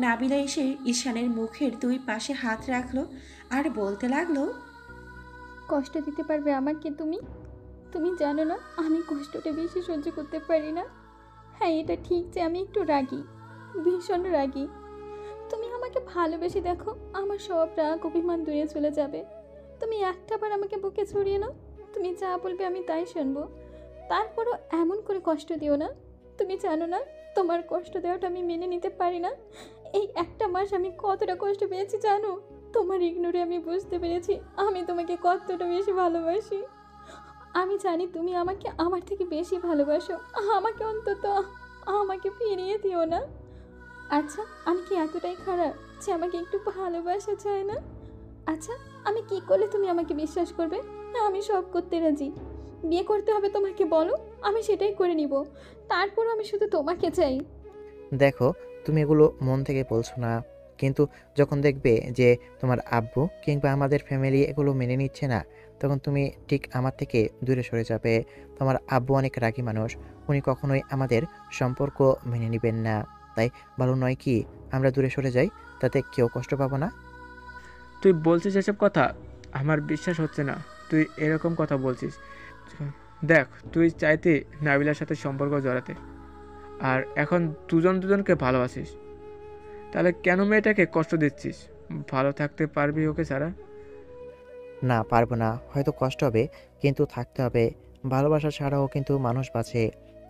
নাবিলা এসে ঈশানের মুখের দুই পাশে হাত রাখলো আর বলতে লাগলো, কষ্ট দিতে পারবে আমাকে তুমি? তুমি জানো না আমি কষ্টটা বেশি সহ্য করতে পারি না। হ্যাঁ, এটা ঠিক যে আমি একটু রাগী, ভীষণ রাগী। তুমি আমাকে ভালোবেসে দেখো, আমার সব রাগ অভিমান দূরে চলে যাবে। তুমি একটাবার আমাকে বুকে ছড়িয়ে নাও, তুমি যা বলবে আমি তাই শুনবো। তারপরও এমন করে কষ্ট দিও না। তুমি জানো না তোমার কষ্ট দেওয়াটা আমি মেনে নিতে পারি না। এই একটা মাস আমি কতটা কষ্ট পেয়েছি জানো? তোমার ইগনোরে আমি বুঝতে পেরেছি আমি তোমাকে কতটা বেশি ভালোবাসি। আমি জানি তুমি আমাকে আমার থেকে বেশি ভালোবাসো। আমাকে অন্তত আমাকে ফিরিয়ে দিও না। আচ্ছা, আমি কি এতটাই খারাপ যে আমাকে একটু ভালোবাসা চায় না? আচ্ছা, আমি কি করলে তুমি আমাকে বিশ্বাস করবে? না, আমি সব করতে রাজি। বিয়ে করতে হবে তোমাকে বলো, আমি সেটাই করে নিব। তারপর আমি শুধু তোমাকে চাই। দেখো, তুমি এগুলো মন থেকে বলছো না, কিন্তু যখন দেখবে যে তোমার আব্বু কিংবা আমাদের ফ্যামিলি এগুলো মেনে নিচ্ছে না, তখন তুমি ঠিক আমার থেকে দূরে সরে যাবে। তোমার আব্বু অনেক রাগী মানুষ, উনি কখনোই আমাদের সম্পর্ক মেনে নেবেন না। তাই ভালো নয় কি আমরা দূরে সরে যাই, তাতে কেউ কষ্ট পাবো না। তুই বলছিস এসব কথা? আমার বিশ্বাস হচ্ছে না তুই এরকম কথা বলছিস। দেখ, তুই চাইতে নাবিলার সাথে সম্পর্ক জড়াতে, আর এখন দুজন দুজনকে ভালোবাসিস। তাহলে কেন মেয়েটাকে কষ্ট দিচ্ছিস? ভালো থাকতে পারবি ওকে ছাড়া? না, পারবো না, হয়তো কষ্ট হবে, কিন্তু থাকতে হবে। ভালোবাসা ছাড়াও কিন্তু মানুষ বাঁচে।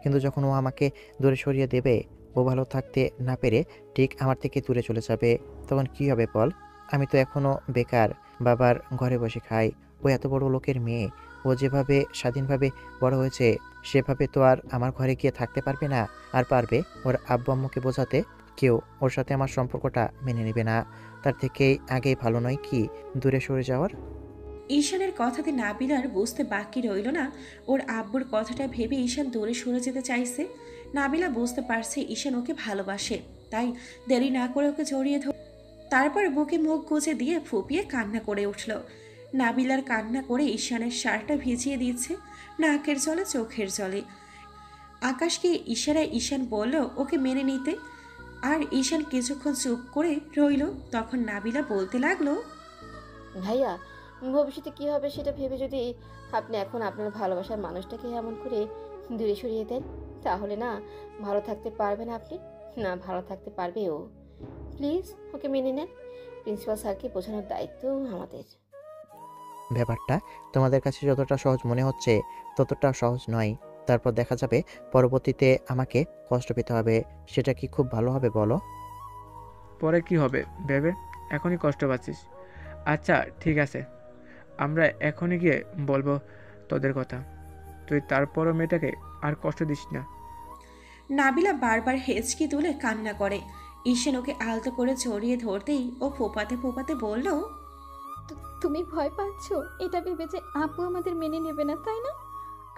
কিন্তু যখন ও আমাকে দূরে সরিয়ে দেবে, ও ভালো থাকতে না পেরে ঠিক আমার থেকে দূরে চলে যাবে, তখন কি হবে বল? আমি তো এখনো বেকার, বাবার ঘরে বসে খাই। ও এত বড় লোকের মেয়ে, ও যেভাবে স্বাধীনভাবে বড় হয়েছে সেভাবে তো আর আমার ঘরে গিয়ে থাকতে পারবে না। আর পারবে ওর আব্বু আম্মুকে বোঝাতে? কেউ ওর সাথে আমার সম্পর্কটা মেনে নেবে না। তার থেকেই আগেই ভালো নয় কি দূরে সরে যাওয়ার? ঈশানের কথাতে নাবিলার বুঝতে বাকি রইল না ওর আব্বুর কথাটা ভেবে ঈশান দূরে সরে যেতে চাইছে। নাবিলা বুঝতে পারছে ঈশান ওকে ভালোবাসে, তাই দেরি না করে ওকে জড়িয়ে তারপর বুকে মুখ গুজে দিয়ে ফুপিয়ে কান্না করে উঠল। নাবিলার কান্না করে ঈশানের শার্টটা ভিজিয়ে দিচ্ছে, নাকের জলে চোখের জলে। আকাশকে ইশারায় ঈশান বলল ওকে মেনে নিতে, আর ঈশান কিছুক্ষণ চুপ করে রইল। তখন নাবিলা বলতে লাগলো, ভাইয়া, ভবিষ্যতে কি হবে সেটা ভেবে যদি আপনি এখন আপনার ভালোবাসার মানুষটাকে এমন করে দূরে সরিয়ে দেন, তাহলে না ভালো থাকতে পারবেন আপনি, না ভালো থাকতে পারবে ও। প্লিজ ওকে মেনে নেন। প্রিন্সিপাল স্যারকে বোঝানোর দায়িত্ব আমাদের। ব্যাপারটা তোমাদের কাছে যতটা সহজ মনে হচ্ছে ততটা সহজ নয়। তারপর দেখা যাবে পরবর্তীতে আমাকে কষ্ট পেতে হবে। সেটা কি খুব ভালো হবে বলো? পরে কি হবে ভেবে এখনই কষ্ট পাচ্ছিস? আচ্ছা ঠিক আছে, আমরা এখনই গিয়ে বলবো তোদের কথা। তুই তারপরও মেয়েটাকে আর কষ্ট দিস না। নাবিলা বারবার হেঁচকি তুলে কান্না করে। ঈশান ওকে আলতো করে জড়িয়ে ধরতেই ও ফোপাতে ফোপাতে বলল, তুমি ভয় পাচ্ছ এটা ভেবে যে আপু আমাদের মেনে নেবে না, তাই না?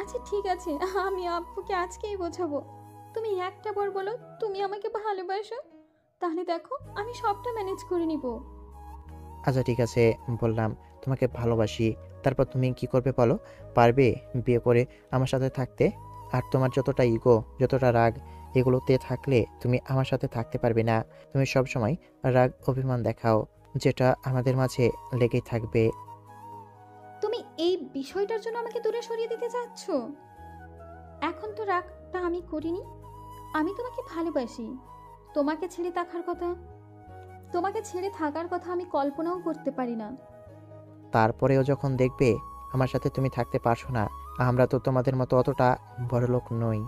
আচ্ছা ঠিক আছে, আমি আব্বুকে আজকেই বোঝাবো। তুমি একটা বার বলো তুমি আমাকে ভালোবাসো। তাহলে দেখো আমি সবটা ম্যানেজ করে নিব। আচ্ছা ঠিক আছে, বললাম তোমাকে ভালোবাসি, তারপর তুমি কি করবে বলো? পারবে বিয়ে করে আমার সাথে থাকতে? আর তোমার যতটা ইগো, যতটা রাগ, এগুলোতে থাকলে তুমি আমার সাথে থাকতে পারবে না। তুমি সবসময় রাগ অভিমান দেখাও, যেটা আমাদের মাঝে লেগেই থাকবে। তুমি এই বিষয়টার জন্য আমাকে দূরে সরিয়ে দিতে চাচ্ছ? এখন তো রাগটা আমি করিনি। আমি তোমাকে ভালোবাসি। তোমাকে ছেড়ে থাকার কথা তোমাকে ছেড়ে থাকার কথা আমি কল্পনাও করতে পারি না। তারপরেও যখন দেখবে আমার সাথে তুমি থাকতে পারছো না, আমরা তো তোমাদের মতো অতটা বড়লোক নই।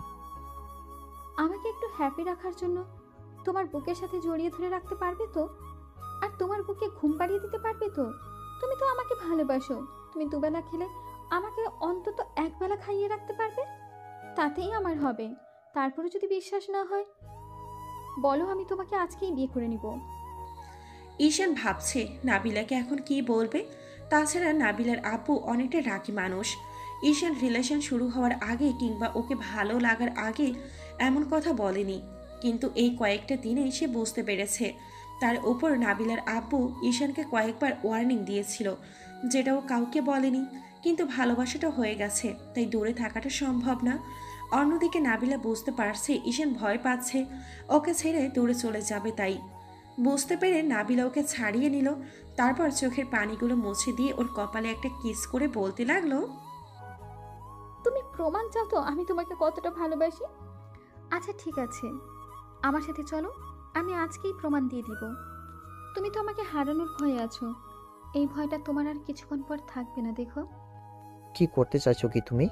আমাকে একটু হ্যাপি রাখার জন্য তোমার বুকের সাথে জড়িয়ে ধরে রাখতে পারবে তো? আর তোমার বুকে ঘুম পাড়িয়ে দিতে পারবে তো? তুমি তো আমাকে ভালোবাসো। তুমি দুবেলা খেলে আমাকে অন্তত একবেলা খাইয়ে রাখতে পারবে? তাতেই আমার হবে। তারপরে যদি বিশ্বাস না হয়, বলো, আমি তোমাকে আজকেই বিয়ে করে নিব। ঈশান ভাবছে নাবিলাকে এখন কি বলবে। তাছাড়া নাবিলার আব্বু অনেকটা রাগী মানুষ। ঈশান রিলেশন শুরু হওয়ার আগে কিংবা ওকে ভালো লাগার আগে এমন কথা বলেনি, কিন্তু এই কয়েকটা দিনে সে বুঝতে পেরেছে। তার উপর নাবিলার আব্বু ঈশানকে কয়েকবার ওয়ার্নিং দিয়েছিল, যেটাও কাউকে বলেনি, কিন্তু ভালোবাসাটা হয়ে গেছে, তাই দূরে থাকাটা সম্ভব না। অন্যদিকে নাবিলা বুঝতে পারছে ঈশান ভয় পাচ্ছে, ওকে ছেড়ে দূরে চলে যাবে। তাই বুঝতে পেরে নাবিলা ওকে ছাড়িয়ে নিল। তারপর চোখের পানিগুলো মুছে দিয়ে ওর কপালে একটা কিস করে বলতে লাগলো, তুমি প্রমাণ চাও তো আমি তোমাকে কতটা ভালোবাসি? আচ্ছা ঠিক আছে, আমার সাথে চলো, আমি আজকেই প্রমাণ দিয়ে দিব। তুমি তো আমাকে হারানোর ভয়ে আছো। এই ভয়টা তোমার আর কিছুক্ষণ পর থাকবে না, দেখো। কি করতে চাইছো কি তুমি?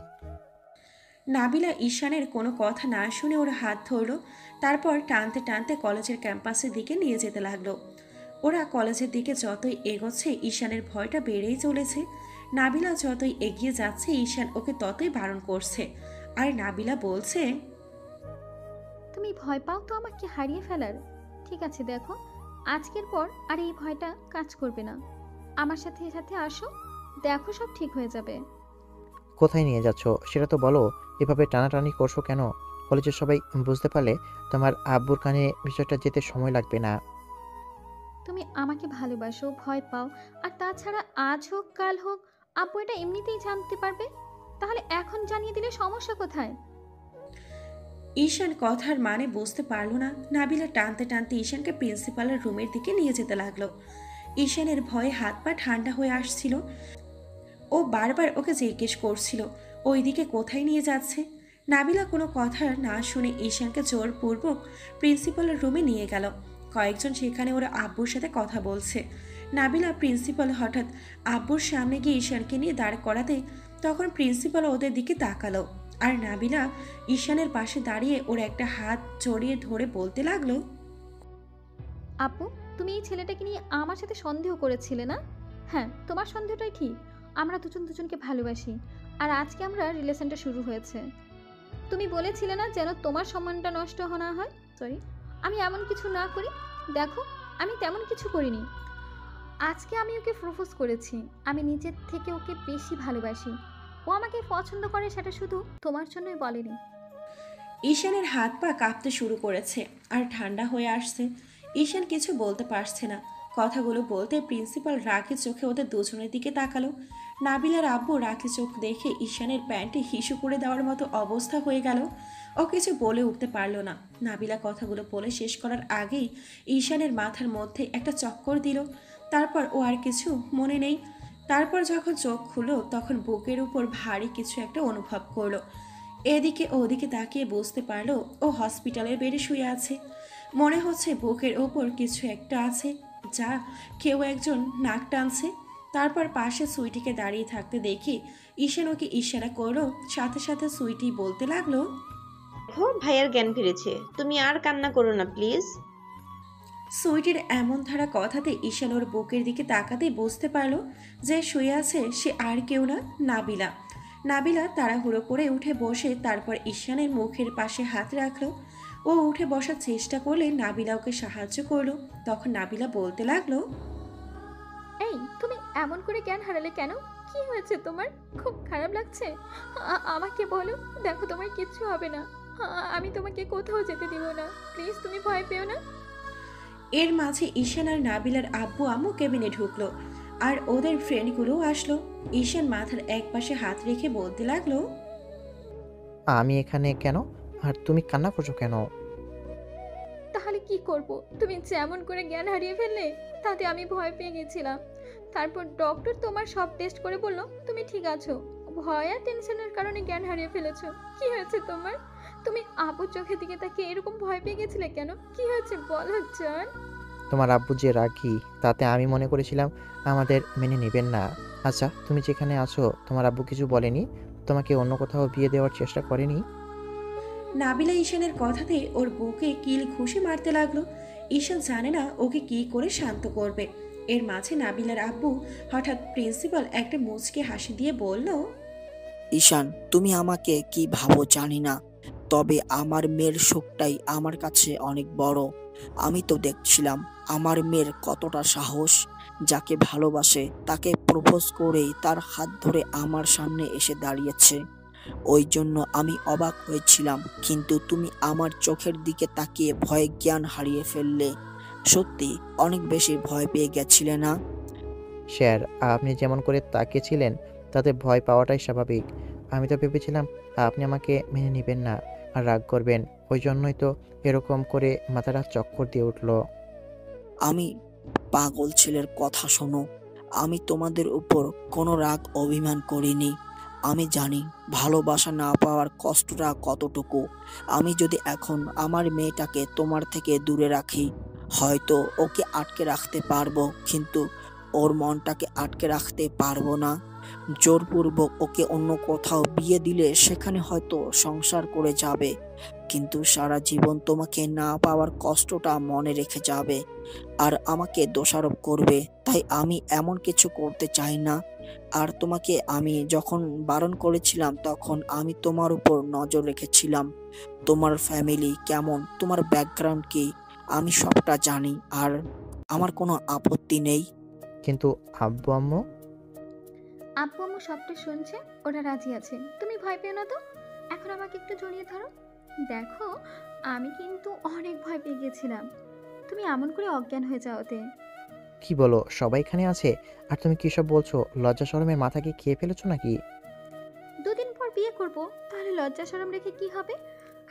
নাবিলা ঈশানের কোনো কথা না শুনে ওর হাত ধরল। তারপর টানতে টানতে কলেজের ক্যাম্পাসের দিকে নিয়ে যেতে লাগলো। ওরা কলেজের দিকে যতই এগোচ্ছে ঈশানের ভয়টা বেড়েই চলেছে। নাবিলা যতই এগিয়ে যাচ্ছে ঈশান ওকে ততই বারণ করছে। আর নাবিলা বলছে, তুমি ভয় পাও তো আমাকে হারিয়ে ফেলার? ঠিক আছে, দেখো, আজকের পর আর এই ভয়টা কাজ করবে না। আমার সাথে সাথে আসো, দেখো সব ঠিক হয়ে যাবে। কোথায় নিয়ে যাচ্ছ সেটা তো বলো। এভাবে টানাটানি করছো কেন? কলেজের সবাই বুঝতে পারলে তোমার আব্বুর কানে বিষয়টা যেতে সময় লাগবে না। তুমি আমাকে ভালোবাসো, ভয় পাও, আর তাছাড়া আজ হোক কাল হোক আব্বু এটা এমনিতেই জানতে পারবে। তাহলে এখন জানিয়ে দিলে সমস্যা কোথায়? ঈশান কথার মানে বুঝতে পারল না। নাবিলা টানতে টানতে ঈশানকে প্রিন্সিপালের রুমের দিকে নিয়ে যেতে লাগলো। ঈশানের ভয়ে হাত পা ঠান্ডা হয়ে আসছিল। ও বারবার ওকে জিজ্ঞেস করছিল ওইদিকে কোথায় নিয়ে যাচ্ছে। নাবিলা কোনো কথা না শুনে ঈশানকে জোরপূর্বক প্রিন্সিপালের রুমে নিয়ে গেল। কয়েকজন সেখানে ওরা আব্বুর সাথে কথা বলছে। নাবিলা প্রিন্সিপাল হঠাৎ আব্বুর সামনে গিয়ে ঈশানকে নিয়ে দাঁড় করাতে তখন প্রিন্সিপাল ওদের দিকে তাকালো। আর নাবিলা ঈশানের পাশে দাঁড়িয়ে ওর একটা হাত জড়িয়ে ধরে বলতে লাগলো, আপু, তুমি এই ছেলেটাকে নিয়ে আমার সাথে সন্দেহ করেছিলে না? হ্যাঁ, তোমার সন্দেহটাই ঠিক। আমরা দুজন দুজনকে ভালোবাসি, আর আজকে আমরা রিলেশনটা শুরু হয়েছে। তুমি বলেছিলে না যেন তোমার সম্মানটা নষ্ট না হয়? সরি, আমি এমন কিছু না করি। দেখো, আমি তেমন কিছু করিনি। আজকে আমি ওকে প্রপোজ করেছি। আমি নিজের থেকে ওকে বেশি ভালোবাসি। ও আমাকে পছন্দ করে, সেটা শুধু তোমার জন্যই বলেনি। ঈশানের হাত পা কাঁপতে শুরু করেছে আর ঠান্ডা হয়ে আসছে। ঈশান কিছু বলতে পারছে না। কথাগুলো বলতে প্রিন্সিপাল রাগে চোখে ওদের দুজনের দিকে তাকালো। নাবিলার আব্বু রাগে চোখ দেখে ঈশানের প্যান্টে হিসু করে দেওয়ার মতো অবস্থা হয়ে গেল। ও কিছু বলে উঠতে পারলো না। নাবিলা কথাগুলো বলে শেষ করার আগেই ঈশানের মাথার মধ্যে একটা চক্কর দিল। তারপর ও আর কিছু মনে নেই। তারপর যখন চোখ খুলল তখন বুকের উপর ভারী কিছু একটা অনুভব করলো। এদিকে ওদিকে তাকিয়ে বুঝতে পারলো ও হসপিটালের বেডে শুয়ে আছে। মনে হচ্ছে বুকের ওপর কিছু একটা আছে, যা কেউ একজন নাক টানছে। তারপর পাশে সুইটিকে দাঁড়িয়ে থাকতে দেখে ঈশান ওকে ইশারা করলো। সাথে সাথে সুইটি বলতে লাগলো, দেখো ভাইয়ার জ্ঞান ফিরেছে, তুমি আর কান্না করো না প্লিজ। সুইটির এমন ধারা কথাতে ঈশান ওর বুকের দিকে তাকাতেই বুঝতে পারলো যে শুয়ে আছে সে আর কেউ না, নাবিলা। নাবিলা তাড়াহুড়ো করে উঠে বসে তারপর ঈশানের মুখের পাশে হাত রাখলো। ও উঠে বসার চেষ্টা করলে নাবিলা ওকে সাহায্য করলো। তখন নাবিলা বলতে লাগলো, এই, তুমি এমন করে জ্ঞান হারালে কেন? কি হয়েছে তোমার? খুব খারাপ লাগছে? আমাকে বলো, দেখো তোমার কিচ্ছু হবে না। আমি তোমাকে কোথাও যেতে দিব না, প্লিজ, তুমি ভয় পেও না। এর মাঝে ঈশান আর নাবিলার আব্বু আম্মু কেবিনে ঢুকলো, আর ওদের ফ্রেন্ডগুলোও আসলো। ঈশান মাথার একপাশে হাত রেখে বলতে লাগলো, আমি এখানে কেন? আর তুমি কান্না করছো কেন? তাহলে কি করব? তুমি যেমন করে জ্ঞান হারিয়ে ফেললে, তাতে আমি ভয় পেয়ে গেছিলাম। তারপর ডক্টর তোমার সব টেস্ট করে বলল তুমি ঠিক আছো। ভয় আর টেনশনের কারণে জ্ঞান হারিয়ে ফেলেছো। কি হয়েছে তোমার? তুমি আপুর চোখের দিকে তাকিয়ে এরকম ভয় পেয়ে গেছিলে কেন? কি হয়েছে বলো জান। তোমার আব্বু যে রাগী, তাতে আমি মনে করেছিলাম আমাদের মেনে নেবেন না। আচ্ছা, তুমি যেখানে আছো তোমার আব্বু কিছু বলেনি? তোমাকে অন্য কোথাও বিয়ে দেওয়ার চেষ্টা করেনি? নাবিলা ঈশানের কথাতে ওর বুকে কিল ঘুষি মারতে লাগলো। ঈশান জানে না ওকে কি করে শান্ত করবে। এর মাঝে নাবিলার আব্বু হঠাৎ প্রিন্সিপাল একটা মুচকে হাসি দিয়ে বলল, ঈশান, তুমি আমাকে কি ভাবো জানি না, তবে আমার মেয়ের শোকটাই আমার কাছে অনেক বড়। আমি তো দেখছিলাম আমার মেয়ের কতটা সাহস। যাকে ভালোবাসে তাকে প্রপোজ করেই তার হাত ধরে আমার সামনে এসে দাঁড়িয়েছে। ওই জন্য আমি অবাক হয়েছিলাম, কিন্তু তুমি আমার চোখের দিকে তাকিয়ে ভয়ে জ্ঞান হারিয়ে ফেললে। সত্যি অনেক বেশি ভয় পেয়ে গেছিলে না? স্যার, আপনি যেমন করে তাকিয়েছিলেন তাতে ভয় পাওয়াটাই স্বাভাবিক। আমি তো ভেবেছিলাম আপনি আমাকে মেনে নেবেন না আর রাগ করবেন। ওই জন্যই তো এরকম করে মাথাটা চক্কর দিয়ে উঠলো। আমি পাগল ছেলের কথা শোনো। আমি তোমাদের উপর কোনো রাগ অভিমান করিনি। আমি জানি ভালোবাসা না পাওয়ার কষ্টটা কতটুকু। আমি যদি এখন আমার মেয়েটাকে তোমার থেকে দূরে রাখি, হয়তো ওকে আটকে রাখতে পারবো, কিন্তু ওর মনটাকে আটকে রাখতে পারবো না। জোরপূর্বক ওকে অন্য কোথাও বিয়ে দিলে সেখানে হয়তো সংসার করে যাবে, কিন্তু সারা জীবন তোমাকে না পাওয়ার কষ্টটা মনে রেখে যাবে আর আমাকে দোষারোপ করবে। তাই আমি এমন কিছু করতে চাই না। আর তোমাকে আমি যখন বারণ করেছিলাম তখন আমি তোমার উপর নজর রেখেছিলাম। তোমার ফ্যামিলি কেমন, তোমার ব্যাকগ্রাউন্ড কি, আমি সবটা জানি। আর আমার কোনো আপত্তি নেই। কিন্তু আব্বু আম্মু? আব্বু আম্মু সবটা শুনছে, ওরা রাজি আছে। তুমি ভয় পেও না তো। এখন আমাকে একটু জড়িয়ে ধরো। দেখো, আমি কিন্তু অনেক ভয় পেয়ে গেছিলাম। তুমি এমন করে অজ্ঞান হয়ে যাওয়াতে। কি বলো, সবাই এখানে আছে আর তুমি কি সব বলছো? লজ্জা শরমে মাথা কি খেয়ে ফেলেছো নাকি? দুদিন পর বিয়ে করব, তাহলে লজ্জা শরম রেখে কি হবে?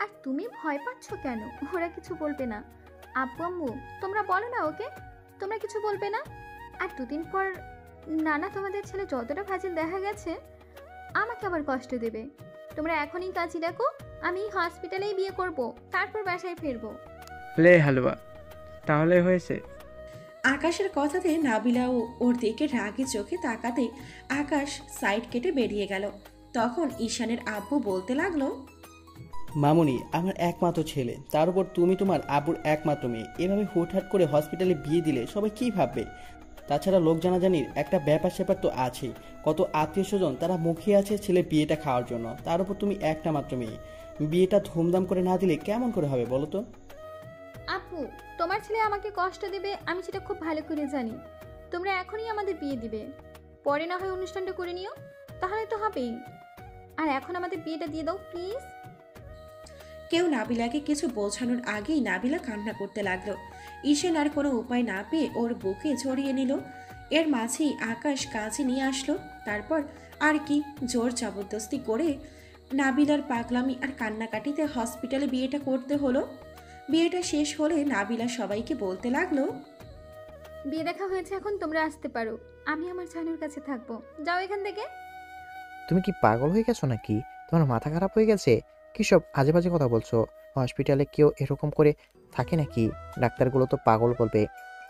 আর তুমি ভয় পাচ্ছ কেন? ওরা কিছু বলবে না। আব্বু আম্মু, তোমরা বলো না ওকে, তোমরা কিছু বলবে না। আর দুদিন পর নানা তোমাদের ছেলে যতটা ফাজিল দেখা গেছে, আমাকে আবার কষ্ট দেবে। তোমরা এখনই কাজী ডাকো, আমি হসপিটালেই বিয়ে করব, তারপর বাসায় ফিরবো। লে হালুয়া, তাহলে হয়েছে। আকাশের কথাতে নাবিলাও ওর দিকে রাগি চোখে তাকাতে আকাশ সাইড কেটে বেরিয়ে গেল। তখন ঈশানের আব্বু বলতে লাগলো, মামুনি আমার একমাত্র ছেলে, তার উপর তুমি তোমার আব্বুর একমাত্র মেয়ে, এভাবে হুটহাট করে হসপিটালে বিয়ে দিলে সবাই কি ভাববে? তাছাড়া লোক জানাজানির একটা ব্যাপার স্যাপার তো আছেই। কত আত্মীয় স্বজন তারা মুখিয়ে আছে ছেলে বিয়েটা খাওয়ার জন্য, তার উপর তুমি একটা মাত্র মেয়ে। বিয়েটা ধুমধাম করে না দিলে কেমন করে হবে বলো তো? আপু, তোমার ছেলে আমাকে কষ্ট দেবে, আমি সেটা খুব ভালো করে জানি। তোমরা এখনই আমাদের বিয়ে দিবে, পরে না হয় অনুষ্ঠানটা করে নিও, তাহলে তো হবেই। আর এখন আমাদের বিয়েটা দিয়ে দাও প্লিজ। কেউ নাবিলাকে কিছু বোঝানোর আগেই নাবিলা কান্না করতে লাগলো। ঈশান আর কোনো উপায় না পেয়ে ওর বুকে জড়িয়ে নিল। এর মাঝেই আকাশ কাজে নিয়ে আসলো। তারপর আর কি জোর জবরদস্তি করে নাবিলার পাগলামি আর কান্নাকাটিতে হসপিটালে বিয়েটা করতে হলো। বিয়েটা শেষ হলে নাবিলা সবাইকে বলতে লাগলো, বিয়ে দেখা হয়েছে, এখন তোমরা আসতে পারো। আমি আমার জানুর কাছে থাকবো, যাও এখান থেকে। তুমি কি পাগল হয়ে গেছো নাকি? তোমার মাথা খারাপ হয়ে গেছে? কি সব আজে বাজে কথা বলছো? হসপিটালে কেউ এরকম করে থাকে নাকি? ডাক্তারগুলো তো পাগল বলবে।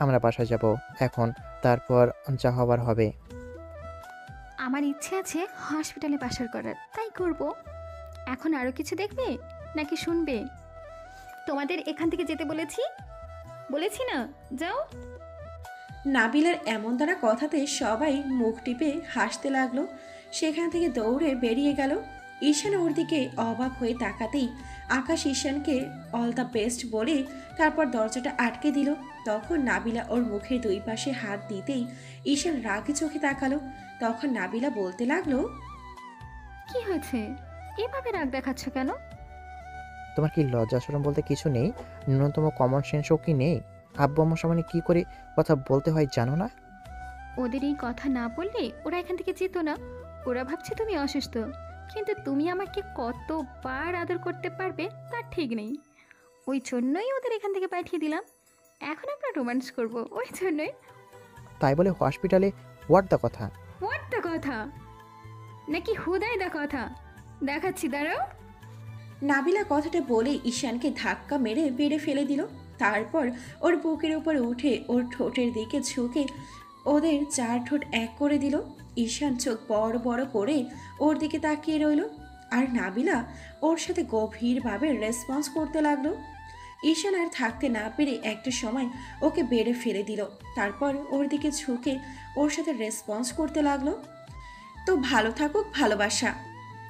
আমরা বাসায় যাব এখন, তারপর যা হবার হবে। আমার ইচ্ছে আছে হসপিটালে বাসর করার, তাই করব। এখন আরো কিছু দেখবে নাকি শুনবে? তোমাদের এখান থেকে যেতে বলেছি, বলেছি না? যাও। নাবিলার এমন দ্বারা কথাতে সবাই মুখ টিপে হাসতে লাগলো। সেখান থেকে দৌড়ে বেরিয়ে গেল। ঈশান ওর দিকে অবাক হয়ে তাকাতেই আকাশ ঈশানকে অল দ্য বেস্ট বলে তারপর দরজাটা আটকে দিল। তখন নাবিলা ওর মুখের দুই পাশে হাত দিতেই ঈশান রাগে চোখে তাকালো। তখন নাবিলা বলতে লাগলো, কি হয়েছে? এভাবে রাগ দেখাচ্ছ কেন? তোমার কি লজ্জা শরম বলতে কিছু নেই? ন্যূনতম কমন সেন্সও কি নেই? আব্বু আম্মুর সামনে কি করে কথা বলতে হয় জানো না? ওদের এই কথা না বললে ওরা এখান থেকে যেত না। ওরা ভাবছে তুমি অসুস্থ, কিন্তু তুমি আমাকে কতবার আদর করতে পারবে তার ঠিক নেই। ওই জন্যই ওদের এখান থেকে পাঠিয়ে দিলাম। এখন আমরা রোম্যান্স করবো ওই জন্যই। তাই বলে হসপিটালে হোয়াট দ্য কথা? হোয়াট দ্য কথা নাকি হুদাই দ্য কথা? দেখাচ্ছি, দাঁড়াও। নাবিলা কথাটা বলে ঈশানকে ধাক্কা মেরে বেড়ে ফেলে দিল। তারপর ওর বুকের উপর উঠে ওর ঠোঁটের দিকে ঝুঁকে ওদের 4 ঠোঁট এক করে দিল। ঈশান চোখ বড় বড় করে ওর দিকে তাকিয়ে রইল, আর নাবিলা ওর সাথে গভীরভাবে রেসপন্স করতে লাগলো। ঈশান আর থাকতে না পেরে একটা সময় ওকে বেড়ে ফেলে দিল। তারপর ওর দিকে ঝুঁকে ওর সাথে রেসপন্স করতে লাগলো। তো ভালো থাকুক ভালোবাসা।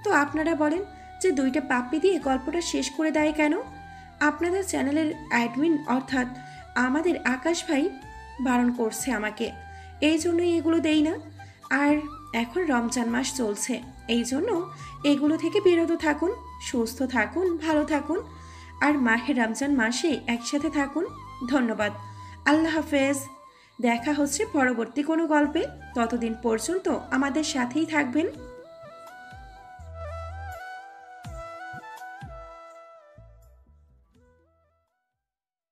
তো আপনারা বলেন যে 2টা পাপ্পি দিয়ে গল্পটা শেষ করে দেয় কেন? আপনাদের চ্যানেলের অ্যাডমিন অর্থাৎ আমাদের আকাশ ভাই বারণ করছে আমাকে, এই জন্যই এগুলো দেই না। আর এখন রমজান মাস চলছে, এই জন্য এগুলো থেকে বিরত থাকুন, সুস্থ থাকুন, ভালো থাকুন, আর মাহে রমজান মাসে একসাথে থাকুন। ধন্যবাদ, আল্লাহ হাফেজ। দেখা হচ্ছে পরবর্তী কোনো গল্পে। ততদিন পর্যন্ত আমাদের সাথেই থাকবেন।